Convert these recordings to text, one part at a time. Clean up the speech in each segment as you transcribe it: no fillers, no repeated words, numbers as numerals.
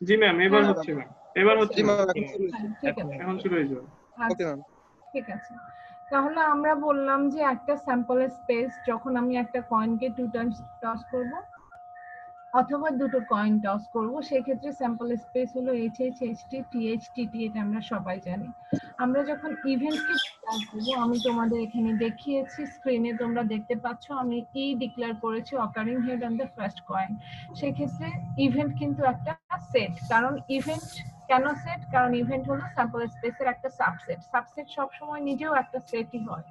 জি ma'am, এবার হ্যাঁ, হচ্ছে ম্যাম, এবার হচ্ছে জি ম্যাম। ম্যাম, এখন শুরু হয়েছে। ঠিক আছে, এখন শুরু হয়ে যাবে। ওকে আচ্ছা ম্যাম। ঠিক আছে। তাহলে আমরা বললাম যে একটা স্যাম্পল স্পেস যখন আমি একটা কয়েনকে 2 টাইমস টস করব অথবা দুটো কয়েন টস করব, সেই ক্ষেত্রে স্যাম্পল স্পেস হলো HHHT THTT, এটা আমরা সবাই জানি। আমরা যখন ইভেন্টকে ডিক্লেয়ার করব, আমি তোমাদের এখানে দেখিয়েছি, স্ক্রিনে তোমরা দেখতে পাচ্ছ, আমি ডিক্লেয়ার করেছি occurring head on the first coin. সেই ক্ষেত্রে ইভেন্ট কিন্তু একটা সেট, কারণ ইভেন্ট কেন সেট, কারণ ইভেন্ট হলো স্যাম্পল স্পেসের একটা সাবসেট। সাবসেট সবসময় নিজেও একটা সেটই হয়।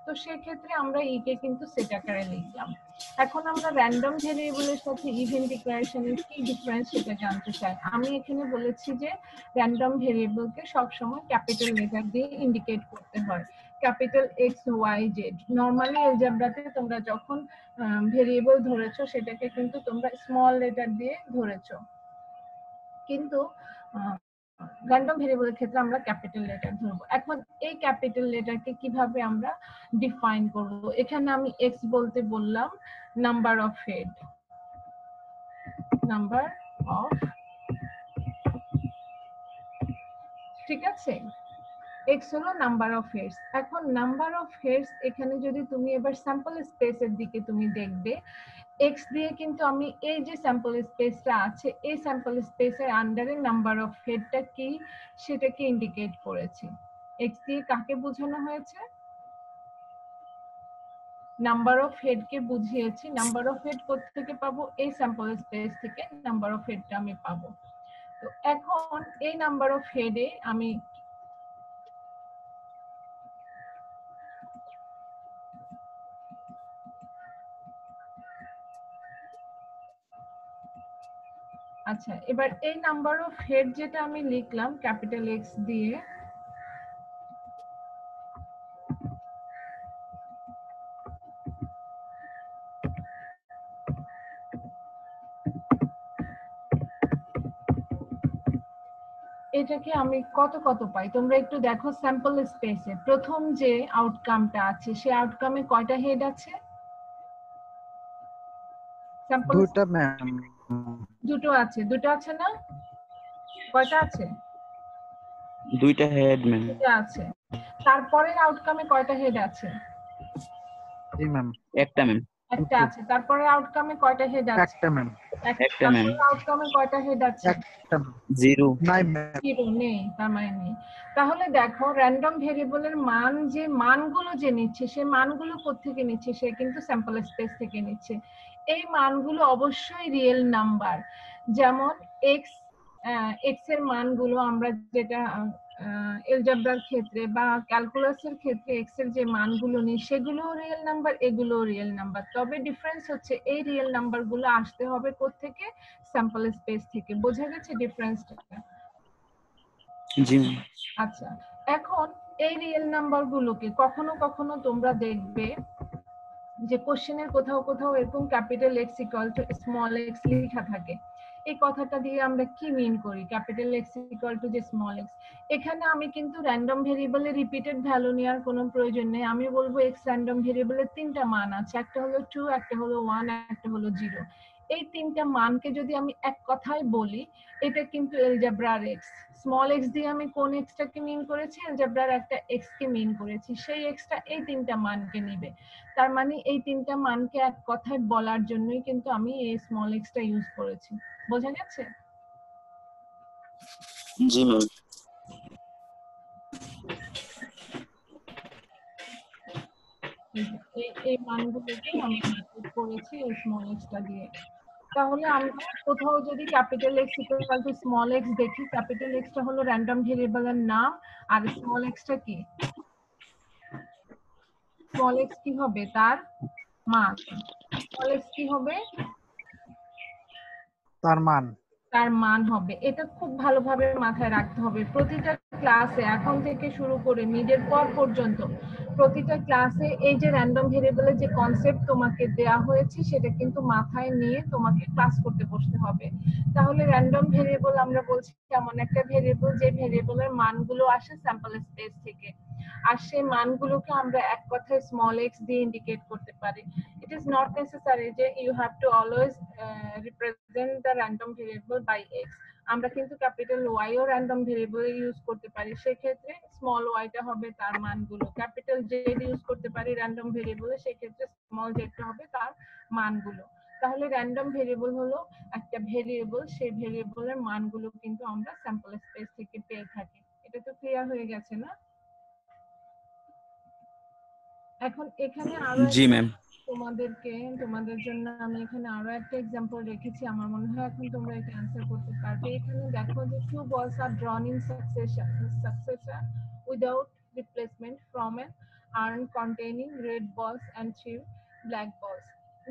তো সেক্ষেত্রে আমরা কে কিন্তু সেট আকারে লিখলাম। এখন আমরা র্যান্ডম ভেরিয়েবলের সাথে ইভেন্ট ডিক্লারেশনের কি ডিফারেন্স সেটা জানতে চাই। আমি এখানে বলেছি যে র্যান্ডম ভেরিয়েবলকে সবসময় ক্যাপিটাল লেটার দিয়ে ইন্ডিকেট করতে হয়, ক্যাপিটাল XYZ। নর্মালি এলজেব্রাতে তোমরা যখন ভেরিয়েবল ধরেছো সেটাকে কিন্তু তোমরা স্মল লেটার দিয়ে ধরেছো, কিন্তু র্যান্ডম ভেরিয়েবলের ক্ষেত্রে আমরা ক্যাপিটাল লেটার ধরবো। এখন এই ক্যাপিটাল লেটারকে কিভাবে আমরা ডিফাইন করব? এখানে আমি x বলতে বললাম number of head, number of, ঠিক আছে, x হলো নাম্বার অফ হেডস। এখন নাম্বার অফ হেডস, এখানে যদি তুমি এবার স্যাম্পল স্পেসের দিকে তুমি দেখবে, x দিয়ে কিন্তু আমি এই যে স্যাম্পল স্পেসটা আছে এই স্যাম্পল স্পেসের আন্ডারে নাম্বার অফ হেডটা কি সেটাকে ইন্ডিকেট করেছি। x দিয়ে কাকে বোঝানো হয়েছে? নাম্বার অফ হেড কে বুঝিয়েছি। নাম্বার অফ হেড কোথা থেকে পাবো? এই স্যাম্পল স্পেস থেকে নাম্বার অফ হেডটা আমি পাবো। তো এখন এই নাম্বার অফ হেডে আমি আচ্ছা, এবার এই নাম্বার অফ হেড যেটা আমি লিখলাম ক্যাপিটাল X দিয়ে, এটাকে আমি কত কত পাই তোমরা একটু দেখো। স্যাম্পল স্পেসে প্রথম যে আউটকামটা আছে সেই আউটকামে কয়টা হেড আছে? স্যাম্পল দুটো ম্যাম, দুটো আছে, দুটো আছে না? কয়টা আছে? দুইটা হেড ম্যাম। দুটো আছে। তারপরের আউটকামে কয়টা হেড আছে? জি ম্যাম, একটা ম্যাম। একটা আছে। তারপরের আউটকামে কয়টা হেড আছে? একটা ম্যাম, একটা ম্যাম। তারপরের আউটকামে কয়টা হেড আছে? একটা ম্যাম, জিরো। নাই ম্যাম। জিরো নেই, তার মানে নেই। তাহলে দেখো র্যান্ডম ভেরিয়েবলের মান, যে মানগুলো যে নিচ্ছে সে মানগুলো কোত্থেকে নিচ্ছে? সে কিন্তু স্যাম্পল স্পেস থেকে নিচ্ছে। এই মানগুলো অবশ্যই রিয়েল নাম্বার। যেমন এক্স, এক্স এর মানগুলো আমরা যেটা এলজেব্রার ক্ষেত্রে বা ক্যালকুলাসের ক্ষেত্রে এক্স এর যে মানগুলো নিই সেগুলো রিয়েল নাম্বার, এগুলো রিয়েল নাম্বার। তবে ডিফারেন্স হচ্ছে এই রিয়েল নাম্বারগুলো আসতে হবে কোত্থেকে? স্যাম্পল স্পেস থেকে। বোঝা গেছে ডিফারেন্সটা? জি ম্যাম। আচ্ছা, এখন এই রিয়েল নাম্বার গুলোকে কখনো কখনো তোমরা দেখবে যে কোশ্চেনের কোথাও কোথাও এরকম capital X equal two small x লেখা থাকে। এই কথাটা দিয়ে আমরা কি মিন করি? ক্যাপিটাল X ইকুয়াল টু যে স্মল x। এখানে আমি কিন্তু র্যান্ডম ভেরিয়েবলের রিপিটেড ভ্যালু নেওয়ার কোনো প্রয়োজন নেই। আমি বলবো x র্যান্ডম ভেরিয়েবলের তিনটা মান আছে, একটা হলো 2, একটা হলো 1, একটা হলো 0। এই তিনটা মানকে যদি আমি এক কথায় বলি, এটা কিন্তু এলজেব্রার x। স্মল x দিয়ে আমি কোন xটাকে মিন করেছি? এলজেব্রার একটা x কে মিন করেছি। সেই xটা এই তিনটা মানকে নিবে। তার মানে এই তিনটা মানকে এক কথায় বলার জন্যই কিন্তু আমি এই স্মল x টা ইউজ করেছি। বোঝা গেছে? জি ম্যাম। এই মানগুলোকে আমি ইনপুট করেছি এই স্মল x টা দিয়ে। তাহলে আমরা কোথাও যদি capital X equal two small x দেখি, ক্যাপিটাল X টা হলো র্যান্ডম ভেরিয়েবলের নাম, আর স্মল x টা কি? স্মল x কি হবে? তার মান। স্মল x কি হবে? তার মান। তার মান হবে। এটা খুব ভালোভাবে মাথায় রাখতে হবে। প্রতিটা ক্লাসে এখন থেকে শুরু করে মিডের পর পর্যন্ত প্রতিটা ক্লাসে এই যে র্যান্ডম ভেরিয়েবলের যে কনসেপ্ট তোমাকে দেয়া হয়েছে সেটা কিন্তু মাথায় নিয়ে তোমাকে ক্লাস করতে বসতে হবে। তাহলে র্যান্ডম ভেরিয়েবল আমরা বলছি এমন একটা ভেরিয়েবল যে ভেরিয়েবলের মানগুলো আসে স্যাম্পল স্পেস থেকে। আর সেই মানগুলোকে আমরা এক কথায় স্মল এক্স দিয়ে ইন্ডিকেট করতে পারি। ইট ইজ নট নেসেসারি যে you have to always represent the random variable by X. আমরা কিন্তু ক্যাপিটাল ওয়াই ও র্যান্ডম ভেরিয়েবল ইউজ করতে পারি, সেক্ষেত্রে স্মল ওয়াইটা হবে তার মানগুলো। ক্যাপিটাল জেড ইউজ করতে পারি র্যান্ডম ভেরিয়েবলে, সেক্ষেত্রে স্মল জেডটা হবে তার মানগুলো। তাহলে র্যান্ডম ভেরিয়েবল হলো একটা ভেরিয়েবল, সেই ভেরিয়েবলের মানগুলো কিন্তু আমরা স্যাম্পল স্পেস থেকে পেয়ে থাকি। এটা তো ক্লিয়ার হয়ে গেছে না? এখন এখানে আরো জি ম্যাম। তোমাদের জন্য আমি এখানে আরো একটা एग्जांपल রেখেছি, আমার মনে হয় এখন তোমরা এটা অ্যানসার করতে পারবে। এখানে দেখো যে two balls are drawn in succession without replacement from an urn containing red balls and 3 black balls।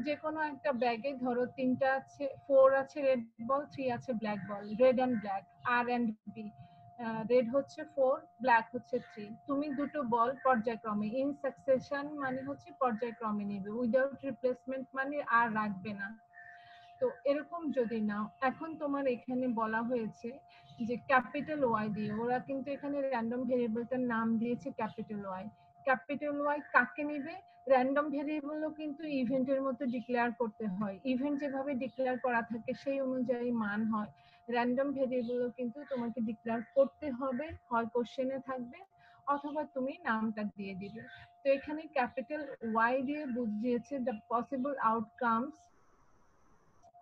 যে কোনো একটা ব্যাগে ধরো তিনটা আছে, 4 আছে রেড বল, 3 আছে black ball, red and black, R and B. Red হচ্ছে 4, ব্ল্যাক হচ্ছে 3। তুমি দুটো বল পর্যায়ক্রমে, ইন সাকসেশন মানে হচ্ছে পর্যায়ক্রমে নেবে, উইদাউট রিপ্লেসমেন্ট মানে আর রাখবে না। তো এরকম যদি নাও, এখন তোমার এখানে বলা হয়েছে যে ক্যাপিটাল ওয়াই দিয়ে, ওরা কিন্তু এখানে র্যান্ডম ভেরিয়েবলটার নাম দিয়েছে ক্যাপিটাল ওয়াই। ক্যাপিটাল ওয়াই কাকে নেবে? র্যান্ডম ভেরিয়েবলও কিন্তু ইভেন্টের মতো ডিক্লেয়ার করতে হয়, ইভেন্ট যেভাবে ডিক্লেয়ার করা থাকে সেই অনুযায়ী মান হয়। র্যান্ডম ভেরিয়েবলও কিন্তু তোমাকে ডিক্লেয়ার করতে হবে, হয় কোশ্চেনে থাকবে অথবা তুমি নামটা দিয়ে দিবে। তো এখানে ক্যাপিটাল ওয়াই দিয়ে বুঝিয়েছে the possible outcomes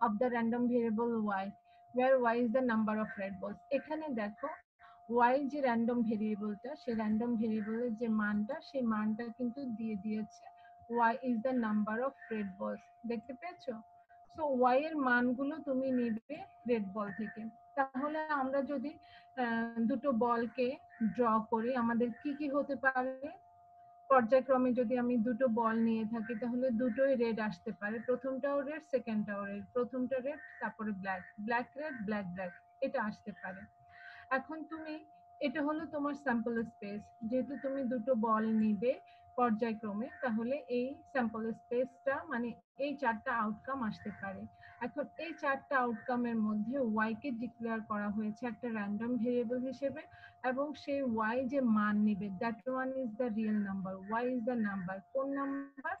of the random variable y, where y is the number of red balls। এখানে দেখো y যে র্যান্ডম ভেরিয়েবলটা, সেই র্যান্ডম ভেরিয়েবলের যে মানটা, সেই মানটা কিন্তু দিয়ে দিয়েছে y is the number of red balls। দেখতে পেয়েছো? সো y এর মানগুলো তুমি নিবে রেড বল থেকে। তাহলে আমরা যদি দুটো বলকে ড্র করি, আমাদের কি কি হতে পারে? পর্যায়ক্রমে যদি আমি দুটো বল নিয়ে থাকি তাহলে দুটোই রেড আসতে পারে, প্রথমটাও রেড, সেকেন্ডটাও রেড, প্রথমটা রেড তারপরে black, black red, black black, এটা আসতে পারে। এখন তুমি, এটা হলো তোমার স্যাম্পল স্পেস, যেহেতু তুমি দুটো বল নিবে পর্যায়ক্রমে, তাহলে এই স্যাম্পল স্পেসটা মানে এই চারটা আউটকাম আসতে পারে। এখন এই চারটা আউটকামের মধ্যে y কে ডিক্লেয়ার করা হয়েছে একটা র্যান্ডম ভেরিয়েবল হিসেবে, এবং সেই y যে মান নিবে, that one is the real number. y is the number, কোন number?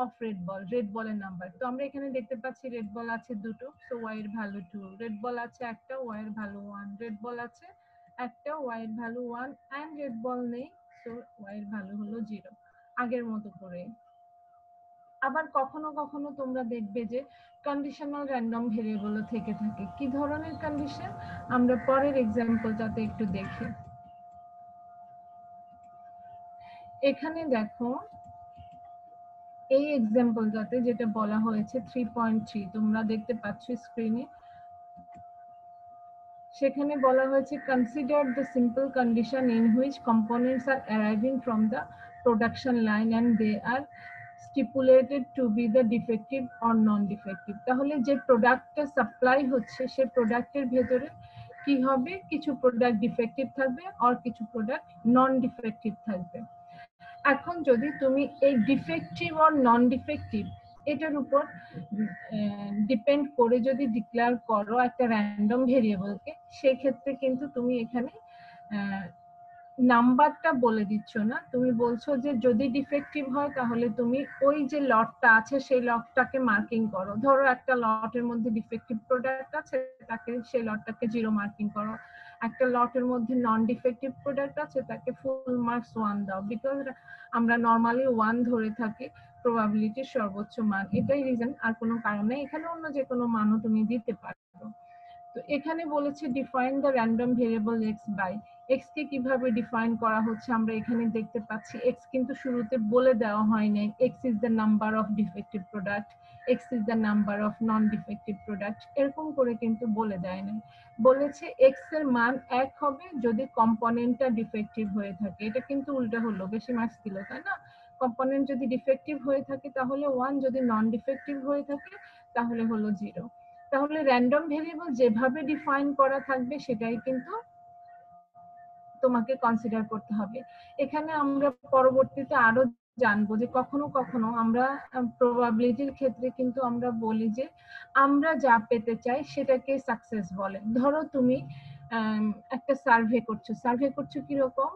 Of red ball, red বলের নাম্বার। তো আমরা এখানে দেখতে পাচ্ছি রেড বল আছে দুটো, সো y এর ভ্যালু 2, রেড বল আছে একটা, y এর ভ্যালু 1, রেড বল আছে একটা, y এর ভ্যালু 1 এন্ড রেড বল নেই, সো y এর ভ্যালু হলো 0, আগের মতো করে। আবার কখনো কখনো তোমরা দেখবে যে কন্ডিশনাল র্যান্ডম ভেরিয়েবলও থেকে থাকে। কি ধরনের কন্ডিশন? আমরা পরের एग्जांपलটাতে একটু দেখি। এখানে দেখো এই एग्जांपलটাতে যেটা বলা হয়েছে 3.3, তোমরা দেখতে পাচ্ছ স্ক্রিনে। সেখানে বলা হয়েছে consider the simple condition in which components are arriving from the production line and they are stipulated to be the defective or non defective। তাহলে যে প্রোডাক্টটা সাপ্লাই হচ্ছে সেই প্রোডাক্টের ভেতরে কি হবে? কিছু প্রোডাক্ট ডিফেক্টিভ থাকবে আর কিছু প্রোডাক্ট নন ডিফেক্টিভ থাকবে। এখন যদি তুমি এই ডিফেক্টিভ আর নন ডিফেক্টিভ এটার উপর ডিপেন্ড করে যদি ডিক্লেয়ার করো একটা র্যান্ডম ভেরিয়েবলকে, সেই ক্ষেত্রে কিন্তু তুমি এখানে নাম্বারটা বলে দিচ্ছ না, তুমি বলছো যে যদি ডিফেক্টিভ হয় তাহলে তুমি ওই যে লটটা আছে সেই লটটাকে মার্কিং করো। ধরো একটা লটের মধ্যে ডিফেক্টিভ প্রোডাক্ট আছে, তাকে সেই লটটাকে 0 মার্কিং করো। একটা লটের মধ্যে নন ডিফেক্টিভ প্রোডাক্ট আছে, তাকে ফুল মার্কস 1 দাও, বিকজ আমরা নরমালি 1 ধরে থাকি প্রবাবিলিটির সর্বোচ্চ মান, এটাই রিজন, আর কোনো কারণ নেই। এখানে অন্য যে কোনো মানও তুমি দিতে পারো। তো এখানে বলেছে define the random variable x by, x কে কিভাবে ডিফাইন করা হচ্ছে আমরা এখানে দেখতে পাচ্ছি। x কিন্তু শুরুতে বলে দেওয়া হয় নাই x is the number of defective product, x is the number of non defective product, এরকম করে কিন্তু বলে দেয় না। বলেছে x এর মান 1 হবে যদি কম্পোনেন্টটা ডিফেক্টিভ হয়ে থাকে। এটা কিন্তু উল্টো হলো, বেশি মার্কস দিল, তাই না? কম্পোনেন্ট যদি ডিফেক্টিভ হয়ে থাকে তাহলে 1, যদি নন ডিফেক্টিভ হয়ে থাকে তাহলে হলো 0। তাহলে র্যান্ডম ভেরিয়েবল যেভাবে ডিফাইন করা থাকবে সেটাই কিন্তু তোমাকে কনসিডার করতে হবে। এখানে আমরা পরবর্তীতে আরো জানবো যে কখনো কখনো আমরা প্রবাবিলিটির ক্ষেত্রে কিন্তু আমরা বলি যে আমরা যা পেতে চাই সেটাকে সাকসেস বলে। ধরো তুমি একটা সার্ভে করছো কিরকম,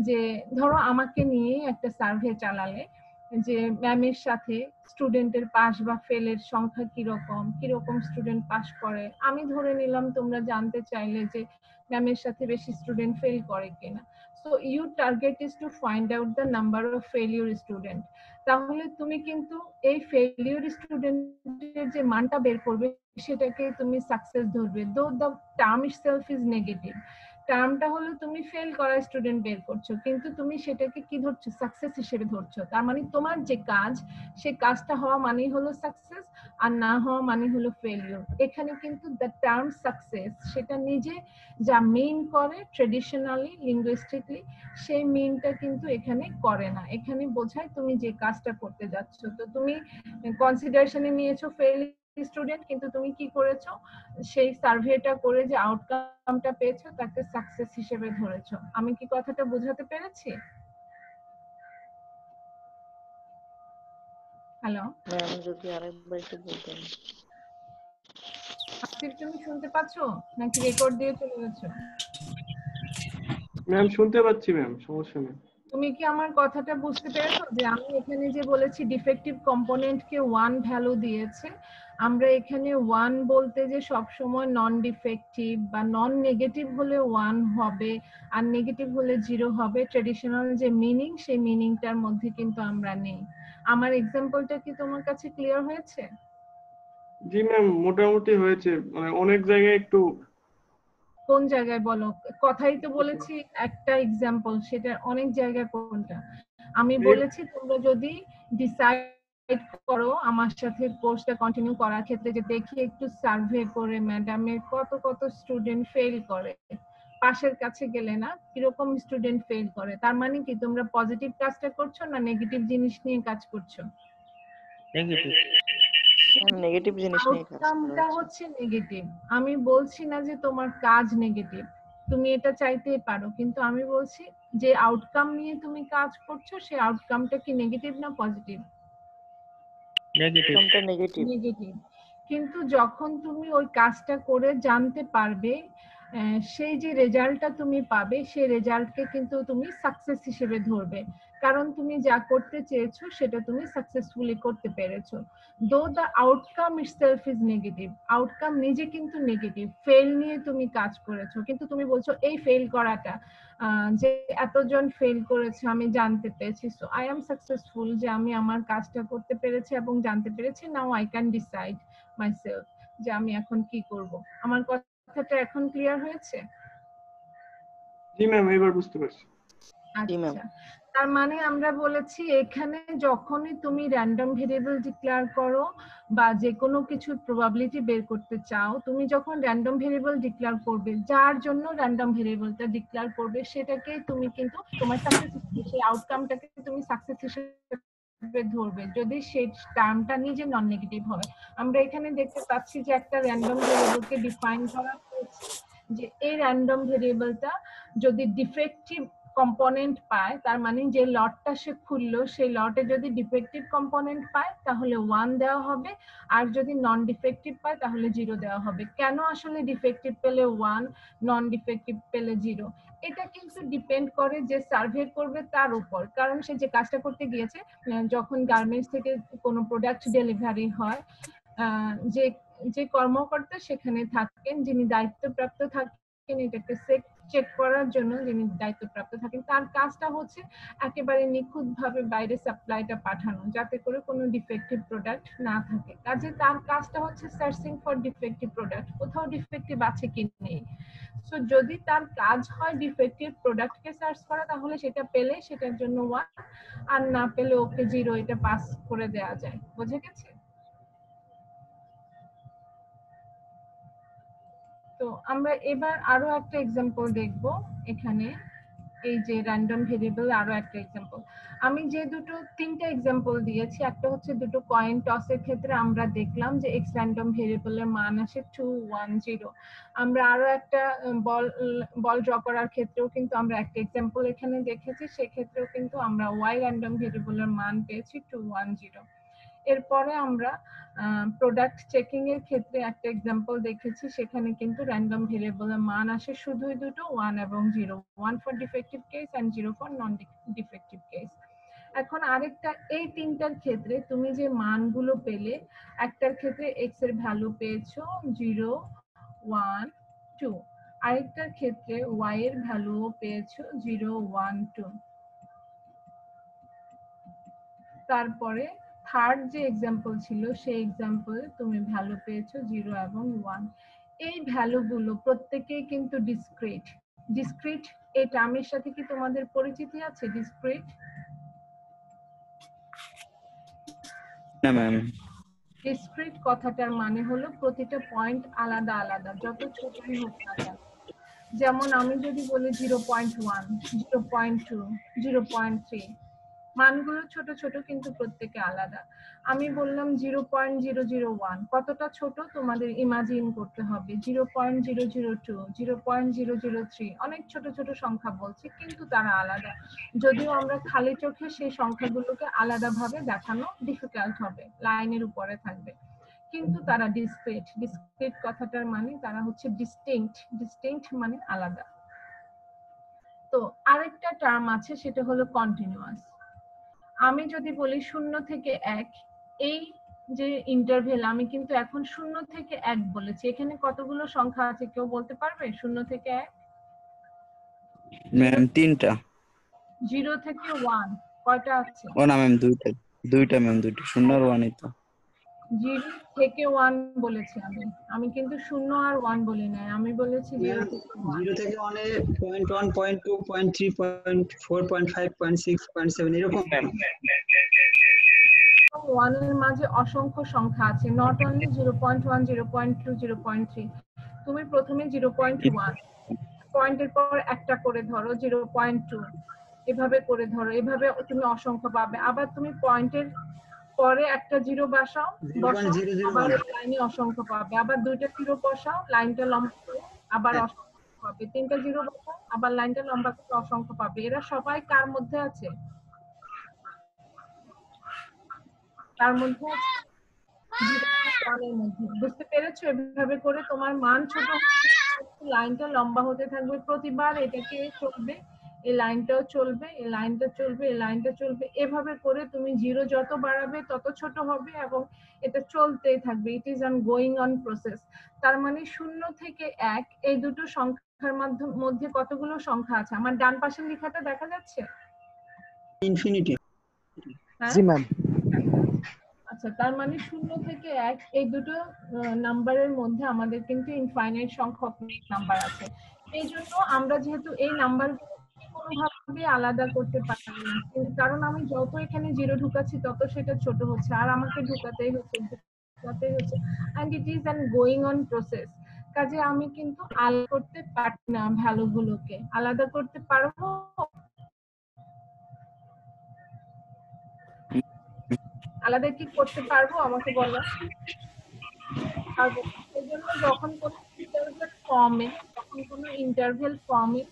যে ধরো আমাকে নিয়ে একটা সার্ভে চালালে যে ম্যামের সাথে স্টুডেন্টের পাস বা ফেলের সংখ্যা কিরকম স্টুডেন্ট পাস করে। আমি ধরে নিলাম তোমরা জানতে চাইলে যে ম্যামের সাথে বেশি স্টুডেন্ট ফেল করে কিনা। So your target is to find out the number of failure student. তাহলে তুমি কিন্তু এই ফেলিউর স্টুডেন্টের যে মানটা বের করবে সেটাকে তুমি সাকসেস ধরবে। Though the term itself is negative, টার্মটা হলো তুমি ফেল করা স্টুডেন্ট বের করছো, কিন্তু তুমি সেটাকে কি ধরছো, সাকসেস হিসেবে ধরছো। তার মানে তোমার যে কাজ, সেই কাজটা হওয়া মানেই হলো সাকসেস, আর না হওয়া মানে হলো ফেলিউর। এখানে কিন্তু দ্য টার্ম সাকসেস সেটা নিজে যা মিন করে ট্রেডিশনালি লিঙ্গুইস্টিকলি, সেই মিনটা কিন্তু এখানে করে না। এখানে বোঝায় তুমি যে কাজটা করতে যাচ্ছ। তো তুমি কনসিডারেশনে নিয়েছো ফেল স্টুডেন্ট, কিন্তু তুমি কি করেছো, সেই সার্ভেটা করে যে আউটকামটা পেয়েছো তাকে সাকসেস হিসেবে ধরেছো। আমি কি কথাটা বোঝাতে পেরেছি? হ্যালো ম্যাম, যদি আরেকবার একটু বলতেন। আসিফ, তুমি শুনতে পাচ্ছো নাকি রেকর্ড দিয়ে চলে গেছো? ম্যাম শুনতে পাচ্ছি ম্যাম, সমস্যা নেই। তুমি কি আমার কথাটা বুঝতে পেরেছো, যে আমি এখানে যে বলেছি ডিফেক্টিভ কম্পোনেন্টকে 1 ভ্যালু দিয়েছে, আমরা এখানে 1 বলতে যে সব সময় নন ডিফেক্টিভ বা নন নেগেটিভ হলে 1 হবে আর নেগেটিভ হলে 0 হবে, ট্রেডিশনাল যে মিনিং সেই মিনিংটার মধ্যে কিন্তু আমরা নেই। আমার এক্সাম্পলটা কি তোমার কাছে ক্লিয়ার হয়েছে? জি ম্যাম, মোটামুটি হয়েছে, মানে অনেক জায়গায় একটু। কোন জায়গায় বলো? কথাই তো বলেছি একটা এক্সাম্পল, সেটা অনেক জায়গায় কোনটা? আমি বলেছি তোমরা যদি ডিসাইড করো আমার সাথে কোর্সটা কন্টিনিউ করার ক্ষেত্রে, যে দেখি একটু সার্ভে করে ম্যাডামের কত স্টুডেন্ট ফেল করে, পাশের কাছে গেলে না কিরকম স্টুডেন্ট ফেল করে, তার মানে কি তোমরা পজিটিভ কাজটা করছো না নেগেটিভ জিনিস নিয়ে কাজ করছো? নেগেটিভ। নেগেটিভ জিনিস নিয়ে কাজ করা আউটকামটা হচ্ছে। হচ্ছে নেগেটিভ। আমি বলছি না যে তোমার কাজ নেগেটিভ, তুমি এটা চাইতেই পারো, কিন্তু আমি বলছি যে আউটকাম নিয়ে তুমি কাজ করছো, সেই আউটকামটা কি নেগেটিভ না পজিটিভ? নেগেটিভ। আউটকামটা নেগেটিভ। নেগেটিভ। কিন্তু যখন তুমি ওই কাজটা করে জানতে পারবে, সেই যে রেজাল্টটা তুমি পাবে সেই রেজাল্টকে কিন্তু তুমি সাকসেস হিসেবে ধরবে, কারণ তুমি যা করতে চেয়েছো সেটা তুমি সাকসেসফুলি করতে পেরেছো। দো the outcome itself is negative, outcome নিজে কিন্তু নেগেটিভ, ফেল নিয়ে তুমি কাজ করেছো, কিন্তু তুমি বলছো এই ফেল করাটা, যে এতজন ফেল করেছে আমি জানতে পেরেছি, সো আই এম সাকসেসফুল, যে আমি আমার কাজটা করতে পেরেছি এবং জানতে পেরেছি, now I can decide myself যে আমি এখন কি করব। আমার কথাটা এখন ক্লিয়ার হয়েছে? জি ম্যাম, এবার বুঝতে পারছি। জি ম্যাম। আচ্ছা, তার মানে আমরা বলেছি এখানে যখনই তুমি র্যান্ডম ভেরিয়েবল ডিক্লেয়ার করো বা যে কোনো কিছুর প্রবাবিলিটি বের করতে চাও, তুমি যখন র্যান্ডম ভেরিয়েবল ডিক্লেয়ার করবে, যার জন্য র্যান্ডম ভেরিয়েবলটা ডিক্লেয়ার করবে সেটাকে তুমি কিন্তু তোমার সাকসেস, সেই আউটকামটাকে তুমি সাকসেস হিসেবে ধরবে যদি সেই টার্মটা নিজে নন নেগেটিভ হয়। আমরা এখানে দেখতে পাচ্ছি যে একটা র্যান্ডম ভেরিয়েবলকে ডিফাইন করা হয়েছে, যে এই র্যান্ডম ভেরিয়েবলটা যদি ডিফেক্টিভ কম্পোনেন্ট পায়, তার মানে যে লটটা সে খুললো সেই লটে যদি ডিফেক্টিভ কম্পোনেন্ট পায় তাহলে 1 দেওয়া হবে, আর যদি নন ডিফেক্টিভ পায় তাহলে 0 দেওয়া হবে। কেন আসলে ডিফেক্টিভ পেলে 1, নন ডিফেক্টিভ পেলে 0? এটা কিন্তু ডিপেন্ড করে যে সার্ভে করবে তার উপর, কারণ সে যে কাজটা করতে গিয়েছে, যখন গার্মেন্টস থেকে কোনো প্রোডাক্ট ডেলিভারি হয়, যে যে কর্মকর্তা সেখানে থাকেন, যিনি দায়িত্বপ্রাপ্ত থাকেন এটাকে চেক করার জন্য, যিনি দায়িত্বপ্রাপ্ত থাকেন, তার কাজটা হচ্ছে একেবারে নিখুঁতভাবে বাইরে সাপ্লাইটা পাঠানো, যাতে করে কোনো ডিফেক্টিভ প্রোডাক্ট না থাকে। কাজে তার কাজটা হচ্ছে সার্চিং ফর ডিফেক্টিভ প্রোডাক্ট, কোথাও ডিফেক্টিভ আছে কি নেই। সো যদি তার কাজ হয় ডিফেক্টিভ প্রোডাক্টকে সার্চ করা, তাহলে সেটা পেলে সেটার জন্য 1, আর না পেলে ওকে 0, এটা পাস করে দেওয়া যায়। বুঝে গেছে? তো আমরা এবার আরো একটা এক্সাম্পল দেখব এখানে, এই যে র্যান্ডম ভেরিয়েবল আরো একটা এক্সাম্পল। আমি যে তিনটা এক্সাম্পল দিয়েছি, একটা হচ্ছে দুটো কয়েন টসের ক্ষেত্রে আমরা দেখলাম যে এক্স র্যান্ডম ভেরিয়েবলের মান আসে 2, 1, 0। আমরা আরো একটা বল ড্র করার ক্ষেত্রেও কিন্তু আমরা একটা এক্সাম্পল এখানে দেখেছি, সেক্ষেত্রেও কিন্তু আমরা ওয়াই র্যান্ডম ভেরিয়েবলের মান পেয়েছি 2, 1, 0। এরপরে আমরা প্রোডাক্ট চেকিং এর ক্ষেত্রে একটা এক্সাম্পল দেখেছি, সেখানে কিন্তু র্যান্ডম ভেরিয়েবলের মান আসে শুধুই দুটো, 1 এবং 0, 1 for defective case and 0 for non defective case. এখন আরেকটা, এই তিনটার ক্ষেত্রে তুমি যে মানগুলো পেলে, একটার ক্ষেত্রে x এর ভ্যালু পেয়েছো 0, 1, 2, আরেকটার ক্ষেত্রে y এর ভ্যালু পেয়েছো 0, 1, 2। তারপরে থার্ড যে এক্সাম্পল ছিল সেই এক্সাম্পলে তুমি ভ্যালু পেয়েছো 0 এবং 1। এই ভ্যালুগুলো প্রত্যেকই কিন্তু ডিসক্রিট। ডিসক্রিট এই টার্মের সাথে কি তোমাদের পরিচিতি আছে? ডিসক্রিট না ম্যাম। ডিসক্রিট কথাটার মানে হলো প্রতিটা পয়েন্ট আলাদা আলাদা, যত ছোটই হোক না কেন। যেমন আমি যদি বলি 0.1, 0.2, 0.3, মানগুলো ছোট ছোট কিন্তু প্রত্যেকে আলাদা। আমি বললাম 0.001, কতটা ছোট তোমাদের ইমাজিন করতে হবে। 0.002, 0.003, অনেক ছোট ছোট সংখ্যা বলছি, কিন্তু তারা আলাদা। যদিও আমরা খালি চোখে সেই সংখ্যাগুলোকে আলাদাভাবে দেখানো ডিফিকাল্ট হবে, লাইনের উপরে থাকবে, কিন্তু তারা ডিসক্রিট। ডিসক্রিট কথাটার মানে তারা হচ্ছে ডিস্টিংক্ট। ডিস্টিংক্ট মানে আলাদা। তো আরেকটা টার্ম আছে, সেটা হলো কন্টিনিউয়াস। আমি যদি বলি 0 থেকে 1, এই যে ইন্টারভেল, আমি কিন্তু এখন 0 থেকে 1 বলেছি, এখানে কতগুলো সংখ্যা আছে কেউ বলতে পারবে? 0 থেকে 1, ম্যাম 3টা। 0 থেকে 1 কয়টা আছে? ও না ম্যাম, দুইটা ম্যাম, 2টা, 0 আর 1 তো। 0 থেকে 1 বলেছি আমি কিন্তু 0 আর 1 বলি নাই, আমি বলেছি 0 থেকে 1। 0 থেকে 1 এ 0.1, 0.2, 0.3, 0.4, 0.5, 0.6, 0.7 এরকম। 1 এর মাঝে অসংখ্য সংখ্যা আছে, নট অনলি 0.1, 0.2, 0.3। তুমি প্রথমে 0.1 পয়েন্টের পর একটা করে ধরো, 0.2 এভাবে করে ধরো, এভাবে তুমি অসংখ্য পাবে। আবার তুমি পয়েন্টের পরে একটা জিরো বসাও, 0.001 আবার লাইনে অসংখ্য পাবে। আবার দুইটা জিরো বসাও, লাইনটা লম্বা করে আবার অসংখ্য পাবে। তিনটা জিরো বসাও, আবার লাইনটা লম্বা করে অসংখ্য পাবে। এরা সবাই কার মধ্যে আছে? তার মধ্যে আছে 0.1 এর মধ্যে। বুঝতে পেরেছো? এভাবে করে তোমার মান ছোট লাইনটা লম্বা হতে থাকবে, প্রতিবার এটাকে চলবে, এই লাইনটাও চলবে, এই লাইনটা চলবে, এই লাইনটা চলবে, এভাবে করে তুমি জিরো যত বাড়াবে তত ছোট হবে এবং এটা চলতেই থাকবে। It is on going on process. তার মানে 0 থেকে 1 এই দুটো সংখ্যার মধ্যে কতগুলো সংখ্যা আছে? আমার ডান পাশের লেখাটা দেখা যাচ্ছে? ইনফিনিটি। জি ম্যাম। আচ্ছা, তার মানে 0 থেকে 1 এই দুটো নাম্বারের মধ্যে আমাদের কিন্তু ইনফাইনাইট সংখ্যক নাম্বার আছে। এই জন্য আমরা যেহেতু এই নাম্বারগুলো কোনোভাবে আলাদা করতে পারি না, কারণ আমি যত এখানে জিরো ঢুকাচ্ছি তত সেটা ছোট হচ্ছে, আর আমাকে ঢুকাতেই হচ্ছে and it is an going on process. কাজে আমি কিন্তু আলাদা করতে পারি না, ভ্যালুগুলোকে আলাদা করতে পারবো? আলাদা কি করতে পারবো আমাকে বলো? সেজন্য যখন কোনো ইন্টারভেল ফর্মে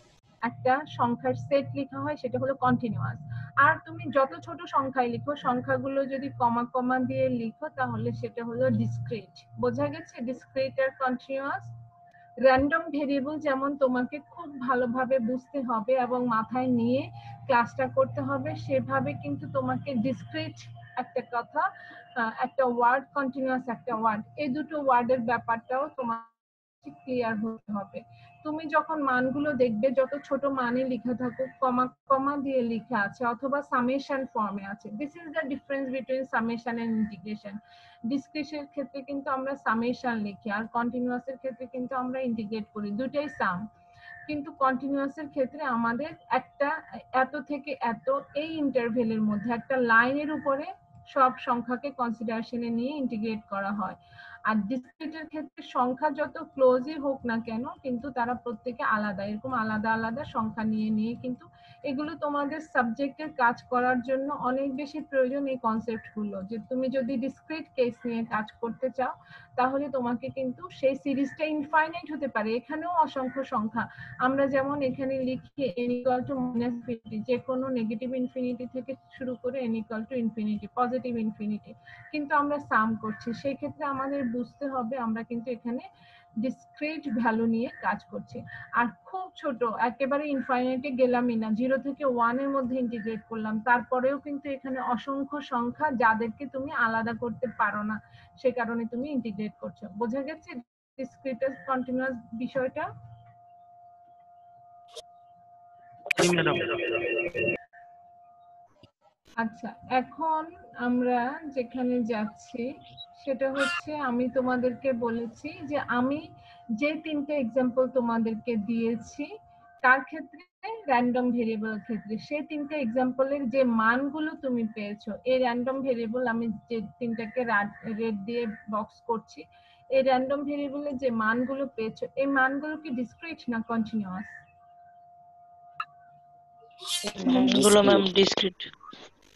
একটা সংখ্যার সেট লেখা হয়, সেটা হলো কন্টিনিউয়াস। আর তুমি যত ছোট সংখ্যায় লিখো, সংখ্যাগুলো যদি কমা কমা দিয়ে লিখো, তাহলে সেটা হলো ডিসক্রিট। বোঝা গেছে? ডিসক্রিট আর কন্টিনিউয়াস। র্যান্ডম ভেরিয়েবল যেমন তোমাকে খুব ভালোভাবে বুঝতে হবে এবং মাথায় নিয়ে ক্লাসটা করতে হবে, সেভাবে কিন্তু তোমাকে ডিসক্রিট একটা কথা, একটা ওয়ার্ড, কন্টিনিউয়াস একটা ওয়ার্ড, এই দুটো ওয়ার্ডের ব্যাপারটাও তোমার ক্লিয়ার হতে হবে। তুমি যখন মানগুলো দেখবে, যত ছোট মানে লেখা থাকুক, কমা কমা দিয়ে লেখা আছে অথবা সামেশন ফর্মে আছে। This is the difference between summation and integration. ডিসক্রিটের ক্ষেত্রে কিন্তু আমরা সামেশন লিখি, আর কন্টিনিউয়াসের ক্ষেত্রে কিন্তু আমরা ইন্টিগ্রেট করি, দুটাই সাম। কিন্তু কন্টিনিউয়াসের ক্ষেত্রে আমাদের একটা এত থেকে এত এই ইন্টারভেলের মধ্যে একটা লাইনের উপরে সব সংখ্যাকে কনসিডারেশনে নিয়ে ইন্টিগ্রেট করা হয়। আর ডিসক্রিটের ক্ষেত্রে সংখ্যা যত ক্লোজই হোক না কেন কিন্তু তারা প্রত্যেকে আলাদা, এরকম আলাদা আলাদা সংখ্যা নিয়ে নিয়ে কিন্তু এগুলো তোমাদের সাবজেক্টের কাজ করার জন্য অনেক বেশি প্রয়োজন এই কনসেপ্টগুলো। যে তুমি যদি ডিসক্রিট কেস নিয়ে কাজ করতে চাও তাহলে তোমাকে কিন্তু সেই সিরিজটা ইনফাইনাইট হতে পারে, এখানেও অসংখ্য সংখ্যা। আমরা যেমন এখানে লিখি n equal to -∞, যে কোনো নেগেটিভ ইনফিনিটি থেকে শুরু করে n equal to infinity, positive infinity, কিন্তু আমরা সাম করছি। সেই ক্ষেত্রে আমাদের বুঝতে হবে আমরা কিন্তু এখানে ডিসক্রিট ভ্যালু নিয়ে কাজ করছি। আর খুব ছোট একেবারে ইনফাইনাইটে গেলামই না, 0 থেকে 1 এর মধ্যে ইন্টিগ্রেট করলাম, তারপরেও কিন্তু এখানে অসংখ্য সংখ্যা যাদেরকে তুমি আলাদা করতে পারো না, সে কারণে তুমি ইন্টিগ্রেট করছো। বোঝা গেছে ডিসক্রিট কন্টিনিউয়াস বিষয়টা? জি ম্যাডাম। আচ্ছা, এখন আমরা যেখানে যাচ্ছি সেটা হচ্ছে আমি তোমাদেরকে বলেছি যে আমি যে 3টে एग्जांपल তোমাদেরকে দিয়েছি তার ক্ষেত্রে র্যান্ডম ভেরিয়েবলের ক্ষেত্রে সেই 3টে एग्जांपलের যে মানগুলো তুমি পেয়েছো, এই র্যান্ডম ভেরিয়েবল আমি যে 3টাকে রেড দিয়ে বক্স করছি, এই র্যান্ডম ভেরিয়েবলের যে মানগুলো পেয়েছো এই মানগুলো কি ডিসক্রিট না কন্টিনিউয়াস? মানগুলো ম্যাম ডিসক্রিট।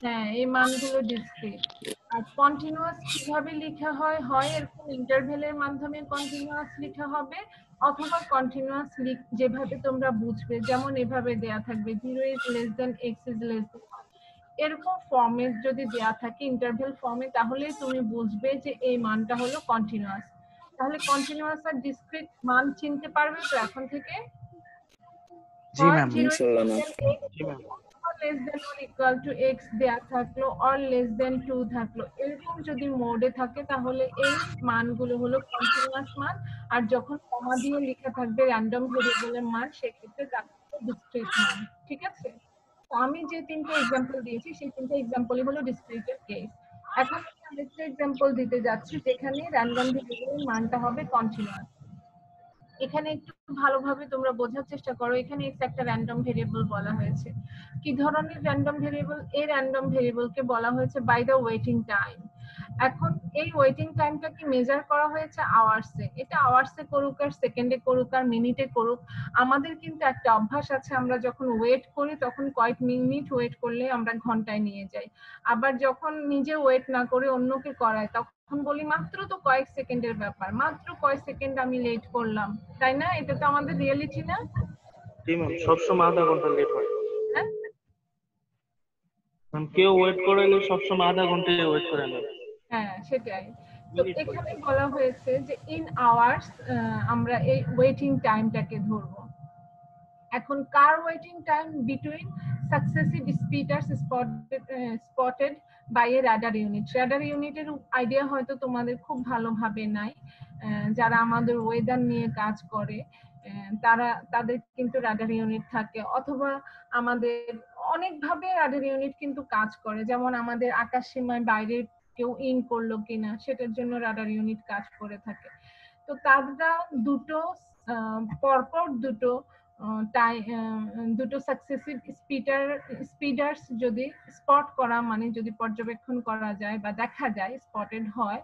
হ্যাঁ, এই মানগুলো ডিসক্রিট। আর কন্টিনিউয়াস কিভাবে লেখা হয়, হয় এরকম ইন্টারভ্যালের মাধ্যমে কন্টিনিউয়াস লেখা হবে, অথবা কন্টিনিউয়াস যেভাবে তোমরা বুঝবে, যেমন এভাবে দেয়া থাকবে 0 is less than x is less than 1, এরকম ফর্মে যদি দেয়া থাকে ইন্টারভ্যাল ফর্মে, তাহলে তুমি বুঝবে যে এই মানটা হলো কন্টিনিউয়াস। তাহলে কন্টিনিউয়াস আর ডিসক্রিট মান চিনতে পারবে তো এখন থেকে? জি ম্যাম। ইনশাআল্লাহ ma'am. G ma'am. less than or equal to x দেয়া থাকলো or less than 2 থাকলো, এরকম যদি মোডে থাকে তাহলে এই মানগুলো হলো কন্টিনিউয়াস মান। আর যখন কমা দিয়ে লেখা থাকবে র্যান্ডম ভেরিয়েবলের মান, সেক্ষেত্রে তাকে ডিসক্রিট মান। ঠিক আছে? তো আমি যে 3টে एग्जांपल দিয়েছি সেই 3টে एग्जांपलই হলো ডিসক্রিটের কেস। এখন আমি আরেকটা एग्जांपल দিতে যাচ্ছি যেখানে র্যান্ডম ভেরিয়েবলের মানটা হবে কন্টিনিউয়াস। এখানে একটু ভালোভাবে তোমরা বোঝার চেষ্টা করো, এখানে x একটা র্যান্ডম ভেরিয়েবল বলা হয়েছে। কি ধরনের র্যান্ডম ভেরিয়েবল? এই র্যান্ডম ভেরিয়েবলকে বলা হয়েছে বাই দ্য ওয়েটিং টাইম। এখন এই ওয়েটিং টাইমটা কি মেজার করা হয়েছে আওয়ার্সে, এটা আওয়ার্সে করুক আর সেকেন্ডে করুক আর মিনিটে করুক, আমাদের কিন্তু একটা অভ্যাস আছে, আমরা যখন ওয়েট করি তখন কয়েক মিনিট ওয়েট করলে আমরা ঘন্টায় নিয়ে যাই, আবার যখন নিজে ওয়েট না করে অন্যকে করায় তখন বলি মাত্র তো কয়েক সেকেন্ডের ব্যাপার, মাত্র কয়েক সেকেন্ড আমি লেট করলাম, তাই না? এটা তো আমাদের রিয়েলিটি না? জি ম্যাম, সবসময় আধা ঘন্টা লেট হয়। হ্যাঁ, ম্যাম কেউ ওয়েট করাইলে সবসময় আধা ঘন্টা ওয়েট করে ম্যাম। হ্যাঁ সেটাই। তো এখানে বলা হয়েছে যে ইন আওয়ার্স আমরা এই ওয়েটিং টাইমটাকে ধরবো। এখন কার waiting time? Between successive speeders spotted by a radar unit. Radar ইউনিটের আইডিয়া হয়তো তোমাদের খুব ভালোভাবে নাই, যারা আমাদের ওয়েদার নিয়ে কাজ করে তাদের কিন্তু রাডার ইউনিট থাকে, অথবা আমাদের অনেকভাবে রাডার ইউনিট কিন্তু কাজ করে, যেমন আমাদের আকাশ সীমায় বাইরে কেউ ইন করলো কিনা সেটার জন্য রাডার ইউনিট কাজ করে থাকে। তো তারা দুটো পরপর দুটো সাকসেসিভ স্পিডার্স যদি স্পট করা, মানে যদি পর্যবেক্ষণ করা যায় বা দেখা যায় স্পটেড হয়,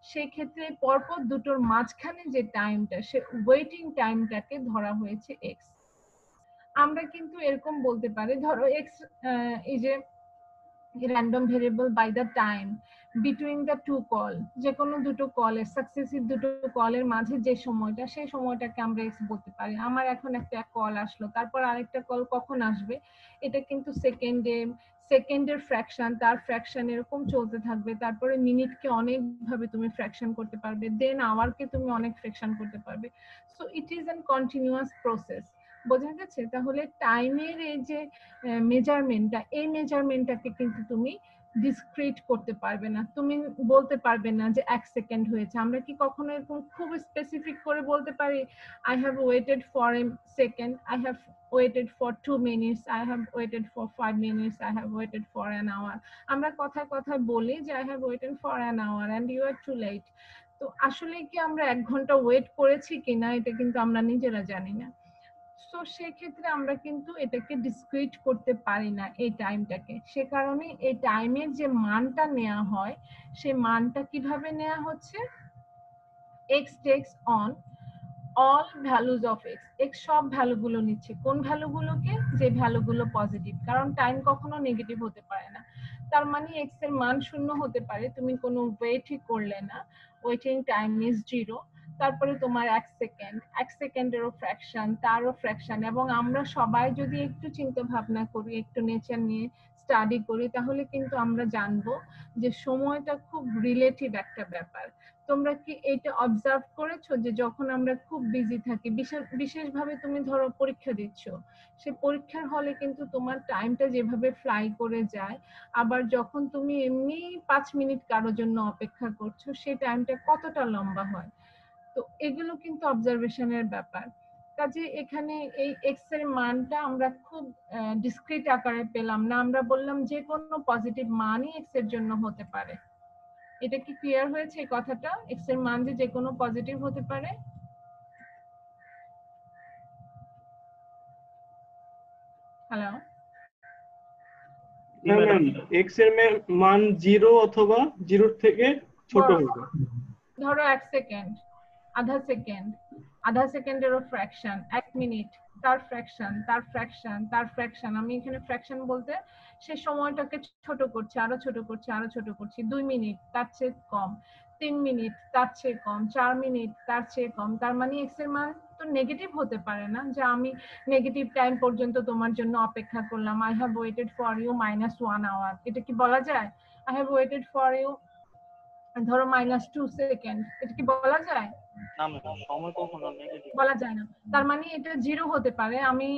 সেই ক্ষেত্রে পরপর দুটোর মাঝখানে যে টাইমটা, সে ওয়েটিং টাইমটাকে ধরা হয়েছে এক্স। আমরা কিন্তু এরকম বলতে পারি, ধরো এক্স এই যে random variable by the time between the two call, যে কোনো দুটো কলের সাকসেসিভ দুটো কলের মাঝে যে সময়টা, সেই সময়টাকে আমরা এক্স বলতে পারি। আমার এখন একটা কল আসলো, তারপর আরেকটা কল কখন আসবে, এটা কিন্তু সেকেন্ডের ফ্র্যাকশন, তার ফ্র্যাকশন এরকম চলতে থাকবে। তারপরে মিনিটকে অনেক ভাবে তুমি ফ্র্যাকশন করতে পারবে, দেন আওয়ারকে তুমি অনেক ফ্র্যাকশন করতে পারবে। So it is an continuous process. বোঝা গেছে? তাহলে টাইমের এই যে মেজারমেন্টটা, এই মেজারমেন্টটাকে কিন্তু তুমি ডিসক্রিট করতে পারবে না, তুমি বলতে পারবে না যে 1 সেকেন্ড হয়েছে। আমরা কি কখনো এরকম খুব স্পেসিফিক করে বলতে পারি I have waited for a second, I have waited for 2 minutes, I have waited for 5 minutes, I have waited for an hour? আমরা কথায় কথায় বলি যে I have waited for an hour and you are too late. তো আসলে কি আমরা 1 ঘন্টা ওয়েট করেছি কিনা এটা কিন্তু আমরা নিজেরা জানি না। সো সেক্ষেত্রে আমরা কিন্তু এটাকে ডিসক্রিট করতে পারি না এই টাইমটাকে। সে কারণে এই টাইমের যে মানটা নেওয়া হয়, সেই মানটা কিভাবে নেওয়া হচ্ছে? x takes on all values of x, x সব ভ্যালুগুলো নিচ্ছে। কোন ভ্যালুগুলোকে? যে ভ্যালুগুলো পজিটিভ, কারণ টাইম কখনো নেগেটিভ হতে পারে না। তার মানে x এর মান 0 হতে পারে, তুমি কোনো ওয়েটই করলে না, ওয়েটিং টাইম ইজ 0। তারপরে তোমার 1 সেকেন্ড, 1 সেকেন্ডেরও ফ্র্যাকশন, তারও ফ্র্যাকশন। এবং আমরা সবাই যদি একটু চিন্তা ভাবনা করি, একটু নেচার নিয়ে স্টাডি করি, তাহলে কিন্তু আমরা জানবো যে সময়টা খুব রিলেটিভ একটা ব্যাপার। তোমরা কি এটা অবজার্ভ করেছো যে যখন আমরা খুব বিজি থাকি, বিশেষভাবে তুমি ধরো পরীক্ষা দিচ্ছ, সে পরীক্ষার হলে কিন্তু তোমার টাইমটা যেভাবে ফ্লাই করে যায়, আবার যখন তুমি এমনি 5 মিনিট কারোর জন্য অপেক্ষা করছো, সেই টাইমটা কতটা লম্বা হয়। তো এগুলো কিন্তু অবজারভেশনের ব্যাপার। কাজে এখানে এই এক্স এর মানটা আমরা খুব ডিসক্রিট আকারে পেলাম না, আমরা বললাম যে কোনো পজিটিভ মানই এক্স এর জন্য হতে পারে। এটা কি ক্লিয়ার হয়েছে এই কথাটা, এক্স এর মান যে কোনো পজিটিভ হতে পারে? হ্যালো, হ্যাঁ ম্যাম, x এর মান 0 অথবা 0 থেকে ছোট হবে। ধরো 1 সেকেন্ড, আধা সেকেন্ড, আধা সেকেন্ডেরও ফ্র্যাকশন, 1 মিনিট, তার ফ্র্যাকশন, তার ফ্র্যাকশন, তার ফ্র্যাকশন। আমি এখানে ফ্র্যাকশন বলতে সে সময়টাকে ছোট করছে, আরো ছোট করছে, আরো ছোট করছি। 2 মিনিট, তার চেয়ে কম। 3 মিনিট, তার চেয়ে কম। 4 মিনিট, তার চেয়ে কম। তার মানে এক্স এর মান তো নেগেটিভ হতে পারে না, যে আমি নেগেটিভ টাইম পর্যন্ত তোমার জন্য অপেক্ষা করলাম, I have waited for you -1 hour. এটা কি বলা যায়? I have waited for you ধরো -2 সেকেন্ড, এটা কি বলা যায়? না ম্যাম, সময় কখনো নেগেটিভ বলা যায় না। তার মানে এটা 0 হতে পারে, আমি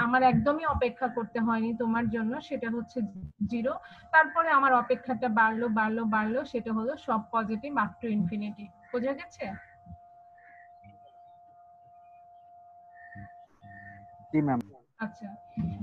আমার একদমই অপেক্ষা করতে হয়নি তোমার জন্য, সেটা হচ্ছে 0। তারপরে আমার অপেক্ষাটা বাড়লো বাড়লো বাড়লো, সেটা হলো সব পজিটিভ আপ টু ইনফিনিটি। বোঝা গেছে? জি ম্যাম। আচ্ছা,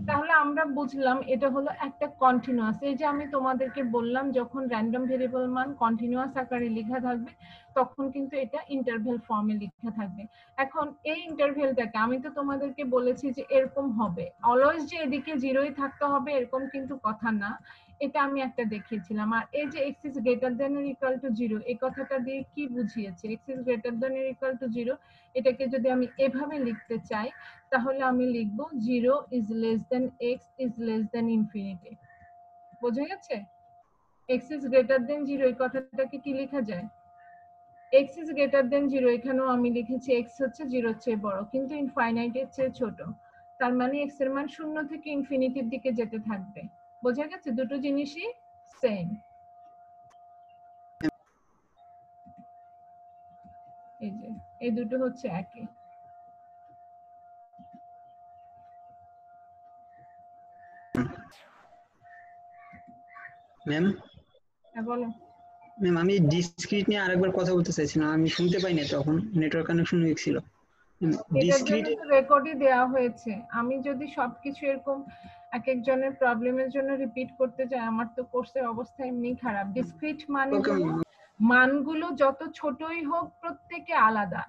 তাহলে আমরা বুঝলাম এটা হলো একটা কন্টিনিউয়াস। এই যে আমি তোমাদেরকে বললাম, যখন র্যান্ডম ভেরিয়েবল মান কন্টিনিউয়াস আকারে লেখা থাকবে, তখন কিন্তু এটা ইন্টারভ্যাল ফর্মে লেখা থাকবে। এখন এই ইন্টারভ্যালটাকে আমি তো তোমাদেরকে বলেছি যে এরকম হবে, অলওয়েজ যে এদিকে 0ই থাকতে হবে এরকম কিন্তু কথা না, এটা আমি একটা দেখিয়েছিলাম। আর এই যে x is greater than or equal to 0, এই কথাটা দিয়ে কি বুঝিয়েছে? x is greater than or equal to 0, এটাকে যদি আমি এভাবে লিখতে চাই, তাহলে আমি লিখবো 0 is less than x is less than infinity। বোঝা গেছে? x is greater than 0 এই কথাটাকে কি লেখা যায়? x is greater than 0, এখানেও আমি লিখেছি x হচ্ছে 0 এর চেয়ে বড়, কিন্তু ইনফাইনাইট এর চেয়ে ছোট। তার মানে x এর মান 0 থেকে ইনফিনিটির দিকে যেতে থাকবে। বোঝা গেছে? দুটো জিনিসই সেম। এই যে এই দুটো হচ্ছে একই। ম্যাম হ্যাঁ বলো। ম্যাম আমি ডিসক্রিট নিয়ে আরেকবার কথা বলতে চাইছিলাম, আমি শুনতে পাইনি, তখন নেটওয়ার্ক কানেকশন উইক ছিল। এটার জন্য ডিসক্রিট তো রেকর্ডই দেওয়া হয়েছে। আমি যদি সবকিছু এরকম এক একজনের প্রবলেমের জন্য রিপিট করতে যাই, আমার তো কোর্সের অবস্থা এমনি খারাপ। ডিসক্রিট মানে ওকে হলো মানগুলো যত ছোটই হোক প্রত্যেকে আলাদা।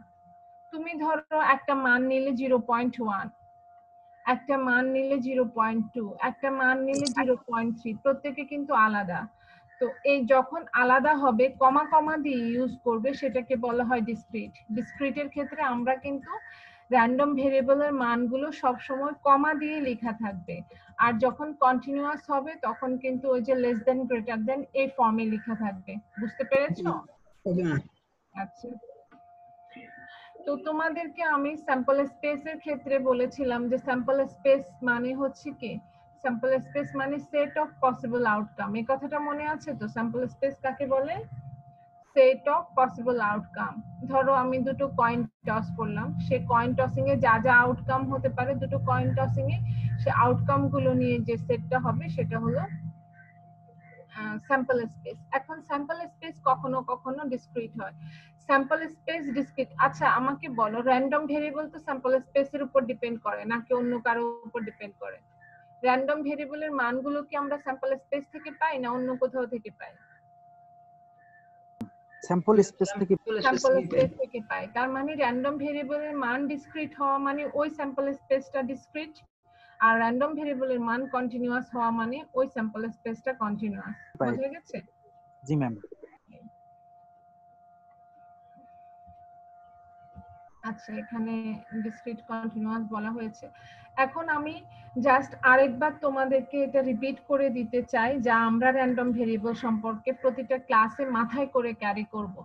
তুমি ধরো একটা মান নিলে 0.1, একটা মান নিলে 0.2, একটা মান নিলে 0.3, প্রত্যেকে কিন্তু আলাদা। তো এই যখন আলাদা হবে, কমা কমা দিয়ে ইউজ করবে, সেটাকে বলা হয় ডিসক্রিট। ডিসক্রিটের ক্ষেত্রে আমরা কিন্তু র্যান্ডম ভেরিয়েবলের মানগুলো সব সময় কমা দিয়ে লেখা থাকবে, আর যখন কন্টিনিউয়াস হবে তখন কিন্তু ওই যে লেস দেন গ্রেটার দেন এই ফর্মে লেখা থাকবে। বুঝতে পেরেছো? Okay ma'am. আচ্ছা, তো তোমাদেরকে আমি স্যাম্পল স্পেসের ক্ষেত্রে বলেছিলাম যে স্যাম্পল স্পেস মানে হচ্ছে কি, স্যাম্পল স্পেস মানে সেট অফ পসিবল আউটকাম। এই কথাটা মনে আছে তো? স্যাম্পল স্পেস কাকে বলে? Set of possible outcome. ধরো আমি দুটো কয়েন টস করলাম, সে কয়েন টসিং এ যা যা আউটকাম হতে পারে, দুটো কয়েন টসিং এ সে আউটকাম গুলো নিয়ে যে সেটটা হবে সেটা হলো স্যাম্পল স্পেস। এখন স্যাম্পল স্পেস কখনো কখনো ডিসক্রিট হয়। Sample space discrete. আচ্ছা আমাকে বলো, র্যান্ডম ভেরিয়েবল তো স্যাম্পল স্পেসের উপর ডিপেন্ড করে নাকি অন্য কারোর উপর ডিপেন্ড করে? র্যান্ডম ভেরিয়েবলের মানগুলো কি আমরা স্যাম্পল স্পেস থেকে পাই না অন্য কোথাও থেকে পাই? স্যাম্পল স্পেস থেকে। স্যাম্পল স্পেস থেকে পাই। তার মানে র্যান্ডম ভেরিয়েবলের মান ডিসক্রিট হওয়া মানে ওই স্যাম্পল স্পেসটা ডিসক্রিট, আর র্যান্ডম ভেরিয়েবলের মান কন্টিনিউয়াস হওয়া মানে ওই স্যাম্পল স্পেসটা কন্টিনিউয়াস। বোঝা গেছে? জি ম্যাম। আচ্ছা, এখানে ডিসক্রিট কন্টিনিউয়াস বলা হয়েছে। এখন আমি জাস্ট আরেকবার তোমাদেরকে এটা রিপিট করে দিতে চাই, যা আমরা র্যান্ডম ভেরিয়েবল সম্পর্কে প্রতিটা ক্লাসে মাথায় করে ক্যারি করব।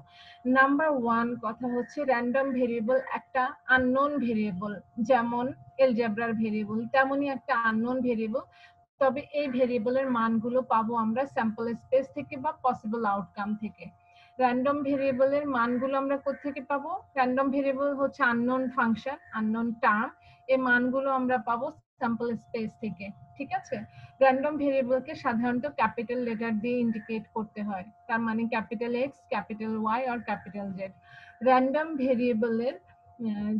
নাম্বার 1 কথা হচ্ছে র্যান্ডম ভেরিয়েবল একটা আননোন ভেরিয়েবল, যেমন এলজেব্রার ভেরিয়েবল তেমনই একটা আননোন ভেরিয়েবল। তবে এই ভেরিয়েবলের মানগুলো পাবো আমরা স্যাম্পল স্পেস থেকে বা পসিবল আউটকাম থেকে। র্যান্ডম ভেরিয়েবলের মানগুলো আমরা কোত্থেকে পাবো? র্যান্ডম ভেরিয়েবল হচ্ছে আননোন ফাংশন, আননোন টার্ম। এই মানগুলো আমরা পাবো স্যাম্পল স্পেস থেকে। ঠিক আছে, র্যান্ডম ভেরিয়েবলকে সাধারণত ক্যাপিটাল লেটার দিয়ে ইন্ডিকেট করতে হয়, তার মানে ক্যাপিটাল এক্স, ক্যাপিটাল ওয়াই আর ক্যাপিটাল জেড। র্যান্ডম ভেরিয়েবলের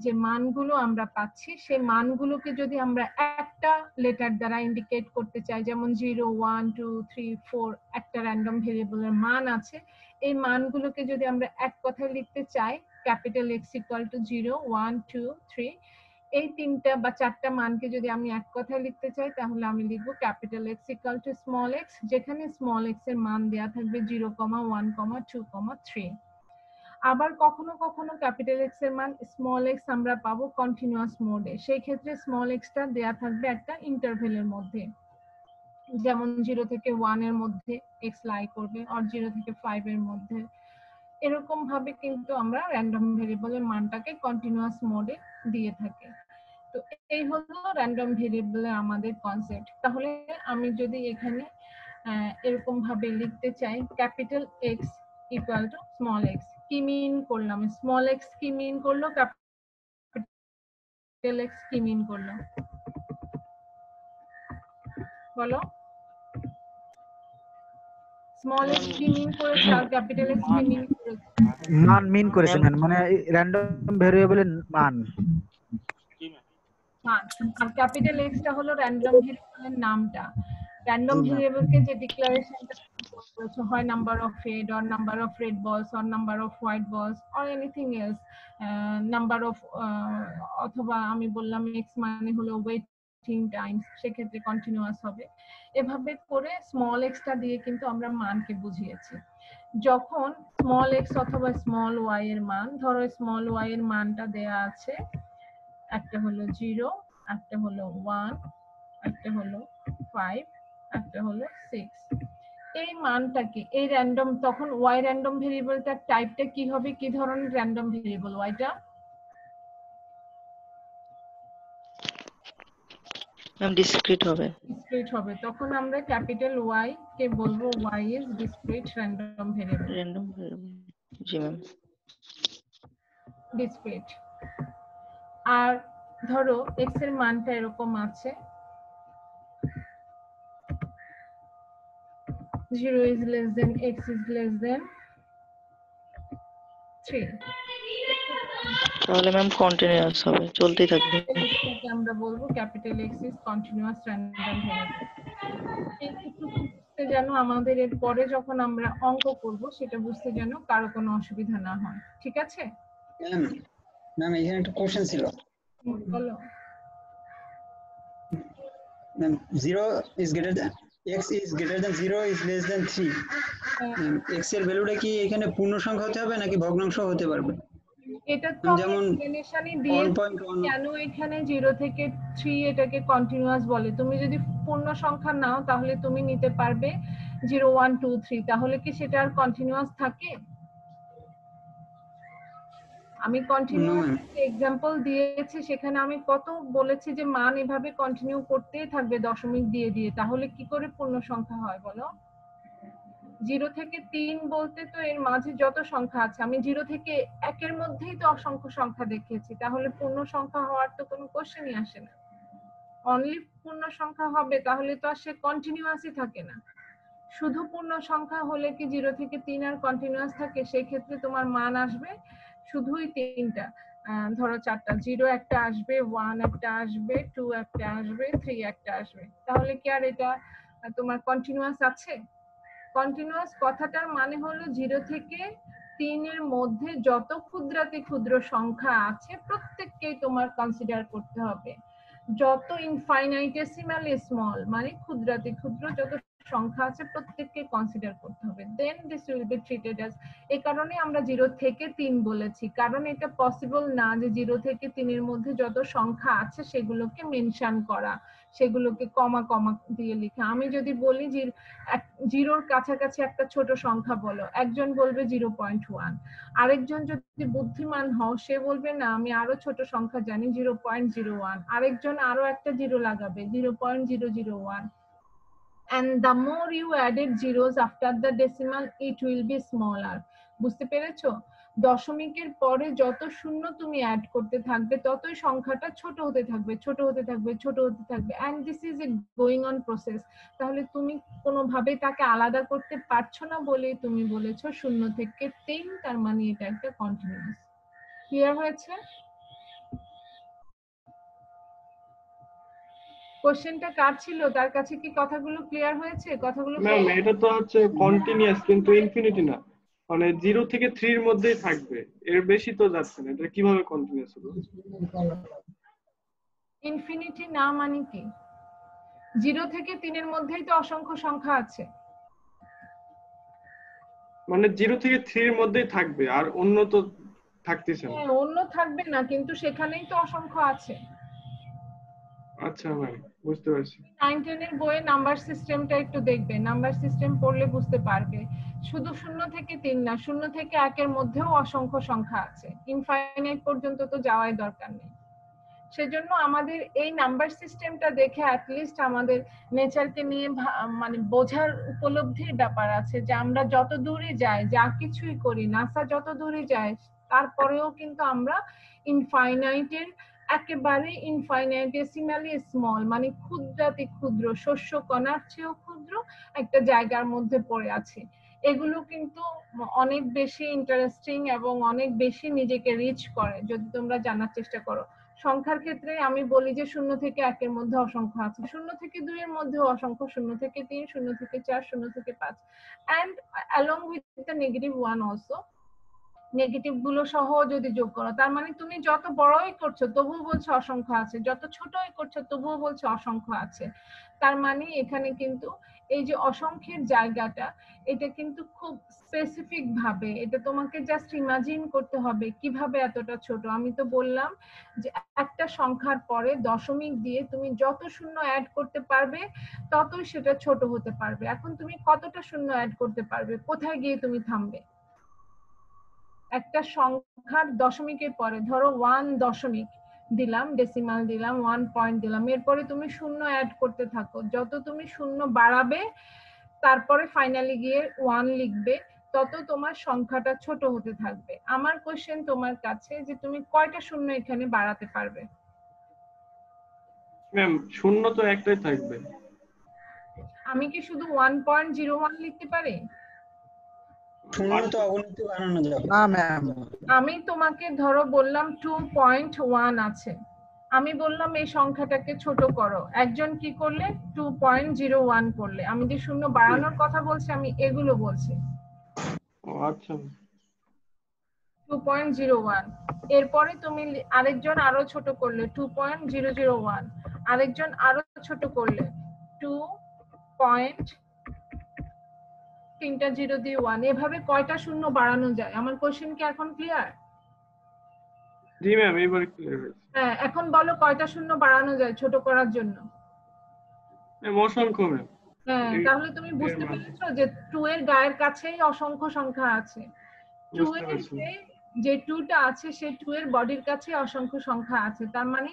যে মানগুলো আমরা পাচ্ছি সেই মানগুলোকে যদি আমরা একটা লেটার দ্বারা ইন্ডিকেট করতে চাই, যেমন 0 1 2 3 4 একটা র্যান্ডম ভেরিয়েবলের মান আছে, এই মানগুলোকে যদি আমরা এক কথায় লিখতে চাই, ক্যাপিটাল এক্স ইকুয়াল টু 0 1 2 3, এই তিনটা বা চারটা মানকে যদি আমি এক কথায় লিখতে চাই তাহলে আমি লিখবো capital x equal two small x, যেখানে স্মল এক্স এর মান দেয়া থাকবে 0 1 2 3। আবার কখনো কখনো ক্যাপিটাল এক্স এর মান স্মল এক্স আমরা পাবো কন্টিনিউয়াস মোডে, সেই ক্ষেত্রে স্মল এক্সটা দেয়া থাকবে একটা ইন্টারভেলের মধ্যে, যেমন 0 থেকে 1 এর মধ্যে এক্স লাই করবে, আর 0 থেকে 5 এর মধ্যে। এরকম ভাবে কিন্তু আমরা র্যান্ডম ভেরিয়েবলের মানটাকে কন্টিনিউয়াস মোডে দিয়ে থাকি। তো এই হলো র্যান্ডম ভেরিয়েবলের আমাদের কনসেপ্ট। তাহলে আমি যদি এখানে এরকম ভাবে লিখতে চাই capital x equal two small x, কি মিন করলাম? স্মল এক্স কি মিন করলো, ক্যাপিটাল এক্স কি মিন করলো, বলো? স্মল এক্স কি মিন করেছে আর ক্যাপিটাল এক্স কি মিন করেছে? মান মিন করেছে ম্যাম, মানে র্যান্ডম ভেরিয়েবলের মান। আর ক্যাপিটাল এক্সটা হলো র্যান্ডম ভেরিয়েবলের নামটা। র্যান্ডম ভেরিয়েবলকে যে ডিক্লারেশনটা করেছে, হয় number of red or number of red বলস অর নাম্বার অফ হোয়াইট বলস or anything else, number of, অথবা আমি বললাম এক্স মানে হলো ওয়েটিং টাইম, সেক্ষেত্রে কন্টিনিউয়াস হবে। এভাবে করে স্মল এক্সটা দিয়ে কিন্তু আমরা মানকে বুঝিয়েছি। যখন স্মল এক্স অথবা স্মল ওয়াই এর মান, ধরো স্মল ওয়াই এর মানটা দেয়া আছে, একটা হলো 0, একটা হলো 1, একটা হলো 5, একটা হলো 6, এই মানটাকে এই র্যান্ডম, তখন ওয়াই র্যান্ডম ভেরিয়েবলটার টাইপটা কি হবে? কি ধরনের র্যান্ডম ভেরিয়েবল ওয়াইটা? ম্যাম ডিসক্রিট হবে। ডিসক্রিট হবে। তখন আমরা ক্যাপিটাল ওয়াই কে বলবো Y is discrete random variable. Random জি ম্যাম। ডিসক্রিট। আর ধরো এক্স এর মানটা এরকম আছে, 0 is less than x is less than 3, তাহলে ম্যাম কন্টিনিউয়াস হবে, চলতেই থাকবে। এটাকে আমরা বলবো capital x is continuous random variable. এইটুকু বুঝতে যেন আমাদের এর পরে যখন আমরা অঙ্ক করব সেটা বুঝতে যেন কারো কোনো অসুবিধা না হয়। ঠিক আছে ম্যাম এখানে একটা কোশ্চেন ছিল। বলো। Ma'am 0 is greater than x is greater than 0 is less than 3, x এর ভ্যালুটা কি এখানে পূর্ণ সংখ্যা হতে হবে নাকি ভগ্নাংশ হতে পারবে? এটা তো আমি যেমন এক্সপ্লেনেশনই দিয়েছি 1.1 কেন এখানে 0 থেকে 3 এটাকে কন্টিনিউয়াস বলে। তুমি যদি পূর্ণ সংখ্যা নাও তাহলে তুমি নিতে পারবে 0 1 2 3, তাহলে কি সেটা আর কন্টিনিউয়াস থাকে? আমি কন্টিনিউয়াস এক্সাম্পল দিয়েছি, সেখানে আমি কত বলেছি যে মান এভাবে কন্টিনিউ করতেই থাকবে দশমিক দিয়ে দিয়ে, তাহলে কি করে পূর্ণ সংখ্যা হয় বলো? 0 থেকে 3 বলতে তো এর মাঝে যত সংখ্যা আছে, আমি 0 থেকে 1 এর মধ্যেই তো অসংখ্য সংখ্যা দেখিয়েছি, তাহলে পূর্ণ সংখ্যা হওয়ার তো কোনো কোশ্চেনই আসে না। অনলি পূর্ণ সংখ্যা হবে তাহলে তো আর সে কন্টিনিউয়াসই থাকে না। শুধু পূর্ণ সংখ্যা হলে কি 0 থেকে 3 আর কন্টিনিউয়াস থাকে? সেই ক্ষেত্রে তোমার মান আসবে শুধুই তিনটা, ধরো চারটা, 0 একটা আসবে, 1 একটা আসবে, 2 একটা আসবে, 3 একটা আসবে। তাহলে কি আর এটা তোমার কন্টিনিউয়াস আছে? কন্টিনিউয়াস কথাটার মানে হলো 0 থেকে 3 এর মধ্যে যত ক্ষুদ্রাতি ক্ষুদ্র সংখ্যা আছে প্রত্যেককেই তোমার কনসিডার করতে হবে। যত ইনফাইনাইটেসিমালি স্মল মানে ক্ষুদ্রাতি ক্ষুদ্র যত সংখ্যা আছে প্রত্যেককে কনসিডার করতে হবে, then this will be treated as. এই কারণে আমরা 0 থেকে 3 বলেছি, কারণ এটা পসিবল না যে 0 থেকে 3 এর মধ্যে যত সংখ্যা আছে সেগুলোকে মেনশন করা, সেগুলোকে কমা কমা দিয়ে লেখা। আমি যদি বলি যে 0-র কাছাকাছি একটা ছোট সংখ্যা বলো, একজন বলবে 0.1, আরেকজন যদি বুদ্ধিমান হও সে বলবে না আমি আরো ছোট সংখ্যা জানি 0.01, আরেকজন আরো একটা 0 লাগাবে 0.001, and the more you added zeros after the decimal it will be smaller. বুঝতে পেরেছো? দশমিকের পরে যত শূন্য তুমি অ্যাড করতে থাকবে ততই সংখ্যাটা ছোট হতে থাকবে, ছোট হতে থাকবে, ছোট হতে থাকবে, and this is a going on process. তাহলে তুমি কোনোভাবে তাকে আলাদা করতে পারছো না বলে তুমি বলেছো 0 থেকে 3, তার মানে এটা একটা কন্টিনিউয়াস। ক্লিয়ার হয়েছে? কোশ্চেনটা কার ছিল, তার কাছে কি কথাগুলো ক্লিয়ার হয়েছে? কথাগুলো ম্যাম এটা তো হচ্ছে কন্টিনিউয়াস কিন্তু ইনফিনিটি না, মানে 0 থেকে 3 এর মধ্যেই থাকবে, এর বেশি তো যাচ্ছে না, এটা কিভাবে কন্টিনিউয়াস হলো? ইনফিনিটি না মানে কি? 0 থেকে 3 এর মধ্যেই তো অসংখ্য সংখ্যা আছে। মানে 0 থেকে 3 এর মধ্যেই থাকবে আর অন্য তো থাকতেছে না। হ্যাঁ, অন্য থাকবে না, কিন্তু সেখানেই তো অসংখ্য আছে। আচ্ছা ম্যাম, বুঝতে পারছি। 9-10 এর বইয়ে নাম্বার সিস্টেমটা একটু দেখবে, নাম্বার সিস্টেম পড়লে বুঝতে পারবে। শুধু 0 থেকে 3 না, 0 থেকে 1 এর মধ্যেও অসংখ্য সংখ্যা আছে, ইনফাইনাইট পর্যন্ত তো যাওয়াই দরকার নেই। সেজন্য আমাদের এই নাম্বার সিস্টেমটা দেখে অ্যাটলিস্ট আমাদের নেচারকে নিয়ে মানে বোঝার উপলব্ধির ব্যাপার আছে, যে আমরা যত দূরে যাই, যা কিছুই করি, নাসা যত দূরে যায়, তারপরেও কিন্তু আমরা ইনফাইনাইটের একেবারে ইনফাইনাইটেসিমালি স্মল, মানে ক্ষুদ্রাতি ক্ষুদ্র, শস্য কণার চেয়েও ক্ষুদ্র একটা জায়গার মধ্যে পড়ে আছে। এগুলো কিন্তু অনেক বেশি ইন্টারেস্টিং এবং অনেক বেশি নিজেকে রিচ করে যদি তোমরা জানার চেষ্টা করো। সংখ্যার ক্ষেত্রে আমি বলি যে 0 থেকে 1 এর মধ্যে অসংখ্য আছে, 0 থেকে 2 এর মধ্যে অসংখ্য, 0 থেকে 3, 0 থেকে 4, 0 থেকে 5, and along with the negative one also, negative গুলো সহ যদি যোগ করো, তার মানে তুমি যত বড়ই করছো তবুও বলছো অসংখ্য আছে, যত ছোটই করছো তবুও বলছো অসংখ্য আছে। তার মানে এখানে কিন্তু এই যে অসংখ্যের জায়গাটা, এটা কিন্তু খুব স্পেসিফিক ভাবে, এটা তোমাকে জাস্ট ইমাজিন করতে হবে কিভাবে এতটা ছোট। আমি তো বললাম যে একটা সংখ্যার পরে দশমিক দিয়ে তুমি যত শূন্য অ্যাড করতে পারবে ততই সেটা ছোট হতে পারবে। এখন তুমি কতটা শূন্য অ্যাড করতে পারবে, কোথায় গিয়ে তুমি থামবে? একটা সংখ্যার দশমিকের পরে ধরো 1 দশমিক দিলাম, ডেসিমাল দিলাম, 1 পয়েন্ট দিলাম, এরপরে তুমি শূন্য অ্যাড করতে থাকো, যত তুমি শূন্য বাড়াবে তারপরে ফাইনালি গিয়ে 1 লিখবে, তত তোমার সংখ্যাটা ছোট হতে থাকবে। আমার কোশ্চেন তোমার কাছে যে তুমি কয়টা শূন্য এখানে বাড়াতে পারবে? ম্যাম শূন্য তো একটাই থাকবে। আমি কি শুধু 1.01 লিখতে পারি? শূন্য তো অগণিত বানানো যাবে না ম্যাম, আমি তোমাকে ধরো বললাম 2.1 আছে, আমি বললাম এই সংখ্যাটাকে ছোট করো, একজন কি করলে 2.01 করলে, আমি যে শূন্য বাড়ানোর কথা বলছি আমি এগুলো বলছি। ও আচ্ছা, 2.01, এরপরে তুমি আরেকজন আরো ছোট করলে 2.001, আরেকজন আরো ছোট করলে 2. তিনটা জিরো দিয়ে 1, এভাবে কয়টা শূন্য বাড়ানো যায়? আমার কোশ্চেন কি এখন ক্লিয়ার? জি ম্যাম এবার ক্লিয়ার হয়েছে। হ্যাঁ, এখন বলো কয়টা শূন্য বাড়ানো যায় ছোট করার জন্য? ম্যাম অসংখ্য ম্যাম। হ্যাঁ, তাহলে তুমি বুঝতে পেরেছো যে 2 এর গায়ের কাছেই অসংখ্য সংখ্যা আছে। 2 বুঝতে এর পারছি। যে 2টা আছে সেই 2 এর বডির কাছে অসংখ্য সংখ্যা আছে, তার মানে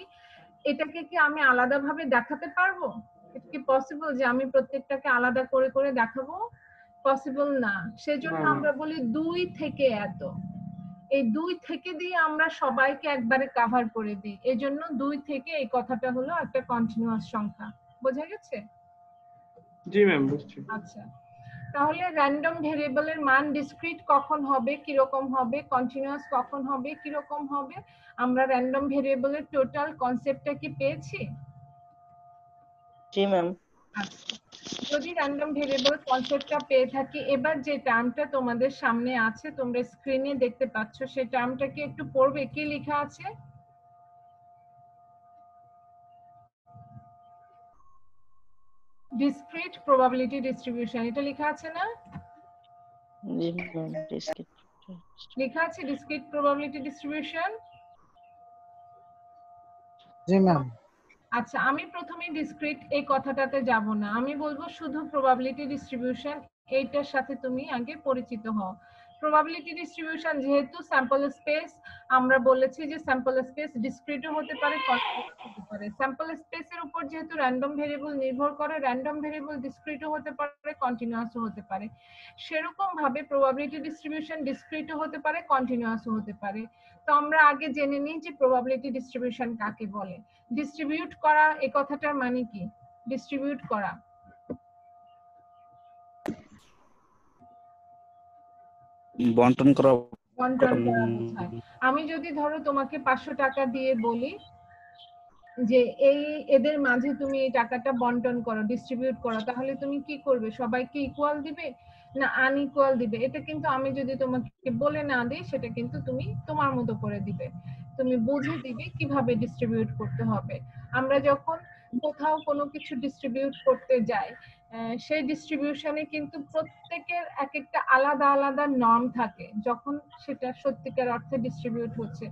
এটাকে কি আমি আলাদাভাবে দেখাতে পারবো? এটা কি পসিবল যে আমি প্রত্যেকটাকে আলাদা করে করে দেখাবো? পসিবল না। সেজন্য না, না। আমরা বলি 2 থেকে এত, এই 2 থেকে দিয়ে আমরা সবাইকে একবারে কভার করে দিই, এজন্য 2 থেকে এই কথাটা হলো একটা কন্টিনিউয়াস সংখ্যা। বোঝা গেছে? জি ম্যাম বুঝছি। আচ্ছা, তাহলে র্যান্ডম ভেরিয়েবলের মান ডিসক্রিট কখন হবে, কিরকম হবে, কন্টিনিউয়াস কখন হবে, কিরকম হবে, আমরা র্যান্ডম ভেরিয়েবলের টোটাল কনসেপ্টটা কি পেয়েছি? জি ম্যাম। আচ্ছা, যদি র্যান্ডম ভেরিয়েবল কনসেপ্টটা পেয়ে থাকি, এবার যে টার্মটা তোমাদের সামনে আছে তোমরা স্ক্রিনে দেখতে পাচ্ছ, সেই টার্মটা কি একটু পড়বে, কি লেখা আছে? ডিসক্রিট প্রবাবিলিটি ডিস্ট্রিবিউশন, এটা লেখা আছে না? জি ম্যাম, ডিসক্রিট। লেখা আছে ডিসক্রিট প্রবাবিলিটি ডিস্ট্রিবিউশন। জি ম্যাম। আচ্ছা, আমি প্রথমে ডিসক্রিট এই কথাটাতে যাব না, আমি বলবো শুধু প্রবাবিলিটি ডিস্ট্রিবিউশন, এইটার সাথে তুমি আগে পরিচিত হও। প্রবাবিলিটি ডিস্ট্রিবিউশন যেহেতু স্যাম্পল স্পেস, আমরা বলেছি যে স্যাম্পল স্পেস ডিসক্রিটও হতে পারে, কন্টিনিউয়াস হতে পারে। স্যাম্পল স্পেসের উপর যেহেতু র্যান্ডম ভেরিয়েবল নির্ভর করে, র্যান্ডম ভেরিয়েবল ডিসক্রিটও হতে পারে, কন্টিনিউয়াসও হতে পারে। সেরকম ভাবে প্রবাবিলিটি ডিস্ট্রিবিউশন ডিসক্রিটও হতে পারে, কন্টিনিউয়াসও হতে পারে। তো আমরা আগে জেনে নিই যে প্রবাবিলিটি ডিস্ট্রিবিউশন কাকে বলে। ডিস্ট্রিবিউট করা এই কথাটার মানে কি? ডিস্ট্রিবিউট করা বন্টন করা। বন্টন করা বোঝায়। আমি যদি ধরো তোমাকে 500 টাকা দিয়ে বলি যে এই এদের মাঝে তুমি এই টাকাটা বন্টন করো, ডিস্ট্রিবিউট করো, তাহলে তুমি কি করবে? সবাইকে ইকুয়াল দিবে না আনইকুয়াল দিবে? এটা কিন্তু আমি যদি তোমাকে বলে না দিই, সেটা কিন্তু তুমি তোমার মতো করে দিবে, তুমি বুঝে দিবে কিভাবে ডিস্ট্রিবিউট করতে হবে। আমরা যখন কোথাও কোনো কিছু ডিস্ট্রিবিউট করতে যাই, সেই ডিস্ট্রিবিউশনে কিন্তু প্রত্যেকের এক একটা আলাদা আলাদা নর্ম থাকে যখন সেটা সত্যিকার অর্থে ডিস্ট্রিবিউট হচ্ছে।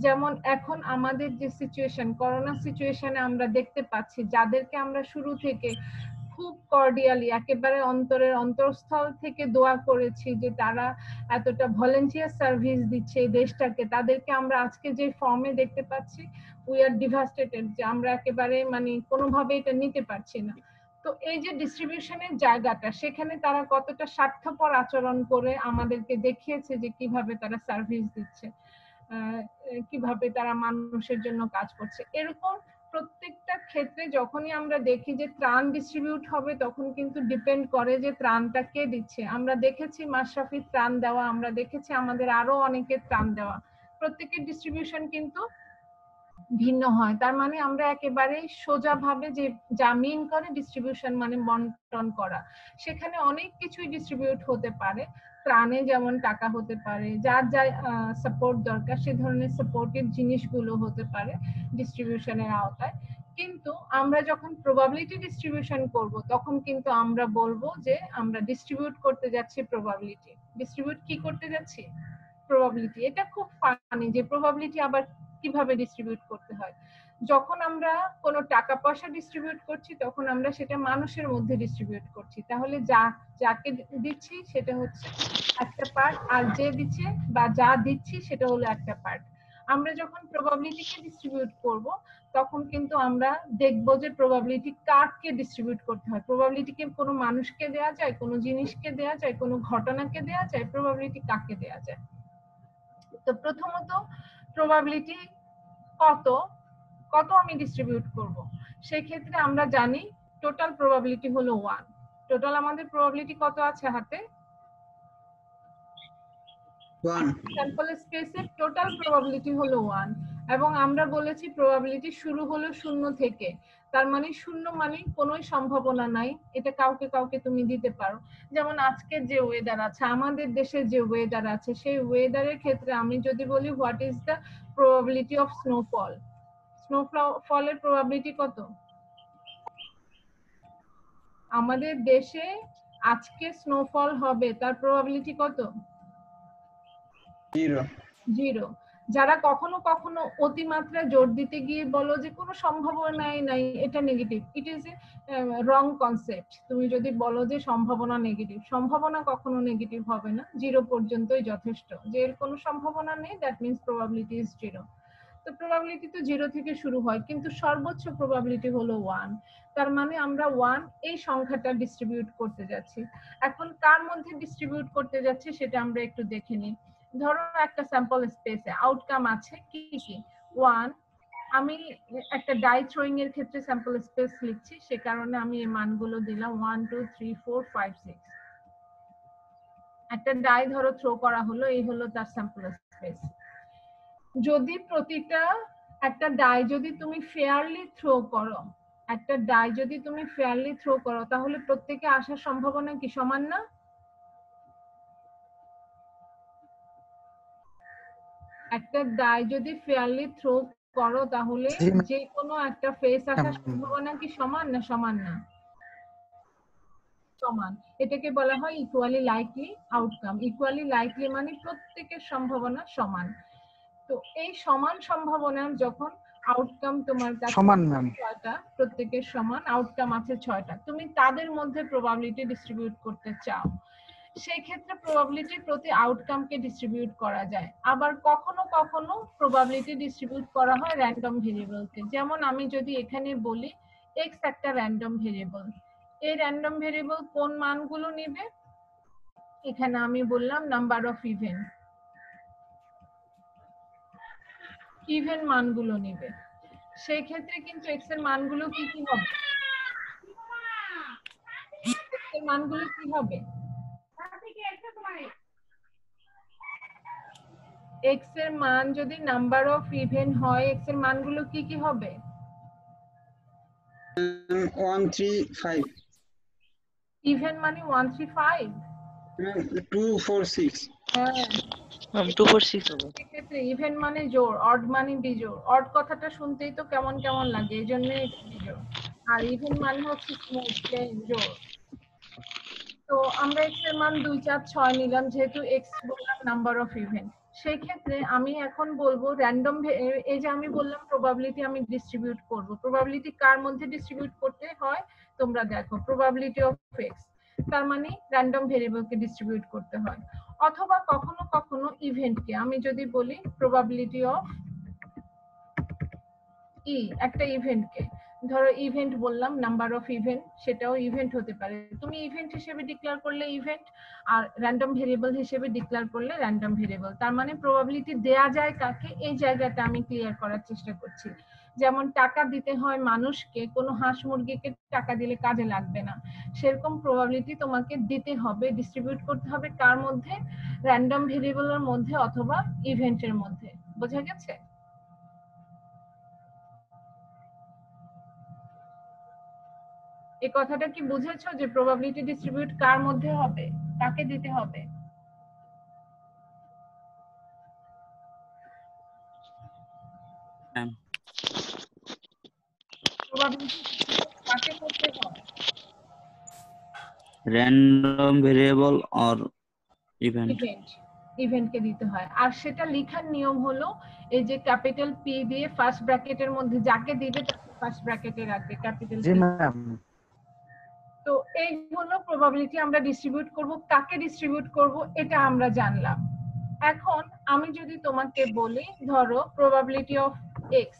যেমন এখন আমাদের যে সিচুয়েশন, করোনা সিচুয়েশনে আমরা দেখতে পাচ্ছি যাদেরকে আমরা শুরু থেকে খুব কর্ডিয়ালি একেবারে অন্তরের অন্তঃস্থল থেকে দোয়া করেছি যে তারা এতটা ভলেন্টিয়ার সার্ভিস দিচ্ছে এই দেশটাকে, তাদেরকে আমরা আজকে যে ফর্মে দেখতে পাচ্ছি, উই আর ডিভাস্টেটেড, যে আমরা একেবারে মানে কোনোভাবে এটা নিতে পারছি না। তো এই যে ডিস্ট্রিবিউশনের জায়গাটা, সেখানে তারা কতটা স্বার্থপর আচরণ করে আমাদেরকে দেখিয়েছে যে কিভাবে তারা সার্ভিস দিচ্ছে, কিভাবে তারা মানুষের জন্য কাজ করছে। এরকম প্রত্যেকটা ক্ষেত্রে যখনই আমরা দেখি যে ত্রাণ ডিস্ট্রিবিউট হবে, তখন কিন্তু ডিপেন্ড করে যে ত্রাণটা কে দিচ্ছে। আমরা দেখেছি মাশরাফির ত্রাণ দেওয়া, আমরা দেখেছি আমাদের আরো অনেকের ত্রাণ দেওয়া, প্রত্যেকের ডিস্ট্রিবিউশন কিন্তু ভিন্ন হয়। তার মানে আমরা একেবারে সোজাভাবে যে যা মিন করে ডিস্ট্রিবিউশন মানে বন্টন করা, সেখানে অনেক কিছুই ডিস্ট্রিবিউট হতে পারে। ত্রাণে যেমন টাকা হতে পারে, যার যা সাপোর্ট দরকার সে ধরনের সাপোর্টিভ জিনিসগুলো হতে পারে ডিস্ট্রিবিউশনের আওতায়। কিন্তু আমরা যখন প্রবাবিলিটি ডিস্ট্রিবিউশন করব, তখন কিন্তু আমরা বলবো যে আমরা ডিস্ট্রিবিউট করতে যাচ্ছি প্রবাবিলিটি। ডিস্ট্রিবিউট কি করতে যাচ্ছি? প্রবাবিলিটি। এটা খুব ফানি যে প্রবাবিলিটি আবার কিভাবে ডিস্ট্রিবিউট করতে হয়। যখন আমরা কোনো টাকা পয়সা ডিস্ট্রিবিউট করছি, তখন আমরা সেটা মানুষের মধ্যে ডিস্ট্রিবিউট করছি। তাহলে যাকে দিচ্ছি সেটা হচ্ছে একটা পার্ট, আর যে দিচ্ছে বা যা দিচ্ছি সেটা হলো একটা পার্ট। আমরা যখন প্রবাবিলিটিকে ডিস্ট্রিবিউট করব, তখন কিন্তু আমরা দেখবো যে প্রবাবিলিটি কাকে ডিস্ট্রিবিউট করতে হয়। প্রবাবিলিটিকে কোনো মানুষকে দেয়া যায়, কোনো জিনিসকে দেয়া যায়, কোনো ঘটনাকে দেয়া যায়, প্রবাবিলিটি কাকে দেয়া যায়? তো প্রথমত প্রবাবিলিটি কত কত আমি ডিস্ট্রিবিউট করব, সেই ক্ষেত্রে আমরা জানি টোটাল প্রবাবিলিটি হলো 1। টোটাল আমাদের প্রবাবিলিটি কত আছে হাতে? 1 স্যাম্পল স্পেসের টোটাল প্রবাবিলিটি হলো 1, এবং আমরা বলেছি প্রবাবিলিটি শুরু হলো 0 থেকে। তার মানে 0 মানে কোনো সম্ভাবনা নাই, এটা কাউকে কাউকে তুমি দিতে পারো। যেমন আজকের যে ওয়েদার আছে, আমাদের দেশের যে ওয়েদার আছে, সেই ওয়েদারের ক্ষেত্রে আমি যদি বলি what is the probability of snowfall, স্নোফলের প্রবাবিলিটি কত? আমাদের দেশে আজকে স্নোফল হবে, তার প্রবাবিলিটি কত? 0 0। যারা কখনো কখনো অতিমাত্রা জোর দিতে গিয়ে বলো যে কোনো সম্ভাবনাই নাই, এটা negative, it is a wrong concept. তুমি যদি বলো যে সম্ভাবনা নেগেটিভ, সম্ভাবনা কখনো নেগেটিভ হবে না, 0 পর্যন্তই যথেষ্ট। যে এর কোনো সম্ভাবনা নেই, দ্যাট মিন্স প্রবাবিলিটি ইজ 0। তো প্রবাবিলিটি তো 0 থেকে শুরু হয়, কিন্তু সর্বোচ্চ প্রবাবিলিটি হলো 1। তার মানে আমরা 1 এই সংখ্যাটা ডিস্ট্রিবিউট করতে যাচ্ছি। এখন কার মধ্যে ডিস্ট্রিবিউট করতে যাচ্ছি সেটা আমরা একটু দেখে নিই। ধরো একটা স্যাম্পল স্পেসে আউটকাম আছে কি কি? 1, আমি একটা ডাই থ্রোয়িং এর ক্ষেত্রে স্যাম্পল স্পেস লিখছি, সে কারণে আমি এই মানগুলো দিলাম 1 2 3 4 5 6। একটা ডাই ধরো থ্রো করা হলো, এই হলো তার স্যাম্পল স্পেস। যদি প্রতিটা একটা ডাই যদি তুমি ফেয়ারলি থ্রো করো, একটা ডাই যদি তুমি ফেয়ারলি থ্রো করো, তাহলে প্রত্যেকে আসার সম্ভাবনা কি সমান না? একটা ডাই যদি ফেয়ারলি থ্রো করো, তাহলে জি যে কোনো একটা ফেস আসার ম্যাম। সম্ভাবনা কি সমান না? সমান না। সমান, এটাকে বলা হয় equally likely outcome. Equally likely মানে প্রত্যেকের সম্ভাবনা সমান। তো এই সমান সম্ভাবনার যখন আউটকাম তোমার কাছে সমান ম্যাম। 6টা, প্রত্যেকের সমান আউটকাম আছে 6টা, তুমি তাদের মধ্যে প্রবাবিলিটি ডিস্ট্রিবিউট করতে চাও, সেই ক্ষেত্রে প্রবাবিলিটি প্রতি আউটকামকে ডিস্ট্রিবিউট করা যায়। আবার কখনো কখনো প্রবাবিলিটি ডিস্ট্রিবিউট করা হয় র্যান্ডম ভেরিয়েবলকে। যেমন আমি যদি এখানে বলি x একটা র্যান্ডম ভেরিয়েবল, এই র্যান্ডম ভেরিয়েবল কোন মানগুলো নেবে, এখানে আমি বললাম নাম্বার অফ ইভেন্ট, ইভেন মানগুলো নেবে। সেই ক্ষেত্রে কিন্তু x এর মানগুলো কি কি হবে, x এর মানগুলো কি হবে, x এর মান যদি নাম্বার অফ ইভেন্ট হয় x এর মানগুলো কি কি হবে? 135 ইভেন্ট মানে 135, 246 হ্যাঁ ম্যাম 246 হবে। সেক্ষেত্রে ইভেন্ট মানে জোড়, অড মানে বিজোড়। অড কথাটা শুনতেই তো কেমন কেমন লাগে, এই জন্যই এটা বিজোড়। আর ইভেন্ট মানে হচ্ছে স্মুথ প্লেন জোড়। তো আমরা x এর মান 2 4 6 নিলাম, যেহেতু x বললাম নাম্বার অফ ইভেন্ট। সেই ক্ষেত্রে আমি এখন বলবো র্যান্ডম, এই যে আমি বললাম প্রবাবিলিটি আমি ডিস্ট্রিবিউট করব, প্রবাবিলিটি কার মধ্যে ডিস্ট্রিবিউট করতে হয় তোমরা দেখো, প্রবাবিলিটি অফ x, তার মানে র্যান্ডম ভেরিয়েবলকে ডিস্ট্রিবিউট করতে হয়। অথবা কখনো কখনো ইভেন্টকে, আমি যদি বলি প্রবাবিলিটি অফ ই, একটা ইভেন্টকে, ধরো ইভেন্ট বললাম নাম্বার অফ ইভেন্ট, সেটাও ইভেন্ট হতে পারে। তুমি ইভেন্ট হিসেবে ডিক্লেয়ার করলে ইভেন্ট, আর র্যান্ডম ভেরিয়েবল হিসেবে ডিক্লেয়ার করলে র্যান্ডম ভেরিয়েবল। তার মানে প্রবাবিলিটি দেয়া যায় কাকে, এই জায়গাটা আমি ক্লিয়ার করার চেষ্টা করছি। যেমন টাকা দিতে হয় মানুষকে, কোনো হাঁস মুরগিকে টাকা দিলে কাজে লাগবে না, সেরকম প্রবাবিলিটি তোমাকে দিতে হবে, ডিস্ট্রিবিউট করতে হবে কার মধ্যে, র্যান্ডম ভেরিয়েবলের মধ্যে অথবা ইভেন্টের মধ্যে। বোঝা গেছে? এই কথাটা কি বুঝেছো যে প্রবাবিলিটি ডিস্ট্রিবিউট কার মধ্যে হবে, কাকে দিতে হবে? ম্যাম প্রবাবিলিটি কাকে করতে হয়? random variable or event. ইভেন্টকে দিতে হয়। আর সেটা লেখার নিয়ম হলো এই যে ক্যাপিটাল পি দিয়ে ফার্স্ট ব্র্যাকেটের মধ্যে যাকে দিবে তাকে ফার্স্ট ব্র্যাকেটে রাখবে ক্যাপিটাল জি পি। ম্যাম। তো এই হলো প্রবাবিলিটি, আমরা ডিস্ট্রিবিউট করব, কাকে ডিস্ট্রিবিউট করব এটা আমরা জানলাম। এখন আমি যদি তোমাকে বলি ধরো প্রবাবিলিটি অফ x,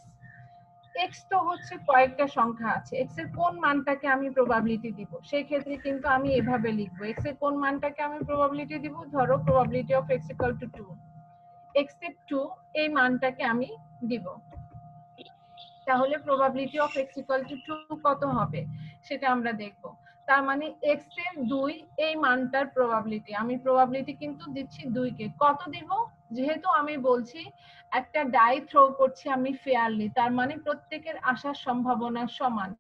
x তো হচ্ছে কয়েকটা সংখ্যা আছে, x এর কোন মানটাকে আমি প্রবাবিলিটি দিব, সেই ক্ষেত্রে কিন্তু আমি এভাবে লিখবো, x এর কোন মানটাকে আমি প্রবাবিলিটি দিব, ধরো probability of x equal to 2, x এর 2 এই মানটাকে আমি দিব। তাহলে probability of x equal to 2 কত হবে সেটা আমরা দেখব। তার মানে x এর 2 এই মানটার প্রবাবিলিটি, আমি প্রবাবিলিটি কিন্তু দিচ্ছি 2 কে, কত দিব, যেহেতু আমি বলছি একটা ডাই থ্রো করছি আমি ফেয়ারলি, তার মানে প্রত্যেকের আসার সম্ভাবনা সমান।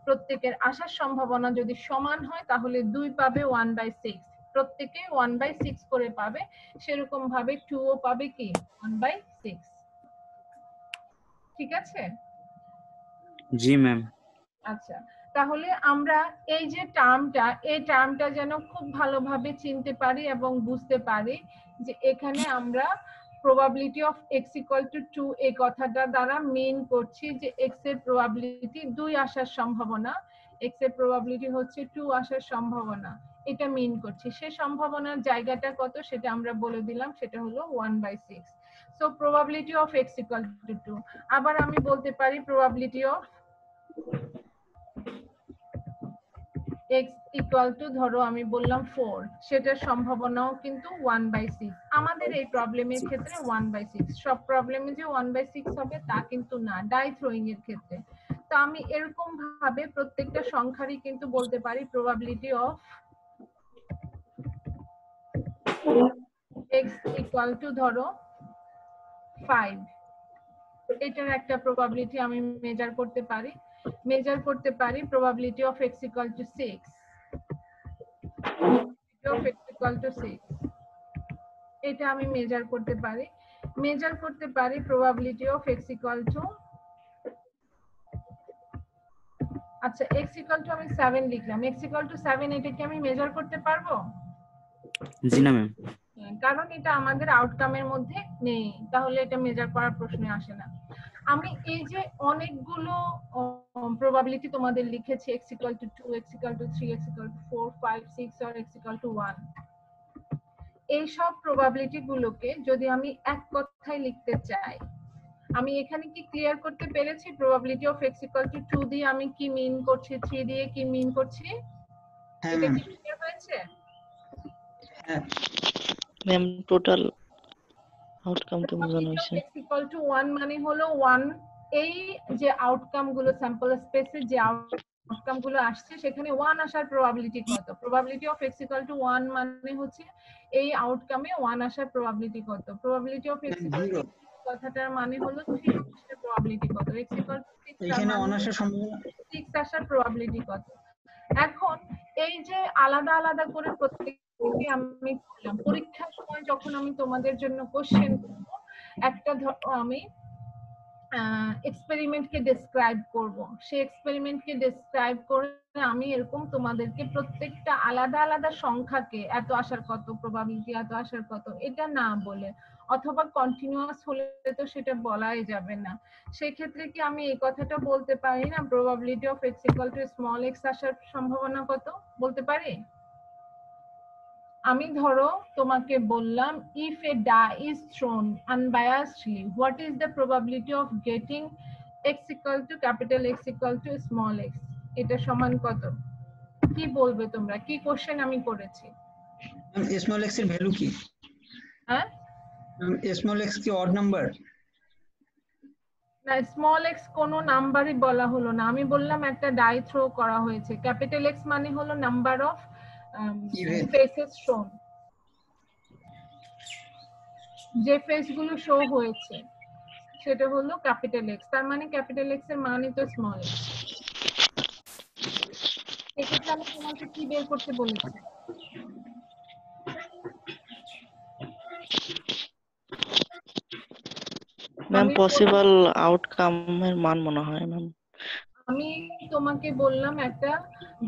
প্রত্যেকের আসার সম্ভাবনা যদি সমান হয় তাহলে 2 পাবে 1/6, প্রত্যেকে 1/6 করে পাবে, সেরকম ভাবে 2 ও পাবে কি 1/6। ঠিক আছে? জি ম্যাম। আচ্ছা, তাহলে আমরা এই যে টার্মটা, এই টার্মটা যেন খুব ভালোভাবে চিনতে পারি এবং বুঝতে পারি যে এখানে আমরা probability of x equal to 2 এই কথাটা দ্বারা মেইন করছি যে x এর প্রবাবিলিটি 2 আসার সম্ভাবনা, x এর প্রবাবিলিটি হচ্ছে 2 আসার সম্ভাবনা, এটা মেইন করছি। সে সম্ভাবনার জায়গাটা কত সেটা আমরা বলে দিলাম, সেটা হলো 1/6। So probability of x equal to 2। আবার আমি বলতে পারি probability of x equal two, ধরো আমি বললাম 4, সেটার সম্ভাবনাও কিন্তু 1/6। আমাদের এই প্রবলেমের ক্ষেত্রে 1/6, সব প্রবলেমে যে 1/6 হবে তা কিন্তু না, ডাই থ্রোইং এর ক্ষেত্রে। তো আমি এরকম ভাবে প্রত্যেকটা সংখ্যারই কিন্তু বলতে পারি probability of x equal two ধরো 5, এটার একটা প্রবাবিলিটি আমি মেজার করতে পারি। Probability of x equal two 6, of x equal to 6, এটা আমি মেজার করতে পারি। Probability of x equal to, আচ্ছা x ইকুয়াল টু আমি 7 লিখলাম, x ইকুয়াল টু 7 এটা কি আমি মেজার করতে পারবো? জি না ম্যাম। কারণ এটা আমাদের আউটকামের মধ্যে নেই, তাহলে এটা মেজার করার প্রশ্ন আসে না। আমি এই যে অনেকগুলো প্রবাবিলিটি তোমাদের লিখেছি x equal to 2, x equal to 3, x equal to 4, 5, 6 আর x ইকুয়াল টু 1, এই সব প্রবাবিলিটি গুলোকে যদি আমি এক কথায় লিখতে চাই, আমি এখানে কি ক্লিয়ার করতে পেরেছি probability of x equal to 2 দিয়ে আমি কি মিন করছি, 3 দিয়ে কি মিন করছি? হ্যাঁ এটা ম্যাম। কি ক্লিয়ার হয়েছে? হ্যাঁ ম্যাম টোটাল আউটকাম কে বোঝানো হয়েছে। x equal to 1 মানে হলো 1, এই যে আউটকাম গুলো স্যাম্পল স্পেসে যে আউটকাম গুলো আসছে সেখানে 1 আসার প্রবাবিলিটি কত? Probability of x equal to 1 মানে হচ্ছে এই আউটকামে 1 আসার প্রবাবিলিটি কত? Probability of x equal to 2 কথাটার মানে হলো 3 আসার প্রবাবিলিটি কত? x equal to 6 তার এখানে মানে অনার্সের সম্ভাবনা 6 আসার প্রবাবিলিটি কত? এখন এই যে আলাদা আলাদা করে প্রত্যেকটি আমি করলাম, পরীক্ষার সময় যখন আমি তোমাদের জন্য কোশ্চেন করব, একটা আমি এক্সপেরিমেন্টকে ডেসক্রাইব করব, সেই এক্সপেরিমেন্টকে ডেসক্রাইব করে আমি এরকম তোমাদেরকে প্রত্যেকটা আলাদা আলাদা সংখ্যাকে এত আসার কত প্রবাবিলিটি, এত আসার কত, এটা না বলে, অথবা কন্টিনিউয়াস হলে তো সেটা বলাই যাবে না, সেই ক্ষেত্রে কি আমি এই কথাটা বলতে পারি না probability of x equal two small x আসার সম্ভাবনা কত? বলতে পারি? আমি ধরো তোমাকে বললাম if a die is thrown unbiasedly what is the probability of getting x equal to capital X equal to small x, এটা সমান কত? কি বলবে তোমরা? কি কোশ্চেন আমি করেছি? স্মল এক্স এর ভ্যালু কি? হ্যাঁ স্মল এক্স কি অড নাম্বার? না, স্মল এক্স কোনো নাম্বারই বলা হলো না, আমি বললাম একটা ডাই থ্রো করা হয়েছে, ক্যাপিটাল এক্স মানে হলো নাম্বার অফ ফেসেস শোন, যে ফেস গুলো শো হয়েছে সেটা হলো ক্যাপিটাল এক্স, তার মানে ক্যাপিটাল এক্স এর মানে তো স্মল এক্স। এক্ষেত্রে আমি তোমাকে কি বের করতে বলেছি? ম্যাম আমি পসিবল আউটকাম এর মান মনে হয় ম্যাম। আমি তোমাকে বললাম একটা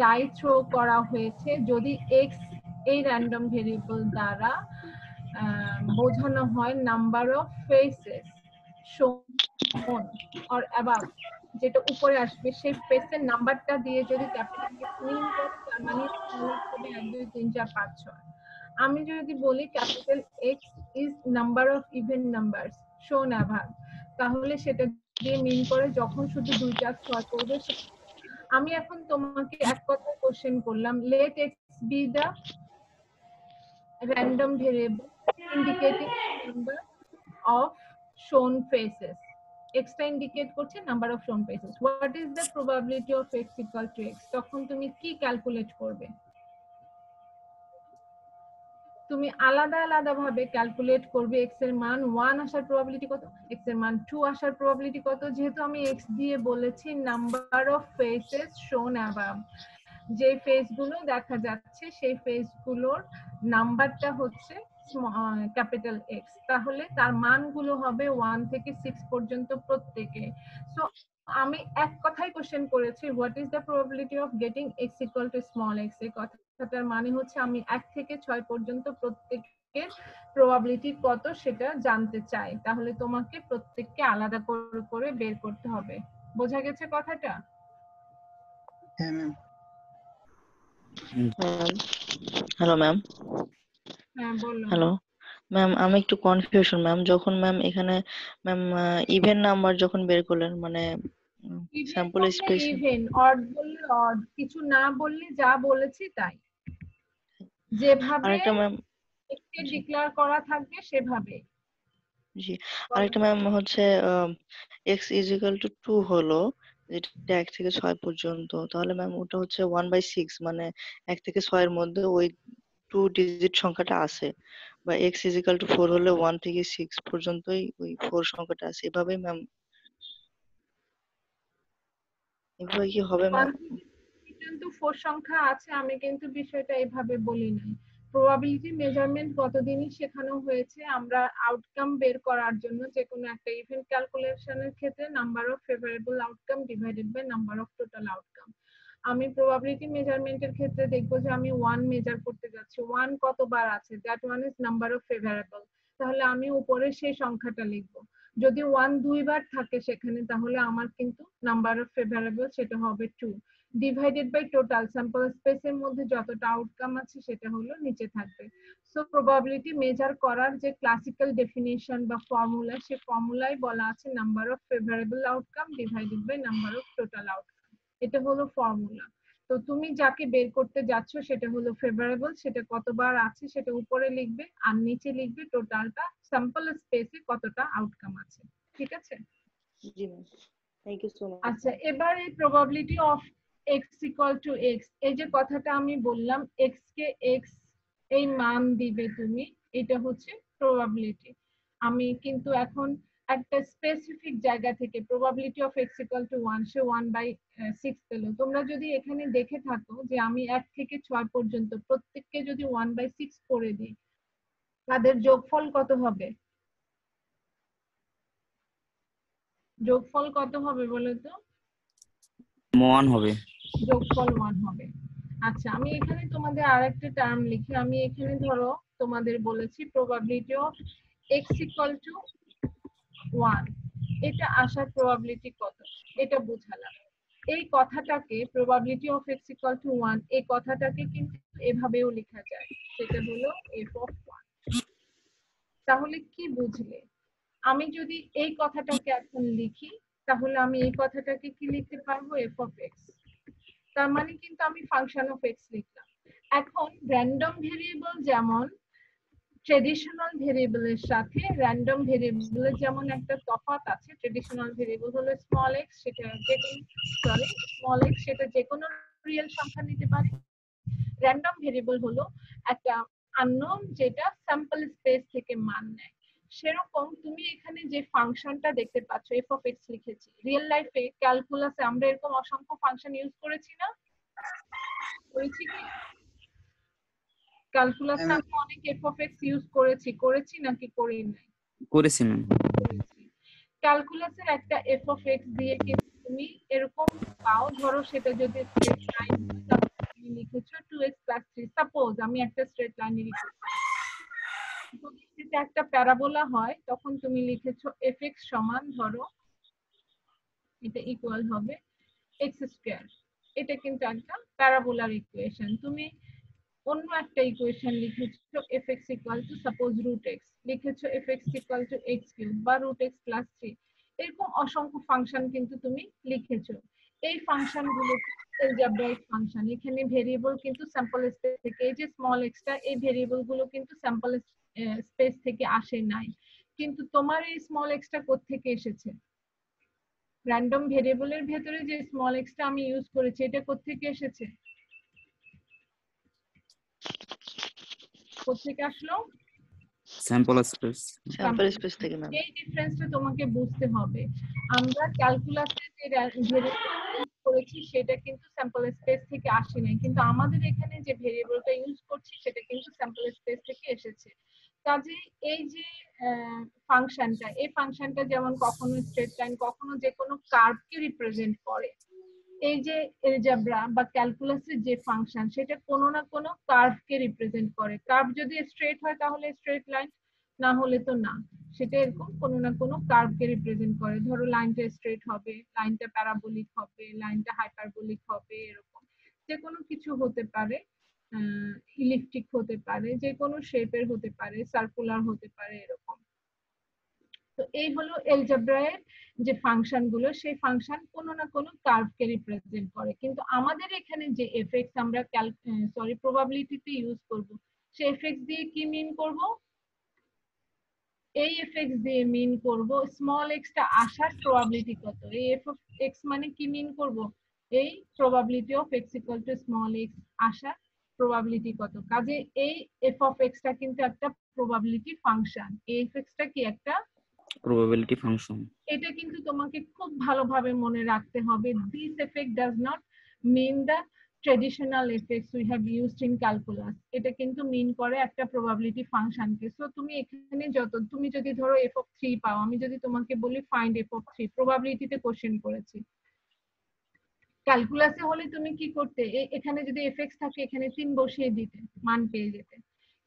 ডাই থ্রো করা হয়েছে, যদি এক্স এই র্যান্ডম ভেরিয়েবল দ্বারা বোঝানো হয় নাম্বার অফ ফেসেস শোন অর অ্যাবাভ, যেটা উপরে আসবে সেই ফেসের নাম্বারটা দিয়ে যদি ক্যাপিটাল এক্স মিন করে তার মানে স্মল এক্স হবে 1 2 3 4 5 6। আমি যদি বলি capital x is number of even numbers শোন অ্যাবাভ, তাহলে সেটা দিয়ে মিন করে যখন শুধু 2 4 6 করবে। আমি এখন তোমাকে এক কথায় কোশ্চেন করলাম, let X be the random variable indicating number of shown faces, x টা ইন্ডিকেট করছে number of shown faces, what is the probability of x equal to x, তখন তুমি কি ক্যালকুলেট করবে? তুমি আলাদা আলাদা ভাবে ক্যালকুলেট করবে x এর মান 1 আসার প্রবাবিলিটি কত, x এর মান 2 আসার প্রবাবিলিটি কত, যেহেতু আমি x দিয়ে বলেছি নাম্বার অফ ফেসেস শোন অ্যাবাভ, যে ফেস গুলো দেখা যাচ্ছে সেই ফেস গুলোর নাম্বারটা হচ্ছে ক্যাপিটাল এক্স, তাহলে তার মানগুলো হবে 1 থেকে 6 পর্যন্ত প্রত্যেকে। সো আমি এক কথাই কোশ্চেন করেছি what is the probability of getting x equal two small x, এই কথাটার মানে হচ্ছে আমি 1 থেকে 6 পর্যন্ত প্রত্যেকের প্রবাবিলিটি কত সেটা জানতে চাই, তাহলে তোমাকে প্রত্যেককে আলাদা করে করে বের করতে হবে। বোঝা গেছে কথাটা? হ্যাঁ ম্যাম। Hello ma'am. হ্যাঁ বলো। হ্যালো ম্যাম, আমি একটু কনফিউশন ম্যাম, যখন ম্যাম এখানে ম্যাম ইভেন নাম্বার যখন বের করলেন মানে স্যাম্পল স্পেস, ইভেন অড বললে অড, কিছু না বললে যা বলেছি তাই, যেভাবে আরেকটা ম্যাম, একে ডিক্লেয়ার করা থাকবে সেভাবে। জি আরেকটা ম্যাম হচ্ছে x ইজ ইকুয়াল টু 2 হলো, যেটা 1 থেকে 6 পর্যন্ত, তাহলে ম্যাম ওটা হচ্ছে 1/6, মানে 1 থেকে 6 এর মধ্যে ওই 2 ডিজিট সংখ্যাটা আছে, বা x ইজ ইকুয়াল টু 4 হলে 1 থেকে 6 পর্যন্তই ওই 4 সংখ্যাটা আছে, এভাবেই ম্যাম, এভাবে কি হবে ম্যাম? কিন্তু 4 সংখ্যা আছে, আমি কিন্তু বিষয়টা এইভাবে বলি নাই। প্রবাবিলিটি মেজারমেন্ট কতদিনই শেখানো হয়েছে, আমরা আউটকাম বের করার জন্য যে কোনো একটা ইভেন্ট ক্যালকুলেশনের ক্ষেত্রে number of favourable outcome divided by number of total outcome, আমি প্রবাবিলিটি মেজারমেন্টের ক্ষেত্রে দেখবো যে আমি 1 মেজার করতে যাচ্ছি, 1 কতবার আছে, that one is number of favourable, তাহলে আমি উপরে সেই সংখ্যাটা লিখবো। যদি 1 দুইবার থাকে সেখানে, তাহলে আমার কিন্তু নাম্বার অফ ফেভারেবল সেটা হবে 2 ডিভাইডেড বাই টোটাল স্যাম্পল স্পেসের মধ্যে যতটা আউটকাম আছে সেটা হলো নিচে থাকবে। সো প্রবাবিলিটি মেজার করার যে ক্লাসিক্যাল ডেফিনিশন বা ফর্মুলা, সে ফর্মুলায় বলা আছে number of favourable outcome divided by number of total outcome, এটা হলো ফর্মুলা। তো তুমি যাকে বের করতে যাচ্ছ সেটা হলো ফেভারেবল, সেটা কতবার আছে সেটা উপরে লিখবে, আর নিচে লিখবে টোটালটা স্যাম্পল স্পেসে কতটা আউটকাম আছে। ঠিক আছে? জি ma'am, thank you so much. আচ্ছা, এবার এই probability of x equal to x, এই যে কথাটা আমি বললাম x কে x এই মান দিবে তুমি, এটা হচ্ছে প্রবাবিলিটি। আমি কিন্তু এখন একটা স্পেসিফিক জায়গা থেকে probability of x equal to 1, সে 1/6 পেল। তোমরা যদি এখানে দেখে থাকো যে আমি 1 থেকে 6 পর্যন্ত প্রত্যেককে যদি 1/6 করে দিই, তাদের যোগফল কত হবে? যোগফল কত হবে বলো তো? 1 হবে। যোগফল 1 হবে। আচ্ছা, আমি এখানে তোমাদের আরেকটা টার্ম লিখি। আমি এখানে ধরো তোমাদের বলেছি probability of x equal to 1, এটা আসার প্রবাবিলিটি কত, এটা বুঝালাম। এই কথাটাকে probability of x equal to 1, এই কথাটাকে কিন্তু এভাবেও লেখা যায়, সেটা হলো f অফ 1। তাহলে কি বুঝলে? আমি যদি এই কথাটাকে এখন লিখি, তাহলে আমি এই কথাটাকে কি লিখতে পারবো? f of x। তার মানে কিন্তু আমি ফাংশন অফ x লিখলাম। এখন র্যান্ডম ভেরিয়েবল যেমন ট্রেডিশনাল ভেরিয়েবলের সাথে র্যান্ডম ভেরিয়েবলের যেমন একটা তফাৎ আছে, ট্রেডিশনাল ভেরিয়েবল হলো স্মল এক্স, সেটা যে কোনো রিয়েল সংখ্যা নিতে পারে। র্যান্ডম ভেরিয়েবল হলো একটা আননোন যেটা স্যাম্পল স্পেস থেকে মান নেয়। সেরকম তুমি এখানে যে ফাংশনটা দেখতে পাচ্ছ f অফ x লিখেছি, রিয়েল লাইফে ক্যালকুলাসে আমরা এরকম অসংখ্য ফাংশন ইউজ করেছি না? করেছি কি? ক্যালকুলাসে আমরা অনেক f অফ x ইউজ করেছি নাকি করি নাই? করেছি ম্যাম। ক্যালকুলাসের একটা f অফ x দিয়ে কিন্তু তুমি এরকম পাও, ধরো সেটা যদি স্ট্রেট লাইন, তুমি লিখেছো 2x + 3, সাপোজ আমি একটা স্ট্রেট লাইন লিখেছি। যদি সেটা একটা প্যারাবোলা হয়, তখন তুমি লিখেছো fx সমান, ধরো এটা ইকুয়াল হবে x²। এটা কিন্তু একটা প্যারাবোলার ইকুয়েশন। তুমি অন্য একটা ইকুয়েশন লিখেছো fx equal to suppose √x, লিখেছো fx ইকুয়াল টু x³ বা √x + 3, এরকম অসংখ্য ফাংশন কিন্তু তুমি লিখেছো। এই ফাংশনগুলো অ্যালজেব্রাইক ফাংশন, এখানে ভেরিয়েবল কিন্তু স্যাম্পল স্পেস থেকে, এই যে স্মল এক্সটা, এই ভেরিয়েবল গুলো কিন্তু স্যাম্পল স্পেস থেকে আসে নাই। কিন্তু তোমার এই স্মল এক্সটা কোথা থেকে এসেছে? র্যান্ডম ভেরিয়েবলের ভেতরে যে স্মল এক্সটা আমি ইউজ করেছি, এটা কোথা থেকে এসেছে? কোথা থেকে আসলো? Sample space. স্যাম্পল স্পেস থেকে ম্যাম। এই ডিফারেন্সটা তোমাকে বুঝতে হবে। আমরা ক্যালকুলাসে যে ভেরিয়েবল ইউজ করেছি সেটা কিন্তু স্যাম্পল স্পেস থেকে আসে নাই, কিন্তু আমাদের এখানে যে ভেরিয়েবলটা ইউজ করছি সেটা কিন্তু স্যাম্পল স্পেস থেকে এসেছে। কাজে এই যে ফাংশনটা, এই ফাংশনটা যেমন কখনো স্ট্রেট লাইন, কখনো যে কোনো কার্ভকে রিপ্রেজেন্ট করে। এই যে এলজেব্রা বা ক্যালকুলাসের যে ফাংশন, সেটা কোনো না কোনো কার্ভকে রিপ্রেজেন্ট করে। কার্ভ যদি স্ট্রেট হয় তাহলে স্ট্রেট লাইন, না হলে তো না। সেটা এরকম কোনো না কোনো কার্ভকে রিপ্রেজেন্ট করে। ধরো লাইনটা স্ট্রেট হবে, লাইনটা প্যারাবোলিক হবে, লাইনটা হাইপারবোলিক হবে, এরকম যে কোনো কিছু হতে পারে, ইলিপ্টিক হতে পারে, যে কোনো শেপের হতে পারে, সার্কুলার হতে পারে, এরকম। তো এই হলো এলজেব্রায়ের যে ফাংশন গুলো, সেই ফাংশন কোনো না কোনো কার্ভকে রিপ্রেজেন্ট করে। কিন্তু আমাদের এখানে যে এফএক্স আমরা প্রবাবিলিটিতে ইউজ করব, সেই এফএক্স দিয়ে কি মিন করব? এই এফএক্স দিয়ে মিন করব স্মল এক্সটা আসার প্রবাবিলিটি কত। এই এফ অফ এক্স মানে কি মিন করব? এই probability of X equal two small x আসার প্রবাবিলিটি কত। কাজে এই এফ অফ এক্সটা কিন্তু একটা প্রবাবিলিটি ফাংশন। এই এফএক্সটা কি একটা প্রবাবিলিটি ফাংশন। এটা কিন্তু তোমাকে খুব ভালোভাবে মনে রাখতে হবে। This effect does not mean the traditional effects we have used in calculus. এটা কিন্তু মিন করে একটা প্রবাবিলিটি ফাংশনকে। সো তুমি এখানে তুমি যদি ধরো এফ অফ 3 পাও, আমি যদি তোমাকে বলি ফাইন্ড এফ অফ 3, প্রবাবিলিটিতে কোশ্চেন করেছি, ক্যালকুলাসে হলে তুমি কি করতে, এখানে যদি এফএক্স থাকে এখানে 3 বসিয়ে দিতে, মান পেয়ে যেতে।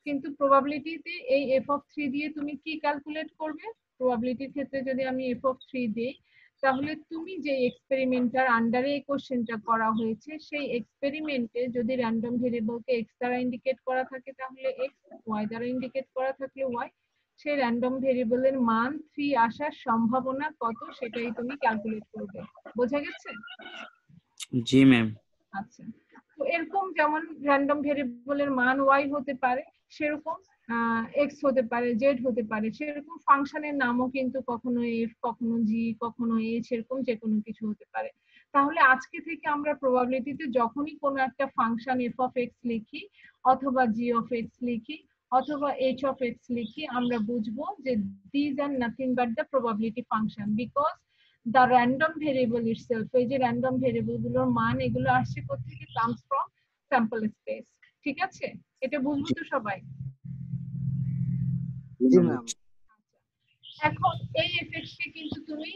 কিন্তু প্রবাবিলিটিতে এই f(3) দিয়ে তুমি কি ক্যালকুলেট করবে? প্রবাবিলিটির ক্ষেত্রে যদি আমি f(3) দেই, তাহলে তুমি যে এক্সপেরিমেন্টার আন্ডারে এই কোশ্চেনটা করা হয়েছে সেই এক্সপেরিমেন্টে যদি র্যান্ডম ভেরিয়েবলকে x দ্বারা ইন্ডিকেট করা থাকে তাহলে x, y দ্বারা ইন্ডিকেট করা থাকলে y, সেই র্যান্ডম ভেরিয়েবলের মান 3 আসার সম্ভাবনা কত সেটাই তুমি ক্যালকুলেট করবে। বোঝা গেছে? জি ম্যাম। আচ্ছা, তো এরকম যেমন র্যান্ডম ভেরিয়েবলের মান y হতে পারে, সেরকম x হতে পারে, z হতে পারে, সেরকম ফাংশনের নামও কিন্তু কখনো f, কখনো g, কখনো h, এরকম যে কোনো কিছু হতে পারে। তাহলে আজকে থেকে আমরা প্রবাবিলিটিতে যখনই কোনো একটা ফাংশন f of x লিখি অথবা g of x লিখি অথবা h of x লিখি, আমরা বুঝবো যে these are nothing but the probability function because the random variable itself, এই যে random variable গুলোর মান এগুলো আসছে কোথা থেকে? comes from sample space। ঠিক আছে, এটা বুঝবো তো সবাই? জি ম্যাম। এখন এই এফএক্সকে কিন্তু তুমি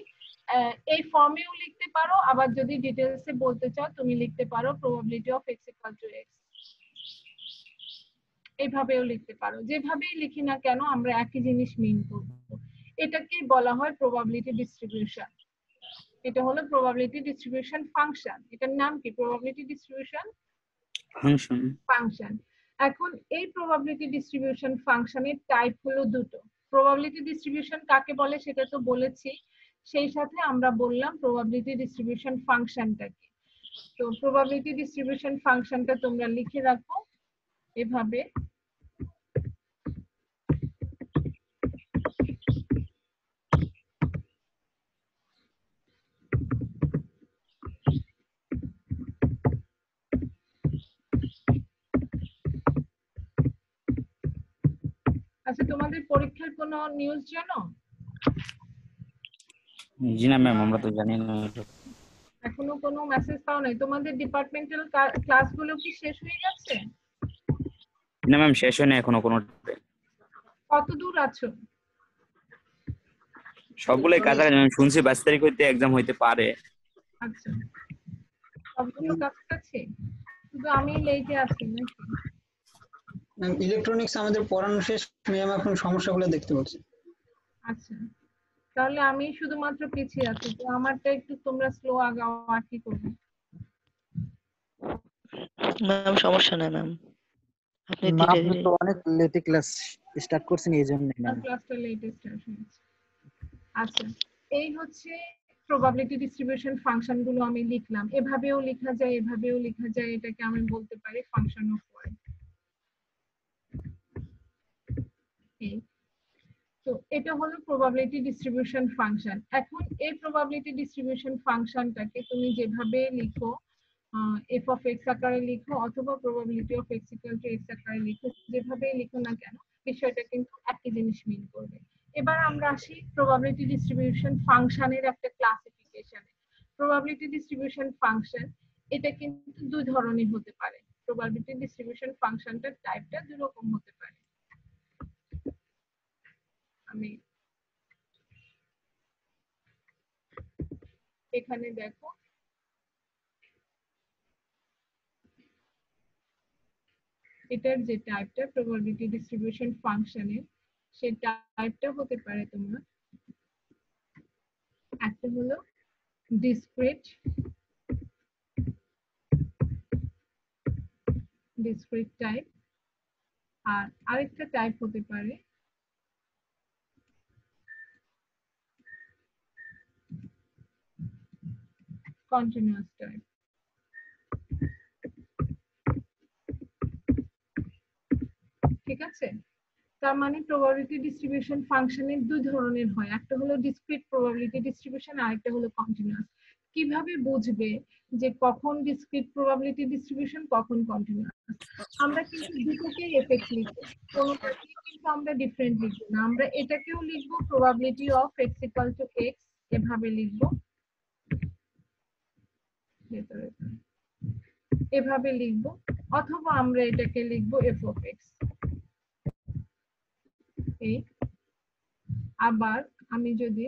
এই ফর্মেও লিখতে পারো, আবার যদি ডিটেইলসে বলতে চাও তুমি লিখতে পারো probability of x equal to x, এইভাবেও লিখতে পারো। যেভাবেই লিখি না কেন আমরা একই জিনিস মিন করব। এটাকে বলা হয় probability distribution। এটা হলো probability distribution function। এটার নাম কি? probability distribution function. এখন এই probability distribution ফাংশনের টাইপ হলো দুটো। probability distribution কাকে বলে সেটা তো বলেছি, সেই সাথে আমরা বললাম probability distribution ফাংশনটা কি। তো probability distribution ফাংশনটা তোমরা লিখে রাখো এভাবে। আচ্ছা, তোমাদের পরীক্ষার কোনো নিউজ জানো? জি না ম্যাম, আমরা তো জানি না। এখনো কোনো মেসেজ পাও নাই? তোমাদের ডিপার্টমেন্টাল ক্লাসগুলো কি শেষ হয়ে গেছে? না ম্যাম, শেষ হয় না এখনো কোনো। কত দূর আছো? সবগুলোই কাছাকাছি। আমি শুনছি 22 তারিখ হইতে এক্সাম হইতে পারে। আচ্ছা, সবগুলো কাছাকাছি, শুধু আমি লেটে আছি নাকি? ইলেকট্রনিক্স আমাদের পড়ানো শেষ, ম্যাম এখন সমস্যাগুলো দেখতে পাচ্ছি। আচ্ছা, তাহলে আমি শুধুমাত্র পিছিয়ে আছি, তো আমারটা একটু তোমরা স্লো আগাও, আর কি করবে? ম্যাম সমস্যা নেই ম্যাম, আপনি ম্যাম ধীরে আপনি ধীরে। তো অনেক লেটে ক্লাস স্টার্ট করছেন এই জন্য ম্যাম। ক্লাসটা লেটে স্টার্ট হয়েছে। আচ্ছা, এই হচ্ছে probability distribution ফাংশন গুলো আমি লিখলাম। এভাবেও লেখা যায়, এভাবেও লেখা যায়, এটাকে আমি বলতে পারি ফাংশন অফ ওয়াই। তো এটা হলো probability distribution ফাংশন। এখন এই probability distribution ফাংশনটাকে তুমি যেভাবে লিখো, f of x আকারে লিখো অথবা probability of x equal to x আকারে লিখো, যেভাবেই লিখো না কেন বিষয়টা কিন্তু একই জিনিস মিন করবে। এবার আমরা আসি probability distribution ফাংশনের একটা ক্লাসিফিকেশনে। probability distribution ফাংশন এটা কিন্তু দুই ধরনের হতে পারে। probability distribution ফাংশনটার টাইপটা দুই রকম হতে পারে। আমি এখানে দেখো, এটার যে টাইপটা probability distribution ফাংশনের, সেই টাইপটা হতে পারে তোমার, একটা হলো discrete টাইপ, আর আরেকটা টাইপ হতে পারে কন্টিনিউয়াস টাইপ। ঠিক আছে, তার মানে probability distribution ফাংশনের দুই ধরনের হয়, একটা হলো discrete probability distribution আর একটা হলো কন্টিনিউয়াস। কিভাবে বুঝবে যে কখন discrete probability distribution কখন কন্টিনিউয়াস? আমরা কিন্তু দুটোকেই এফেক্ট লিখবো, কোনোটাকেই কিন্তু আমরা ডিফারেন্ট লিখবো না। আমরা এটাকেও লিখবো probability of x equal to x, এভাবে লিখবো, এভাবে লিখবো, অথবা আমরা এটাকে লিখবো f of x। আবার আমি যদি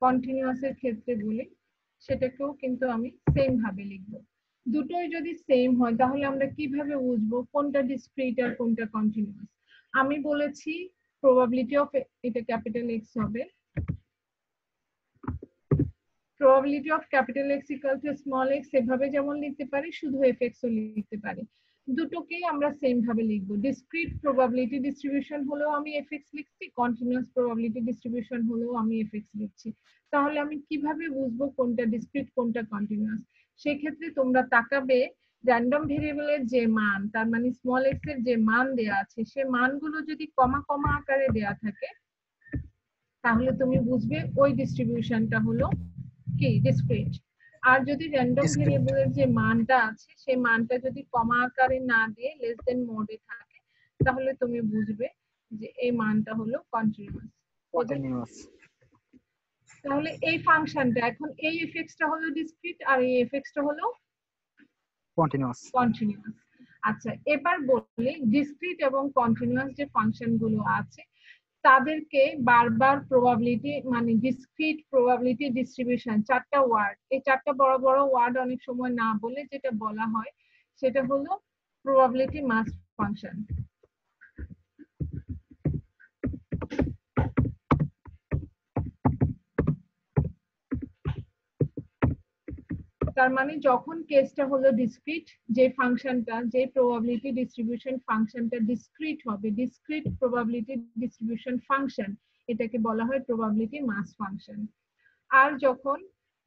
কন্টিনিউয়াসের ক্ষেত্রে বলি সেটাকেও কিন্তু আমি সেম ভাবে লিখব। দুটোই যদি সেম হয় তাহলে আমরা কিভাবে বুঝবো কোনটা ডিসক্রিট আর কোনটা কন্টিনিউয়াস? আমি বলেছি প্রবাবিলিটি অফ, এটা ক্যাপিটাল এক্স হবে, probability of capital X equal to small x এভাবে যেমন লিখতে পারি, শুধু fx ও লিখতে পারি। দুটোকেই আমরা সেম ভাবে লিখব। ডিসক্রিট প্রবাবিলিটি ডিস্ট্রিবিউশন হলেও আমি fx লিখছি, কন্টিনিউয়াস প্রবাবিলিটি ডিস্ট্রিবিউশন হলেও আমি fx লিখছি। তাহলে আমি কিভাবে বুঝবো কোনটা ডিসক্রিট কোনটা কন্টিনিউয়াস? সেই ক্ষেত্রে তোমরা তাকাবে র্যান্ডম ভেরিয়েবলের যে মান, তার মানে স্মল x এর যে মান দেয়া আছে, সে মানগুলো যদি কমা কমা আকারে দেয়া থাকে তাহলে তুমি বুঝবে ওই ডিস্ট্রিবিউশনটা হলো কি ডিসক্রিট। আর যদি র্যান্ডম ভেরিয়েবলের যে মানটা আছে সেই মানটা যদি কমা আকারে না দিয়ে লেস দেন মোডে থাকে তাহলে তুমি বুঝবে যে এই মানটা হলো কন্টিনিউয়াস। তাহলে এই ফাংশনটা এখন এই এফএক্সটা হলো ডিসক্রিট আর এই এফএক্সটা হলো কন্টিনিউয়াস। আচ্ছা, এবার বলি ডিসক্রিট এবং কন্টিনিউয়াস যে ফাংশনগুলো আছে তাদেরকে বারবার প্রবাবিলিটি মানে ডিসক্রিট প্রবাবিলিটি ডিস্ট্রিবিউশন, চারটা ওয়ার্ড, এই চারটা বড় বড় ওয়ার্ড অনেক সময় না বলে যেটা বলা হয় সেটা হলো প্রবাবিলিটি মাস ফাংশন। তার মানে যখন কেসটা হলো ডিসক্রিট, যে ফাংশনটা, যে প্রবাবিলিটি ডিস্ট্রিবিউশন ফাংশনটা ডিসক্রিট হবে, ডিসক্রিট প্রবাবিলিটি ডিস্ট্রিবিউশন ফাংশন, এটাকে বলা হয় প্রবাবিলিটি মাস ফাংশন। আর যখন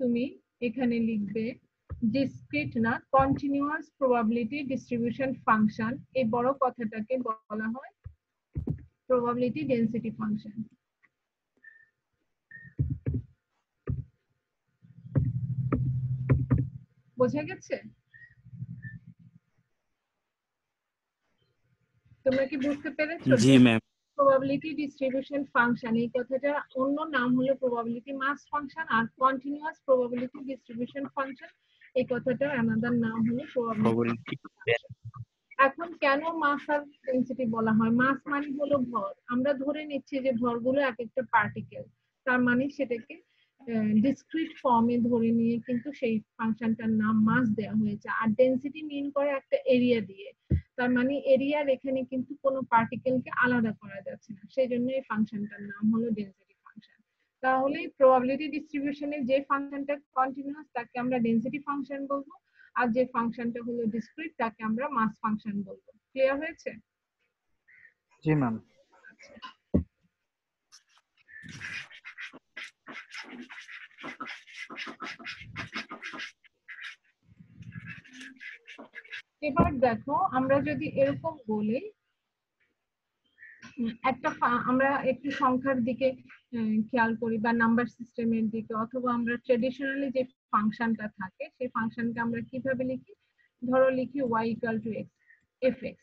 তুমি এখানে লিখবে ডিসক্রিট না কন্টিনিউয়াস প্রবাবিলিটি ডিস্ট্রিবিউশন ফাংশন, এই বড় কথাটাকে বলা হয় প্রবাবিলিটি ডেনসিটি ফাংশন। বোঝা গেছে? তোমরা কি বুঝতে পেরেছো? জি ম্যাম। প্রবাবিলিটি ডিস্ট্রিবিউশন ফাংশন এই কথাটা অন্য নাম হলো প্রবাবিলিটি মাস ফাংশন, আর কন্টিনিউয়াস প্রবাবিলিটি ডিস্ট্রিবিউশন ফাংশন এই কথাটার আলাদা নাম হলো প্রবাবিলিটি। এখন কেন মাস আর ডেনসিটি বলা হয়? মাস মানে হলো ভর। আমরা ধরে নিচ্ছি যে ভরগুলো এক একটা পার্টিকেল, তার মানে সেটাকে ডিসক্রিট ফর্মে ধরে নিয়ে কিন্তু সেই ফাংশনটার নাম মাস দেওয়া হয়েছে। আর ডেনসিটি মিন করে একটা এরিয়া দিয়ে, তার মানে এরিয়ার এখানে কিন্তু কোনো পার্টিকেলকে আলাদা করা যাচ্ছে না, সেই জন্য এই ফাংশনটার নাম হলো ডেনসিটি ফাংশন। তাহলে প্রবাবিলিটি ডিস্ট্রিবিউশনের যে ফাংশনটা কন্টিনিউয়াস তাকে আমরা ডেনসিটি ফাংশন বলবো, আর যে ফাংশনটা হলো ডিসক্রিট তাকে আমরা মাস ফাংশন বলবো। ক্লিয়ার হয়েছে? জি ম্যাম। এবার দেখো আমরা যদি এরকম বলি একটা আমরা একটু সংখ্যার দিকে খেয়াল করি বা নাম্বার সিস্টেমের দিকে, অথবা আমরা ট্রেডিশনালি যে ফাংশনটা থাকে সেই ফাংশনকে আমরা কিভাবে লিখি? ধরো লিখি y equal to x fx।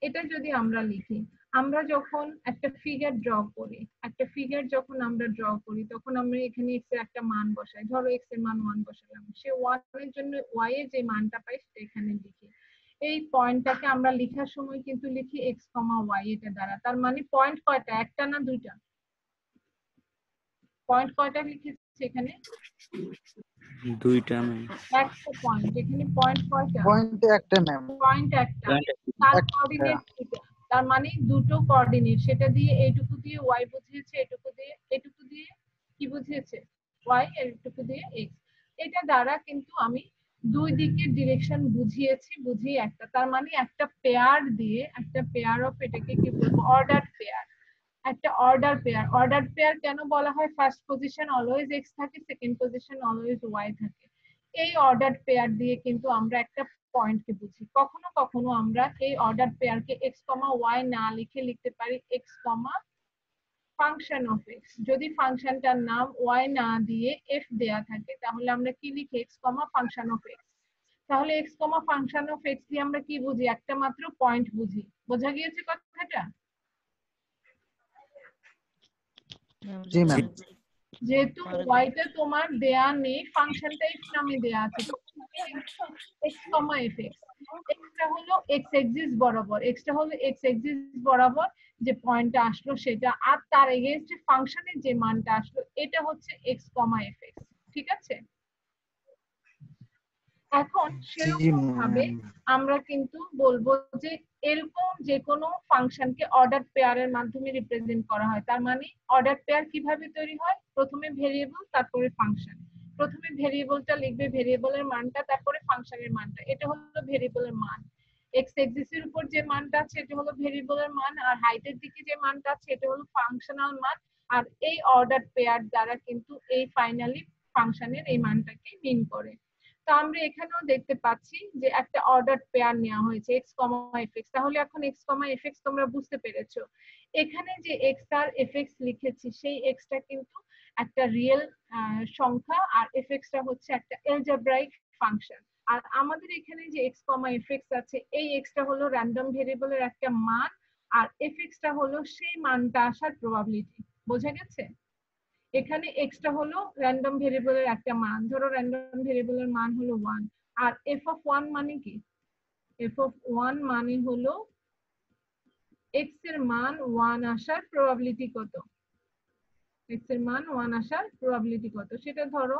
এটা যদি আমরা লিখি, আমরা যখন একটা ফিগার ড্র করি, যখন আমরা ড্র করি তখন আমরা এখানে x এর একটা মান বসাই। ধরো x এর মান 1 বসালাম, সে 1 এর জন্য y এর যে মানটা পাই সেটা এখানে লিখি। এই পয়েন্টটাকে আমরা লেখার সময় কিন্তু লিখি x, y এটা দ্বারা। তার মানে পয়েন্ট কয়টা? একটা না দুইটা? পয়েন্ট কয়টা লিখেছি এখানে? দুইটা ম্যাম। একটা পয়েন্ট। এখানে পয়েন্ট কয়টা? পয়েন্ট একটা ম্যাম। পয়েন্ট একটা। তার কোঅর্ডিনেট দুটো, তার মানে দুটো কোঅর্ডিনেট, সেটা দিয়ে এইটুকু দিয়ে y বুঝিয়েছে, এটুকু দিয়ে কি বুঝিয়েছে? y, আর এটুকু দিয়ে x। এটা দ্বারা কিন্তু আমি দুই দিকের ডিরেকশন বুঝিয়ে একটা, তার মানে একটা পেয়ার দিয়ে, একটা পেয়ার অফ এটাকে কি বলবো? Ordered pair. একটা অর্ডার পেয়ার কেন বলা হয়? ফার্স্ট পজিশন অলওয়েজ x থাকে, সেকেন্ড পজিশন অলওয়েজ y থাকে। এই অর্ডার পেয়ার দিয়ে কিন্তু আমরা একটা পয়েন্টকে বুঝি। কখনো কখনো আমরা এই অর্ডার পেয়ারকে x, y না লিখে লিখতে পারি x, ফাংশন অফ x। যদি ফাংশনটার নাম y না দিয়ে f দেয়া থাকে তাহলে আমরা কি লিখি? x, function of x। তাহলে x, ফাংশন অফ x দিয়ে আমরা কি বুঝি? একটা মাত্র পয়েন্ট বুঝি। বোঝা গিয়েছে কথাটা? জি ম্যাম। যেহেতু ওয়াইটা তোমার দেয়া নেই, ফাংশনটা x নামে দেয়া আছে, x, fx। এক্সটা হলো x এক্সিস বরাবর, যে পয়েন্টটা আসলো সেটা, আর তার এগেইনস্টে ফাংশনের যে মানটা আসলো এটা হচ্ছে x, fx, ঠিক আছে? এখন সেরকম ভাবে আমরা কিন্তু বলবো যে এরকম যে কোনো ফাংশনকে অর্ডার পেয়ারের মাধ্যমে রিপ্রেজেন্ট করা হয়। তার মানে অর্ডার পেয়ার কিভাবে তৈরি হয়? প্রথমে ভেরিয়েবল, তারপরে ফাংশন। প্রথমে ভেরিয়েবলটা লিখবে, ভেরিয়েবলের মানটা, তারপরে ফাংশনের মানটা। এটা হলো ভেরিয়েবলের মান। এক্স এক্সিসের উপর যে মানটা আছে এটা হলো ভেরিয়েবলের মান, আর হাইটের দিকে যে মানটা আছে এটা হলো ফাংশনাল মান। আর এই অর্ডার পেয়ার দ্বারা কিন্তু এই ফাইনালি ফাংশনের এই মানটাকে মিন করে। তো আমরা এখানেও দেখতে পাচ্ছি যে একটা অর্ডার পেয়ার নেওয়া হয়েছে x, fx। তাহলে এখন x, fx তোমরা বুঝতে পেরেছো। এখানে যে x আর fx লিখেছি সেই x টা কিন্তু একটা রিয়েল সংখ্যা, আর fx টা হচ্ছে একটা এলজেব্রাইক ফাংশন। আর আমাদের এখানে যে x, fx আছে, এই x টা হলো র্যান্ডম ভেরিয়েবলের একটা মান, আর fx টা হলো সেই মানটা আসার প্রবাবিলিটি। বোঝা গেছে? এখানে x টা হলো র্যান্ডম ভেরিয়েবলের একটা মান, ধরো র্যান্ডম ভেরিয়েবলের মান হলো 1, আর f অফ 1 মানে কি? f অফ 1 মানে হলো x এর মান 1 আসার প্রবাবিলিটি কত, x এর মান 1 আসার প্রবাবিলিটি কত, সেটা ধরো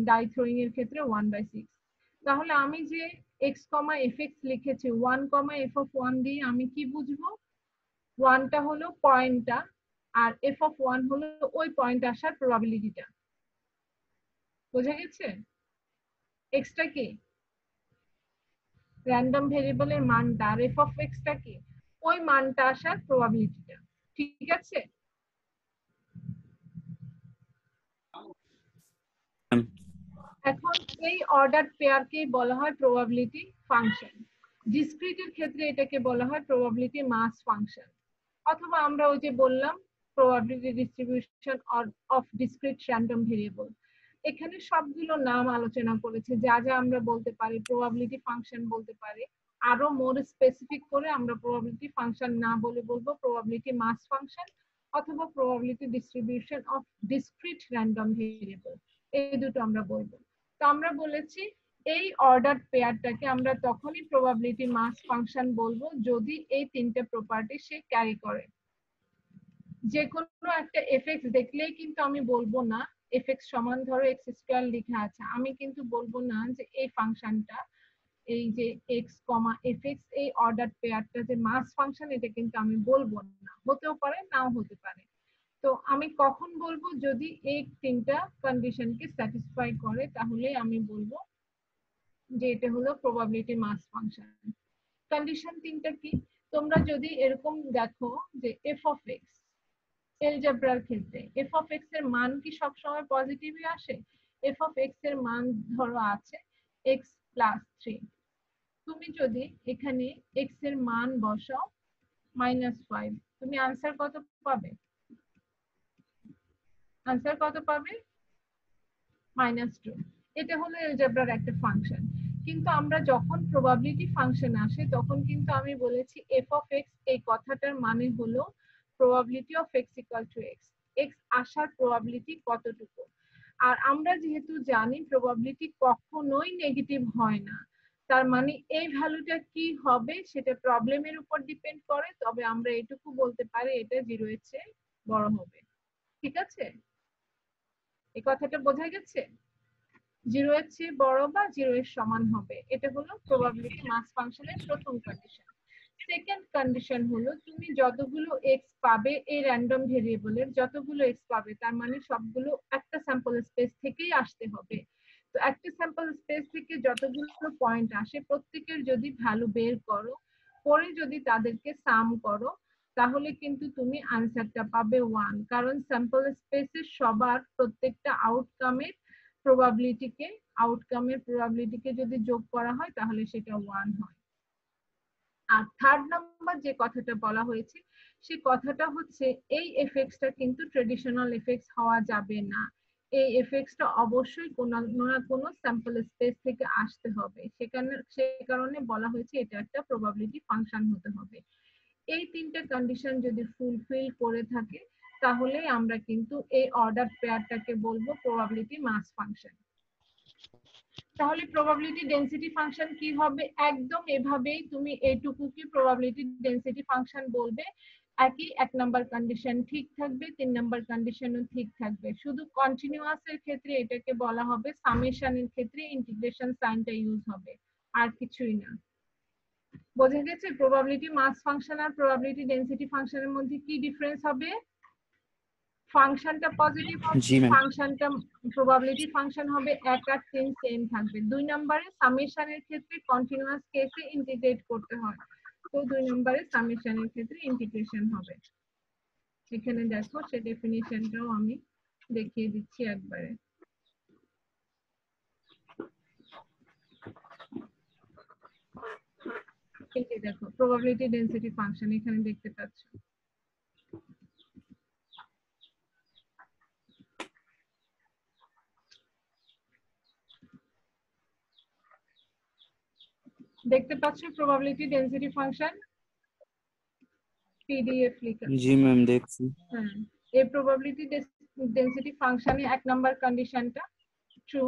ডাই থ্রোয়িং এর ক্ষেত্রে 1/6। তাহলে আমি যে x, fx লিখেছি 1, f অফ 1 দিয়ে আমি কি বুঝবো? 1 টা হলো পয়েন্টটা, আর f অফ 1 হলো ওই পয়েন্ট আসার প্রবাবিলিটিটা। বোঝা গেছে? x টা কি? র্যান্ডম ভেরিয়েবলের মানটা, আর f অফ x টা কি? ওই মানটা আসার প্রবাবিলিটিটা। ঠিক আছে? এখন এই অর্ডার পেয়ারকেই বলা হয় প্রবাবিলিটি ফাংশন। ডিসক্রিটের ক্ষেত্রে এটাকে বলা হয় প্রবাবিলিটি মাস ফাংশন, অথবা আমরা ওই যে বললাম probability distribution of discrete random variable. এখানে সবগুলো নাম আলোচনা করেছে, যা যা আমরা বলতে পারি প্রবাবিলিটি ফাংশন বলতে পারি। আরো মোর স্পেসিফিক করে আমরা প্রবাবিলিটি ফাংশন না বলে বলবো প্রবাবিলিটি মাস ফাংশন, অথবা probability distribution of discrete random variable, এই দুটো আমরা বলবো। তো আমরা বলেছি এই অর্ডার পেয়ারটাকে আমরা তখনই প্রবাবিলিটি মাস ফাংশন বলবো যদি এই তিনটে প্রপার্টি সে ক্যারি করে। যে কোনো একটা fx দেখলেই কিন্তু আমি বলবো না fx সমান ধরো x স্কয়ার লেখা আছে, আমি কিন্তু বলবো না যে এই ফাংশনটা, এই যে x, fx এই অর্ডার পেয়ারটা যে মাস ফাংশন, এটা কিন্তু আমি বলবো না। হতেও পারে, নাও হতে পারে। তো আমি কখন বলবো? যদি এই তিনটা কন্ডিশনকে স্যাটিসফাই করে, তাহলে আমি বলবো যে এটা হলো প্রবাবিলিটি মাস ফাংশন। কন্ডিশন তিনটা কি? তোমরা যদি এরকম দেখো যে f অফ x এলজেব্রার ক্ষেত্রে f অফ x এর মান কি সব সময় পজিটিভই আসে? f অফ x এর মান ধরো আছে x প্লাস 3। তুমি যদি এখানে x এর মান বসাও -5, তুমি আনসার কত পাবে? আনসার কত পাবে? -2। এটা হলো এলজেব্রার একটা ফাংশন। কিন্তু আমরা যখন প্রবাবিলিটি ফাংশন আসে তখন কিন্তু আমি বলেছি f অফ x এই কথাটার মানে হলো probability of x equal to x, x আসার প্রবাবিলিটি কতটুকু। আর আমরা যেহেতু জানি প্রবাবিলিটি কখনোই নেগেটিভ হয় না, তার মানে এই ভ্যালুটা কি হবে সেটা প্রবলেমের উপর ডিপেন্ড করে, তবে আমরা এটুকু বলতে পারি এটা 0 এর চেয়ে বড় হবে। ঠিক আছে? এই কথাটা বোঝা গেছে? 0 এর চেয়ে বড় বা 0 এর সমান হবে, এটা হলো প্রবাবিলিটি মাস ফাংশনের প্রথম কন্ডিশন। সেকেন্ড কন্ডিশন হলো তুমি যতগুলো x পাবে এই র্যান্ডম ভেরিয়েবলের যতগুলো x পাবে, তার মানে সবগুলো একটা স্যাম্পল স্পেস থেকেই আসতে হবে। তো একটা স্যাম্পল স্পেস থেকে যতগুলো পয়েন্ট আসে প্রত্যেকের যদি ভ্যালু বের করো, পরে যদি তাদেরকে সাম করো, তাহলে কিন্তু তুমি আনসারটা পাবে 1, কারণ স্যাম্পল স্পেসের সবার প্রত্যেকটা আউটকামের প্রবাবিলিটিকে যদি যোগ করা হয় তাহলে সেটা 1 হয়। আর থার্ড নাম্বার যে কথাটা বলা হয়েছে সেই কথাটা হচ্ছে এই এফএক্সটা কিন্তু ট্রেডিশনাল এফএক্স হওয়া যাবে না, এই এফএক্সটা অবশ্যই কোনো না কোনো স্যাম্পল স্পেস থেকে আসতে হবে। সেই কারণে বলা হয়েছে এটা একটা প্রবাবিলিটি ফাংশন হতে হবে। এই তিনটে কন্ডিশন যদি ফুলফিল করে থাকে তাহলে আমরা কিন্তু এই অর্ডার পেয়ারটাকে বলবো প্রবাবিলিটি মাস ফাংশন। তাহলে প্রবাবিলিটি ডেনসিটি ফাংশন কি হবে? একদম এভাবেই তুমি এইটুকুকে প্রবাবিলিটি ডেনসিটি ফাংশন বলবে। একই 1 নাম্বার কন্ডিশন ঠিক থাকবে, 3 নাম্বার কন্ডিশনও ঠিক থাকবে। শুধু কন্টিনিউয়াস এর ক্ষেত্রে এটাকে বলা হবে সামেশন এর ক্ষেত্রে ইন্টিগ্রেশন সাইনটা ইউজ হবে, আর কিছুই না। বোঝা গেছে? প্রবাবিলিটি মাস ফাংশন আর প্রবাবিলিটি ডেনসিটি ফাংশনের মধ্যে কি ডিফারেন্স হবে? ফাংশনটা পজিটিভ হবে, জি ম্যাম। ফাংশনটা প্রবাবিলিটি ফাংশন হবে 1 আর 3 সেম থাকবে। 2 নম্বরে সামেশনের ক্ষেত্রে কন্টিনিউয়াস কেসে ইন্টিগ্রেট করতে হয়, তো 2 নম্বরে সামেশনের ক্ষেত্রে ইন্টিগ্রেশন হবে। এখানে দেখো সে ডেফিনিশনটাও আমি দেখিয়ে দিচ্ছি একবারে। এই যে দেখো প্রবাবিলিটি ডেনসিটি ফাংশন এখানে দেখতে পাচ্ছ। দেখতে পাচ্ছ প্রবাবিলিটি ডেনসিটি ফাংশন পিডিএফ লিখা। জি ম্যাম দেখছি। হ্যাঁ, এই প্রবাবিলিটি ডেনসিটি ফাংশনে 1 নাম্বার কন্ডিশনটা ট্রু,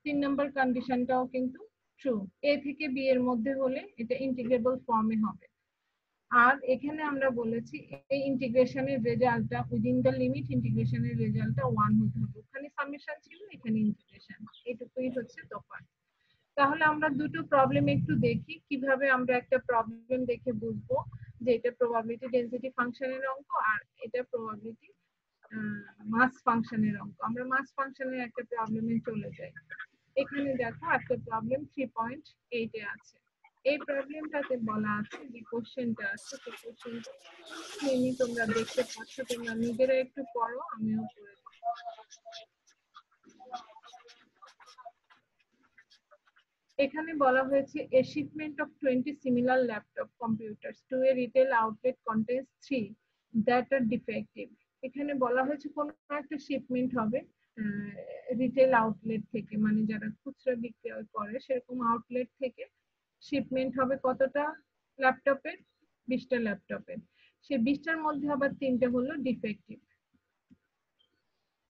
3 নাম্বার কন্ডিশনটাও কিন্তু ট্রু। এ থেকে বি এর মধ্যে হলে এটা ইন্টিগ্রেবল ফর্মে হবে। আর এখানে আমরা বলেছি এই ইন্টিগ্রেশনের রেজাল্টটা উইদিন দ্য লিমিট ইন্টিগ্রেশনের রেজাল্টটা 1 হতে হবে। ওখানে সামেশন ছিল, এখানে ইন্টিগ্রেশন, এটুকুই হচ্ছে তফাৎ। তাহলে আমরা দুটো প্রবলেম একটু দেখি কিভাবে আমরা একটা প্রবলেম দেখে বুঝবো যে এটা প্রবাবিলিটি ডেনসিটি ফাংশনের অঙ্ক আর এটা প্রবাবিলিটি মাস ফাংশনের অঙ্ক। আমরা মাস ফাংশনের একটা প্রবলেমে চলে যাই। এখানে দেখো একটা প্রবলেম 3.8 এ আছে। এই প্রবলেমটাতে বলা আছে যে কোশ্চেনটা আছে, সেই কোশ্চেনটা স্ক্রিনে তোমরা দেখতে পাচ্ছ, তোমরা নিজেরা একটু পড়ো, আমিও পড়ে দিই। এখানে বলা হয়েছে a shipment of 20 similar laptop computers to a retail outlet contains 3 that are defective. এখানে বলা হয়েছে কোন একটা শিপমেন্ট হবে রিটেল আউটলেট থেকে, মানে যারা খুচরা বিক্রয় করে সেরকম আউটলেট থেকে শিপমেন্ট হবে কতটা ল্যাপটপের? 20টা ল্যাপটপের। সে 20টার মধ্যে আবার 3টে হলো ডিফেক্টিভ।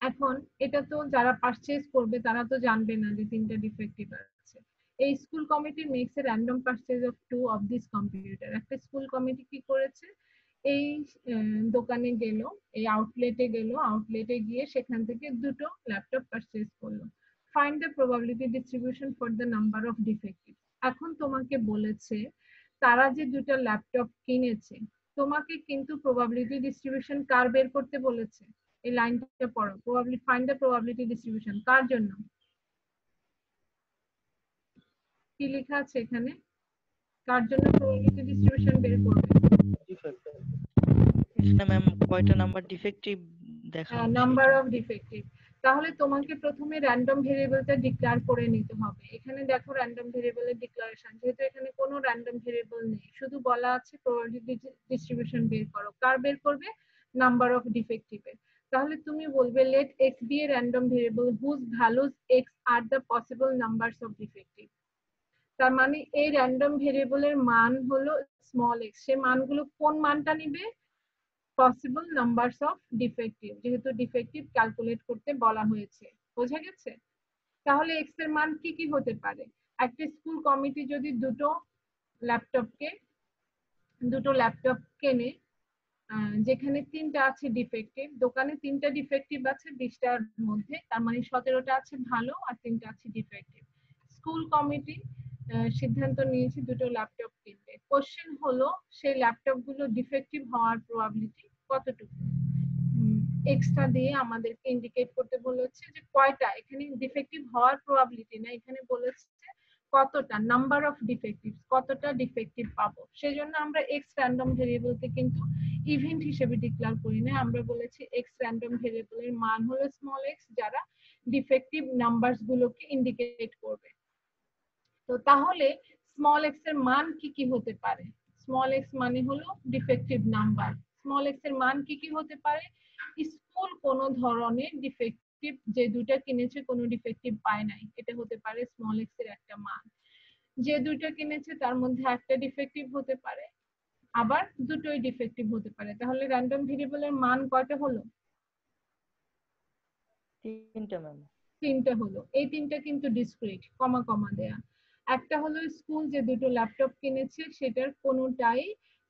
এখন এটা তো যারা পারচেজ করবে তারা তো জানবে না যে 3টা ডিফেক্টিভ আছে। এই school committee makes a random purchase of 2 of this computer. একটা স্কুল কমিটি কি করেছে, এই দোকানে গেল, এই আউটলেটে গেল, আউটলেটে গিয়ে সেখান থেকে দুটো ল্যাপটপ পারচেজ করলো। Find the probability distribution for the number of defective. এখন তোমাকে বলেছে তারা যে দুটো ল্যাপটপ কিনেছে, তোমাকে কিন্তু প্রবাবিলিটি ডিস্ট্রিবিউশন কার বের করতে বলেছে? এই লাইনটা পড়ো, probability find the probability distribution কার জন্য? কি লেখা আছে এখানে? কার জন্য প্রবাবিলিটি ডিস্ট্রিবিউশন বের করবে? এখানে ম্যাম কয়টা নাম্বার ডিফেক্টিভ দেখানো নাম্বার অফ ডিফেক্টিভ। তাহলে তোমাকে প্রথমে র্যান্ডম ভেরিয়েবলটা ডিক্লেয়ার করে নিতে হবে। এখানে দেখো র্যান্ডম ভেরিয়েবলের ডিক্লারেশন, যেহেতু এখানে কোনো র্যান্ডম ভেরিয়েবল নেই, শুধু বলা আছে প্রবাবিলিটি ডিস্ট্রিবিউশন বের করো। কার বের করবে? নাম্বার অফ ডিফেক্টিভের। তাহলে তুমি বলবে let x be a random variable whose values x are the possible numbers of defective। তার মানে এই র্যান্ডম ভেরিয়েবলের মান হলো স্মল x, সে মানগুলো কোন মানটা নিবে? পসিবল নাম্বারস অফ ডিফেক্টিভ, যেহেতু ডিফেক্টিভ ক্যালকুলেট করতে বলা হয়েছে। বোঝা গেছে? তাহলে এক্স এর মান কি কি হতে পারে? একটা স্কুল কমিটি যদি দুটো ল্যাপটপ কেনে, যেখানে 3টা আছে ডিফেক্টিভ, দোকানে 3টা ডিফেক্টিভ আছে 20টার মধ্যে, তার মানে 17টা আছে ভালো আর 3টা আছে ডিফেক্টিভ। স্কুল কমিটি সিদ্ধান্ত নিয়েছে দুটো ল্যাপটপ কিনবে। কোশ্চেন হলো সেই ল্যাপটপ গুলো ডিফেক্টিভ হওয়ার প্রবাবিলিটি কতটুকু? এক্সট্রা দিয়ে আমাদেরকে ইন্ডিকেট করতে বলেছে যে কয়টা। এখানে ডিফেক্টিভ হওয়ার প্রবাবিলিটি না, এখানে বলেছে কতটা, নাম্বার অফ ডিফেক্টিভস, কতটা ডিফেক্টিভ পাবো। সেজন্য আমরা এক্স র্যান্ডম ভেরিয়েবলকে কিন্তু ইভেন্ট হিসেবে ডিক্লেয়ার করি না, আমরা বলেছি এক্স র্যান্ডম ভেরিয়েবলের মান হলো স্মল এক্স, যারা ডিফেক্টিভ নাম্বারস গুলোকে ইন্ডিকেট করবে। তো তাহলে স্মল এক্স এর মান কি কি হতে পারে? স্মল এক্স মানে হলো ডিফেক্টিভ নাম্বার। স্মল এক্স এর মান কি কি হতে পারে? স্কুল কোন ধরনের ডিফেক্টিভ, যে দুইটা কিনেছে কোনো ডিফেক্টিভ পায় নাই, এটা হতে পারে স্মল এক্স এর একটা মান। যে দুইটা কিনেছে তার মধ্যে একটা ডিফেক্টিভ হতে পারে, আবার দুটোই ডিফেক্টিভ হতে পারে। তাহলে র্যান্ডম ভেরিয়েবলের মান কয়টা হলো? 3টা ম্যাম। 3টা হলো। এই 3টা কিন্তু ডিসক্রিট, কমা কমা দেয়া। একটা হলো স্কুল যে দুটো ল্যাপটপ কিনেছে সেটার কোনোটাই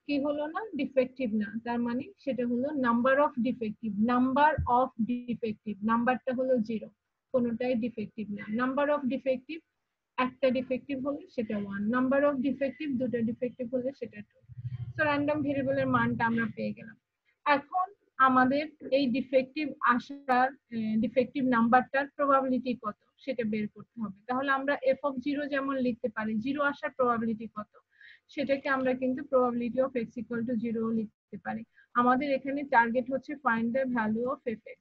কি হলো না, ডিফেক্টিভ না, তার মানে সেটা হলো number of defective. Number of defective, নাম্বারটা হলো 0, কোনোটাই ডিফেক্টিভ না। নাম্বার অফ ডিফেক্টিভ, একটা ডিফেক্টিভ হলে সেটা 1, নাম্বার অফ ডিফেক্টিভ দুটো ডিফেক্টিভ হলে সেটা 2। সো র্যান্ডম ভেরিয়েবলের মানটা আমরা পেয়ে গেলাম। এখন আমাদের এই ডিফেক্টিভ আসার, ডিফেক্টিভ নাম্বারটার প্রবাবিলিটি কত সেটা বের করতে হবে। তাহলে আমরা f(0) যেমন লিখতে পারি 0 আসার প্রবাবিলিটি কত, সেটাকে আমরা কিন্তু প্রবাবিলিটি অফ x = 0 লিখতে পারি। আমাদের এখানে টার্গেট হচ্ছে find the value of fx।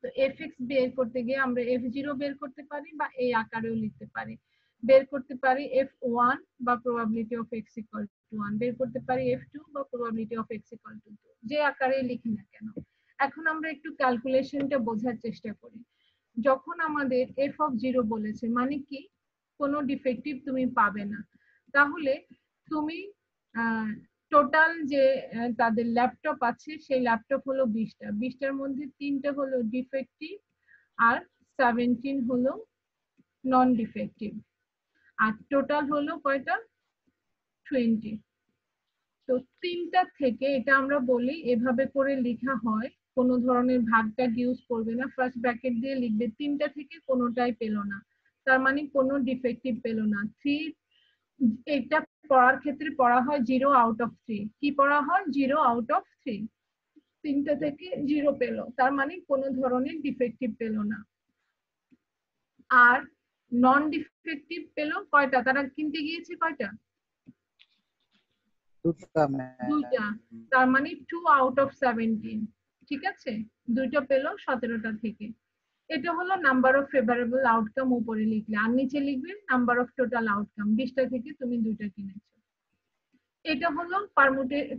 তো fx বের করতে গিয়ে আমরা f0 বের করতে পারি বা এই আকারেও লিখতে পারি। বের করতে পারি f1 বা প্রবাবিলিটি অফ x = 1, বের করতে পারি f2 বা প্রবাবিলিটি অফ x = 2, যে আকারে লিখি না কেন। এখন আমরা একটু ক্যালকুলেশনটা বোঝার চেষ্টা করি। যখন আমাদের f(0) বলেছে মানে কি, কোনো ডিফেক্টিভ তুমি পাবে না, তাহলে তুমি টোটাল যে তাদের ল্যাপটপ আছে সেই ল্যাপটপ হলো 20টা, 20টার মধ্যে 3টা হলো ডিফেক্টিভ আর 17 হলো নন ডিফেক্টিভ, আর টোটাল হলো কয়টা, 20। তো 3টা থেকে এটা আমরা বলি, এভাবে করে লেখা হয়, কোনো ধরনের ভাগটাগ ইউজ করবে না, ফার্স্ট ব্র্যাকেট দিয়ে লিখবে 3টা থেকে কোনোটাই পেলো না, তার মানে কোনো ডিফেক্টিভ পেলো না। 3 এটা পড়ার ক্ষেত্রে পড়া হয় 0 আউট অফ 3, কি পড়া হয় 0 আউট অফ 3, 3টা থেকে 0 পেলো, তার মানে কোনো ধরনের ডিফেক্টিভ পেলো না। আর নন ডিফেক্টিভ পেলো কয়টা, তারা কিনতে গিয়েছে কয়টা, 2টা, তার মানে 2 আউট অফ 17, ঠিক আছে, 2টা পেলো 17টা থেকে। এটা হলো নাম্বার অফ ফেভারেবল আউটকাম, উপরে লিখলে, আর নিচে লিখবে নাম্বার অফ টোটাল আউটকাম, 20টা থেকে তুমি 2টা কিনেছো। এটা হলো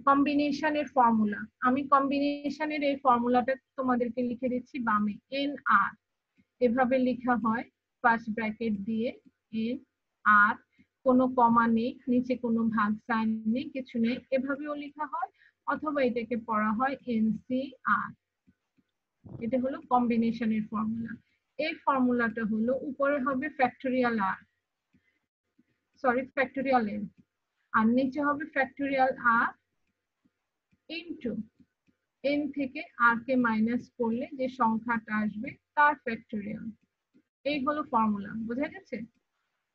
কম্বিনেশনের ফর্মুলা। আমি কম্বিনেশনের এই ফর্মুলাটা তোমাদেরকে লিখে দিচ্ছি বামে, NR এভাবে লেখা হয়, ফার্স্ট ব্র্যাকেট দিয়ে NR, কোনো কমা নেই, নিচে কোনো ভাগ সাইন নেই, কিছু নেই, এভাবেও লেখা হয়, অথবা এটাকে পড়া হয় NCR। এটা হলো কম্বিনেশনের ফর্মুলা। এই ফর্মুলাটা হলো উপরে হবে factorial R, sorry factorial N, আর নিচে হবে ফ্যাক্টোরিয়াল R ইনটু n থেকে r কে মাইনাস করলে যে সংখ্যাটা আসবে তার ফ্যাক্টোরিয়াল। এই হলো ফর্মুলা, বোঝা গেছে?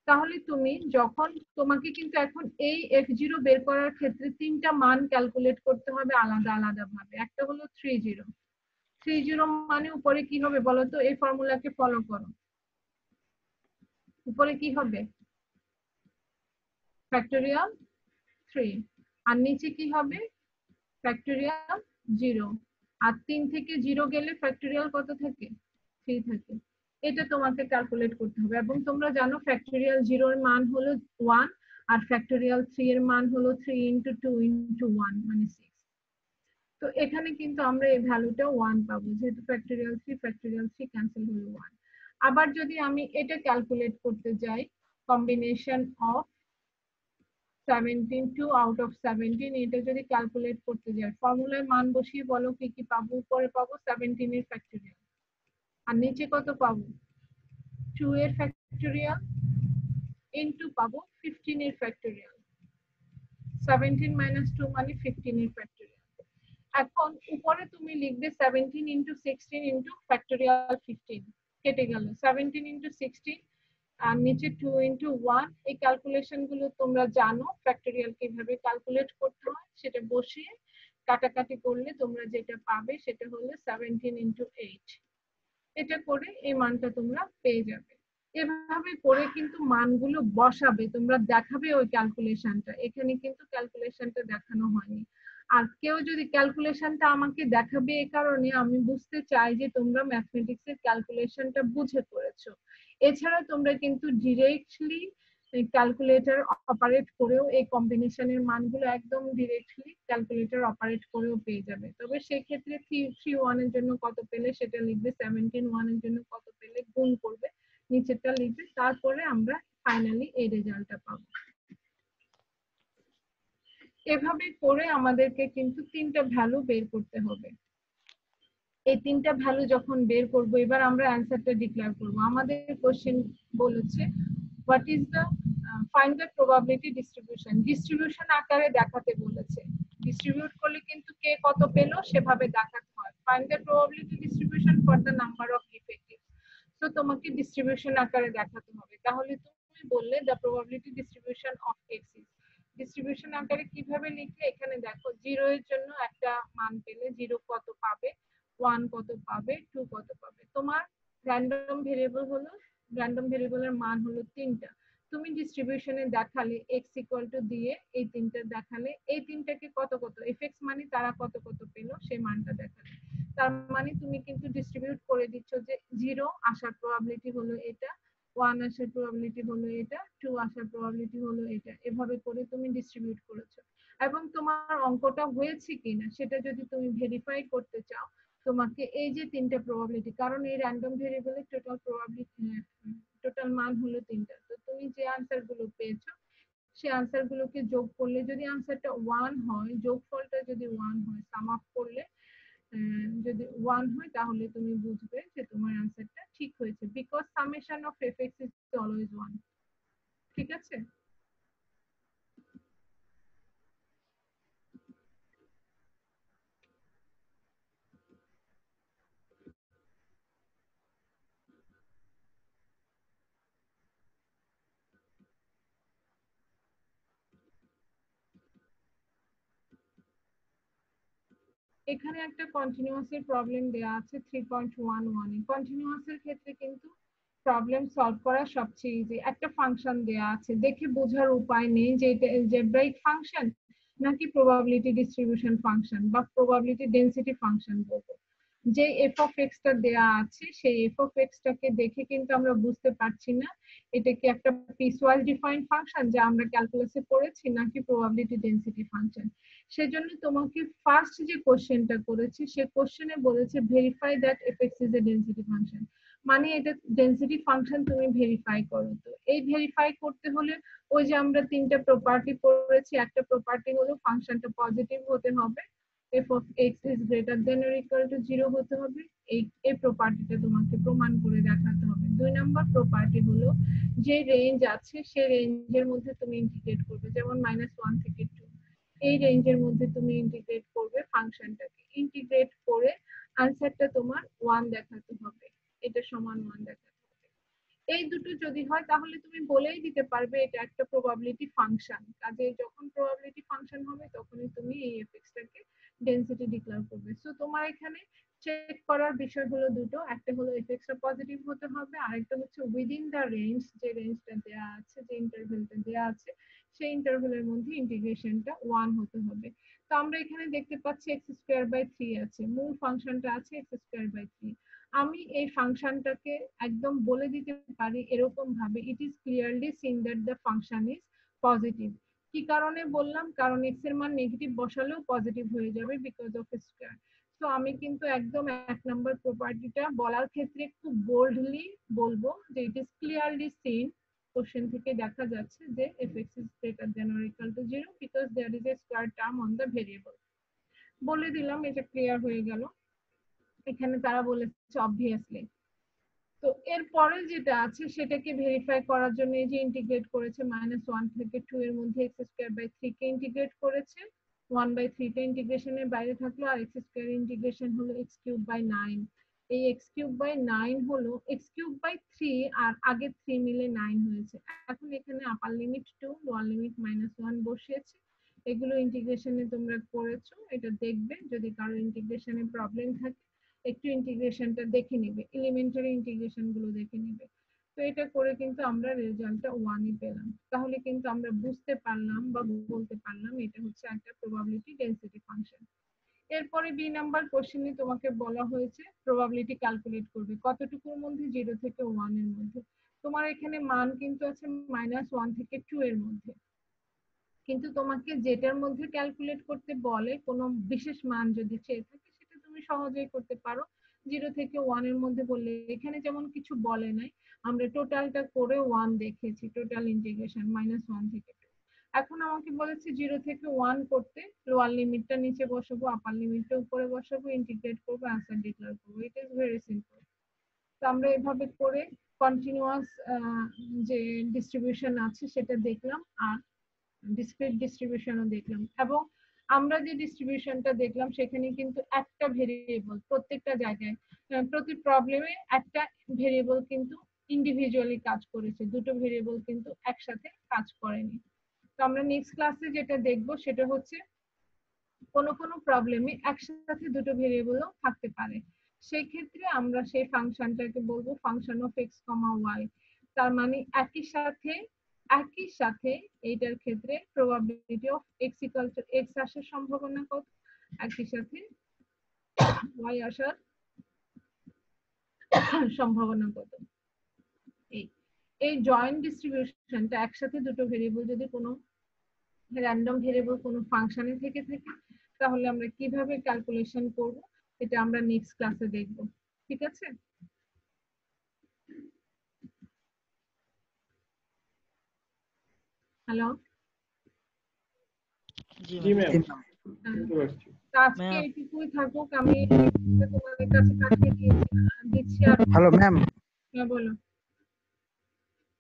তাহলে তুমি যখন, তোমাকে কিন্তু এখন এই f0 বের করার ক্ষেত্রে 3টা মান ক্যালকুলেট করতে হবে আলাদা আলাদা ভাবে। একটা হলো 30, 30 মানে উপরে কি হবে বলো তো, এই ফর্মুলাকে ফলো করো, উপরে কি হবে ফ্যাক্টোরিয়াল 3, আর নিচে কি হবে ফ্যাক্টোরিয়াল 0, আর 3 থেকে 0 গেলে ফ্যাক্টোরিয়াল কত থাকে, 3 থাকে। এটা তোমাকে ক্যালকুলেট করতে হবে, এবং তোমরা জানো ফ্যাক্টোরিয়াল 0 এর মান হলো 1, আর ফ্যাক্টোরিয়াল 3 এর মান হলো 3 × 2 × 1 মানে 6। তো এখানে কিন্তু আমরা এই ভ্যালুটা 1 পাবো, যেহেতু ফ্যাক্টোরিয়াল 3 ফ্যাক্টোরিয়াল 3 ক্যান্সেল হলো 1। আবার যদি আমি এটা ক্যালকুলেট করতে যাই, কম্বিনেশন অফ 17, 2 আউট অফ 17, এটা যদি ক্যালকুলেট করতে যাই, ফর্মুলায় মান বসিয়ে বলো কি কি পাবো। উপরে পাবো 17 এর ফ্যাক্টোরিয়াল, আর নিচে কত পাবো 2 এর ফ্যাক্টোরিয়াল ইনটু পাবো 15 এর ফ্যাক্টোরিয়াল, 17 - 2 মানে 15 এর ফ্যাক্টোরিয়াল। এখন উপরে তুমি লিখবে 17 × 16 × ফ্যাক্টোরিয়াল 15, কেটে গেল 17 × 16, আর নিচে 2 × 1। এই ক্যালকুলেশন গুলো তোমরা জানো, ফ্যাক্টোরিয়াল কিভাবে ক্যালকুলেট করতে হয় সেটা বসিয়ে কাটাকাটি করলে তোমরা যেটা পাবে সেটা হলো 17 × 8। এটা করে এই মানটা তোমরা পেয়ে যাবে। এভাবে করে কিন্তু মানগুলো বসাবে, তোমরা দেখাবে ওই ক্যালকুলেশনটা, এখানে কিন্তু ক্যালকুলেশনটা দেখানো হয়নি। আর কেউ যদি ক্যালকুলেশনটা আমাকে দেখাবে, এই কারণে আমি বুঝতে চাই যে তোমরা ম্যাথমেটিক্সের ক্যালকুলেশনটা বুঝে করেছো। এছাড়া তোমরা কিন্তু ডিরেক্টলি ক্যালকুলেটর অপারেট করেও এই কম্বিনেশনের মানগুলো একদম ডিরেক্টলি ক্যালকুলেটর অপারেট করেও পেয়ে যাবে। তবে সেই ক্ষেত্রে 3 1 এর জন্য কত পেলে সেটা লিখবে, 17 1 এর জন্য কত পেলে গুণ করবে, নিচেরটা লিখবে, তারপরে আমরা ফাইনালি এই রেজাল্টটা পাবো। এভাবে করে আমাদেরকে কিন্তু 3টা ভ্যালু বের করতে হবে। এই 3টা ভ্যালু যখন বের করব, এবার আমরা অ্যানসারটা ডিক্লেয়ার করব। আমাদের কোশ্চেন বলেছে what is the find the probability distribution, distribution আকারে দেখাতে বলেছে। ডিস্ট্রিবিউট করলে কিন্তু কে কত পেলো সেভাবে দেখাতে হয়। Find the probability distribution for the number of defective, তো তোমাকে ডিস্ট্রিবিউশন আকারে দেখাতে হবে। তাহলে তুমি বললে the probability distribution of x is, distribution আকারে কিভাবে লিখলে, এখানে দেখো 0 এর জন্য একটা মান পেলে 0 কত পাবে, 1 কত পাবে, 2 কত পাবে। তোমার র্যান্ডম ভেরিয়েবল হলো, র্যান্ডম ভেরিয়েবলের মান হলো 3টা, তুমি ডিস্ট্রিবিউশনে দেখালে x ইকুয়াল টু দিয়ে এই 3টা দেখালে, এই 3টাকে কত কত এফএক্স মানে তারা কত কত পেলো সেই মানটা দেখালে। তার মানে তুমি কিন্তু ডিস্ট্রিবিউট করে দিচ্ছ যে 0 আসার প্রবাবিলিটি হলো এটা, 1 আসার প্রবাবিলিটি হলো এটা, 2 আসার প্রবাবিলিটি হলো এটা, এভাবে করে তুমি ডিস্ট্রিবিউট করেছো। এবং তোমার অঙ্কটা হয়েছে কিনা সেটা যদি তুমি ভেরিফাই করতে চাও, তোমাকে এই যে 3টা প্রবাবিলিটি, কারণ এই র্যান্ডম ভেরিয়েবলের টোটাল প্রবাবিলিটি টোটাল মান হলো 3টা, তো তুমি যে আনসার গুলো পেয়েছো সেই আনসার গুলোকে যোগ করলে যদি আনসারটা 1 হয়, যোগফলটা যদি 1 হয়, সাম আপ করলে যদি 1 হয় তাহলে তুমি বুঝবে যে তোমার আনসারটা ঠিক হয়েছে, because summation of FX is always 1। ঠিক আছে? এখানে একটা কন্টিনিউয়াস এর প্রবলেম দেয়া আছে 3.11 এ। কন্টিনিউয়াস এর ক্ষেত্রে কিন্তু প্রবলেম সলভ করা সবচেয়ে ইজি। একটা ফাংশন দেয়া আছে, দেখে বোঝার উপায় নেই যে এটা অ্যালজেব্রাইক ফাংশন নাকি প্রবাবিলিটি ডিস্ট্রিবিউশন ফাংশন বা প্রবাবিলিটি ডেনসিটি ফাংশন বলবো। যে এফ অফ এক্স টা দেয়া আছে সেই এফ অফ এক্স টাকে দেখে কিন্তু আমরা বুঝতে পারছি না এটা কি একটা পিসওয়াইজ ডিফাইন্ড ফাংশন যা আমরা ক্যালকুলাসে পড়েছি নাকি প্রবাবিলিটি ডেনসিটি ফাংশন। সেজন্য তোমাকে ফার্স্ট যে কোশ্চেনটা করেছি সে কোশ্চেনে বলেছে verify that F x is a density function, মানে এটা ডেনসিটি ফাংশন তুমি ভেরিফাই করো। তো এই ভেরিফাই করতে হলে ওই যে আমরা 3টা প্রপার্টি পড়েছি, একটা প্রপার্টি হলো ফাংশনটা পজিটিভ হতে হবে, f of x is greater than or equal to 0 হতে হবে, এই প্রপার্টিটা তোমাকে প্রমাণ করে দেখাতে হবে। 2 নাম্বার প্রপার্টি হলো যে রেঞ্জ আছে সেই রেঞ্জের মধ্যে তুমি ইন্টিগ্রেট করবে, যেমন -1 থেকে 2 এই রেঞ্জের মধ্যে তুমি ইন্টিগ্রেট করবে ফাংশনটাকে, ইন্টিগ্রেট করে আনসারটা তোমার 1 দেখাতে হবে, এটা সমান 1 দেখাতে হবে। এই দুটো যদি হয় তাহলে তুমি বলেই দিতে পারবে এটা একটা প্রবাবিলিটি ফাংশন। কাজে যখন প্রবাবিলিটি ফাংশন হবে তখনই তুমি এই এফএক্স টাকে ডেনসিটি ডিক্লেয়ার করবে। সো তোমার এখানে চেক করার বিষয় হলো দুটো, একটা হলো এফএক্স টা পজিটিভ হতে হবে, আরেকটা হচ্ছে উইদিন দা রেঞ্জ, যে রেঞ্জটা দেয়া আছে, যে ইন্টারভ্যালটা দেয়া আছে সেই ইন্টারভ্যালের মধ্যে ইন্টিগ্রেশনটা 1 হতে হবে। তো আমরা এখানে দেখতে পাচ্ছি x²/3 আছে, মূল ফাংশনটা আছে x²/3। আমি এই ফাংশনটাকে একদম বলে দিতে পারি এরকম ভাবে, ইট is clearly scene that the function is positive. কি কারণে বললাম? কারণ x এর মান নেগেটিভ বসালেও পজিটিভ হয়ে যাবে বিকজ অফ স্কয়ার। তো আমি কিন্তু একদম 1 নাম্বার প্রপার্টিটা বলার ক্ষেত্রে খুব বোল্ডলি বলবো যে it is clearly seen, question থেকে দেখা যাচ্ছে যে fx is greater than or equal to 0 because there is a square term on the variable। বলে দিলাম, এটা ক্লিয়ার হয়ে গেল। এখানে তারা বলেছে অবভিয়াসলি। তো এরপরে যেটা আছে সেটাকে ভেরিফাই করার জন্য এই যে ইন্টিগ্রেট করেছে -1 থেকে 2 এর মধ্যে x²/3 কে ইন্টিগ্রেট করেছে, 1/3 টা ইন্টিগ্রেশনের বাইরে থাকলো আর x² ইন্টিগ্রেশন হলো x³/9। এই x³/9 হলো x³/3 আর আগে 3 মিলে 9 হয়েছে। এখন এখানে আপার লিমিট 2 লোয়ার লিমিট -1 বসিয়েছে। এগুলো ইন্টিগ্রেশনে তোমরা করেছো, এটা দেখবে, যদি কারো ইন্টিগ্রেশনে প্রবলেম থাকে একটু ইন্টিগ্রেশনটা দেখে নিবে, এলিমেন্টারি ইন্টিগ্রেশন গুলো দেখে নিবে। তো এটা করে কিন্তু আমরা রেজাল্টটা 1 পেলাম। তাহলে কিন্তু আমরা বুঝতে পারলাম বা বলতে পারলাম এটা হচ্ছে একটা প্রবাবিলিটি ডেনসিটি ফাংশন। এরপরে বি নাম্বার কোশ্চেনে তোমাকে বলা হয়েছে প্রবাবিলিটি ক্যালকুলেট করবে কতটুকুর মধ্যে, 0 থেকে 1 এর মধ্যে। তোমার এখানে মান কিন্তু আছে -1 থেকে 2 এর মধ্যে, কিন্তু তোমাকে যেটার মধ্যে ক্যালকুলেট করতে বলে কোনো বিশেষ মান যদি চেয়ে থাকে সেটা তুমি সহজেই করতে পারো। 0 থেকে 1 এর মধ্যে বললে এখানে যেমন কিছু বলে নাই, আমরা টোটালটা করে 1 দেখেছি, টোটাল ইন্টিগ্রেশন -1 থেকে 2। এখন আমাকে বলেছে 0 থেকে 1 করতে লোয়ার লিমিটটা নিচে বসাবো, আপার লিমিটটা উপরে বসাবো, ইন্টিগ্রেট করবো, আনসার ডিক্লেয়ার করবো। It is very simple. তো আমরা এভাবে করে কন্টিনিউয়াস যে ডিস্ট্রিবিউশন আছে সেটা দেখলাম, আর ডিসক্রিট ডিস্ট্রিবিউশনও দেখলাম। এবং আমরা যে ডিস্ট্রিবিউশনটা দেখলাম সেখানে কিন্তু একটা ভেরিয়েবল প্রত্যেকটা জায়গায়, প্রতি প্রবলেমে একটা ভেরিয়েবল কিন্তু ইন্ডিভিজুয়ালি কাজ করেছে, দুটো ভেরিয়েবল কিন্তু একসাথে কাজ করেনি। তো আমরা নেক্সট ক্লাসে যেটা দেখব সেটা হচ্ছে কোনো কোনো প্রবলেমে একসাথে দুটো ভেরিয়েবলও থাকতে পারে, সেই ক্ষেত্রে আমরা সেই ফাংশনটাকে বলবো function of X comma Y. তার মানে একই সাথে এইটার ক্ষেত্রে probability of X equal to X আসার সম্ভাবনা কত, একই সাথে ওয়াই আসার সম্ভাবনা কত। এই জয়েন্ট ডিস্ট্রিবিউশনটা একসাথে দুটো ভেরিয়েবল যদি কোনো র্যান্ডম ভেরিয়েবল কোনো ফাংশনে থেকে থাকে তাহলে আমরা কিভাবে ক্যালকুলেশন করব এটা আমরা নেক্সট ক্লাসে দেখব। ঠিক আছে? হ্যালো, জি জি ম্যাম। ম্যাম, বুঝতে পারছি। আজকে ম্যাম এইটুকুই থাকুক, আমি তোমাদের কাছে পাঠিয়ে দিচ্ছি। আর হ্যালো ম্যাম, হ্যাঁ বলো।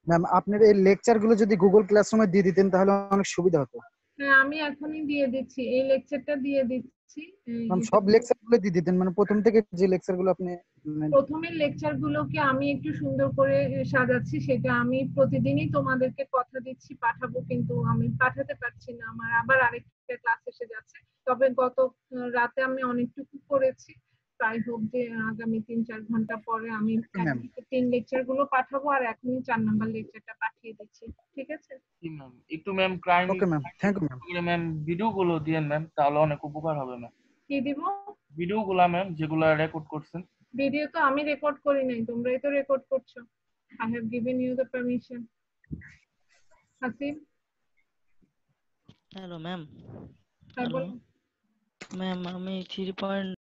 ম্যাম আপনার এই লেকচার গুলো যদি গুগল ক্লাসরুমে দিয়ে দিতেন তাহলে অনেক সুবিধা হতো। হ্যাঁ আমি এখনই দিয়ে দিচ্ছি, এই লেকচারটা দিয়ে দিচ্ছি। ম্যাম সব লেকচার গুলো দিয়ে দিতেন, মানে প্রথম থেকে যে লেকচার গুলো আপনি প্রথমের লেকচার গুলোকে আমি একটু সুন্দর করে সাজাচ্ছি, সেটা আমি প্রতিদিনই তোমাদেরকে কথা দিচ্ছি পাঠাবো, কিন্তু আমি পাঠাতে পারছি না, আমার আবার আরেকটা ক্লাস এসে যাচ্ছে। তবে গত রাতে আমি অনেকটুকু করেছি, তাই হোক যে আগামী 3-4 ঘন্টা পরে আমি 1 থেকে 3 লেকচার গুলো পাঠাবো, আর এখনই 4 নাম্বার লেকচারটা পাঠিয়ে দিচ্ছি। ঠিক আছে? জি ম্যাম, একটু ম্যাম ক্রাইম okay ma'am, thank you ma'am. Ma'am video গুলো দিয়েন ম্যাম, তাহলে অনেক উপকার হবে ম্যাম। কি দিব? ভিডিও গুলা ম্যাম যেগুলা রেকর্ড করছেন। ভিডিও তো আমি রেকর্ড করি নাই, তোমরাই তো রেকর্ড করছো। I have given you the permission. Hasib, hello ma'am. হ্যাঁ হ্যালো বলো। ম্যাম, আমি 3.0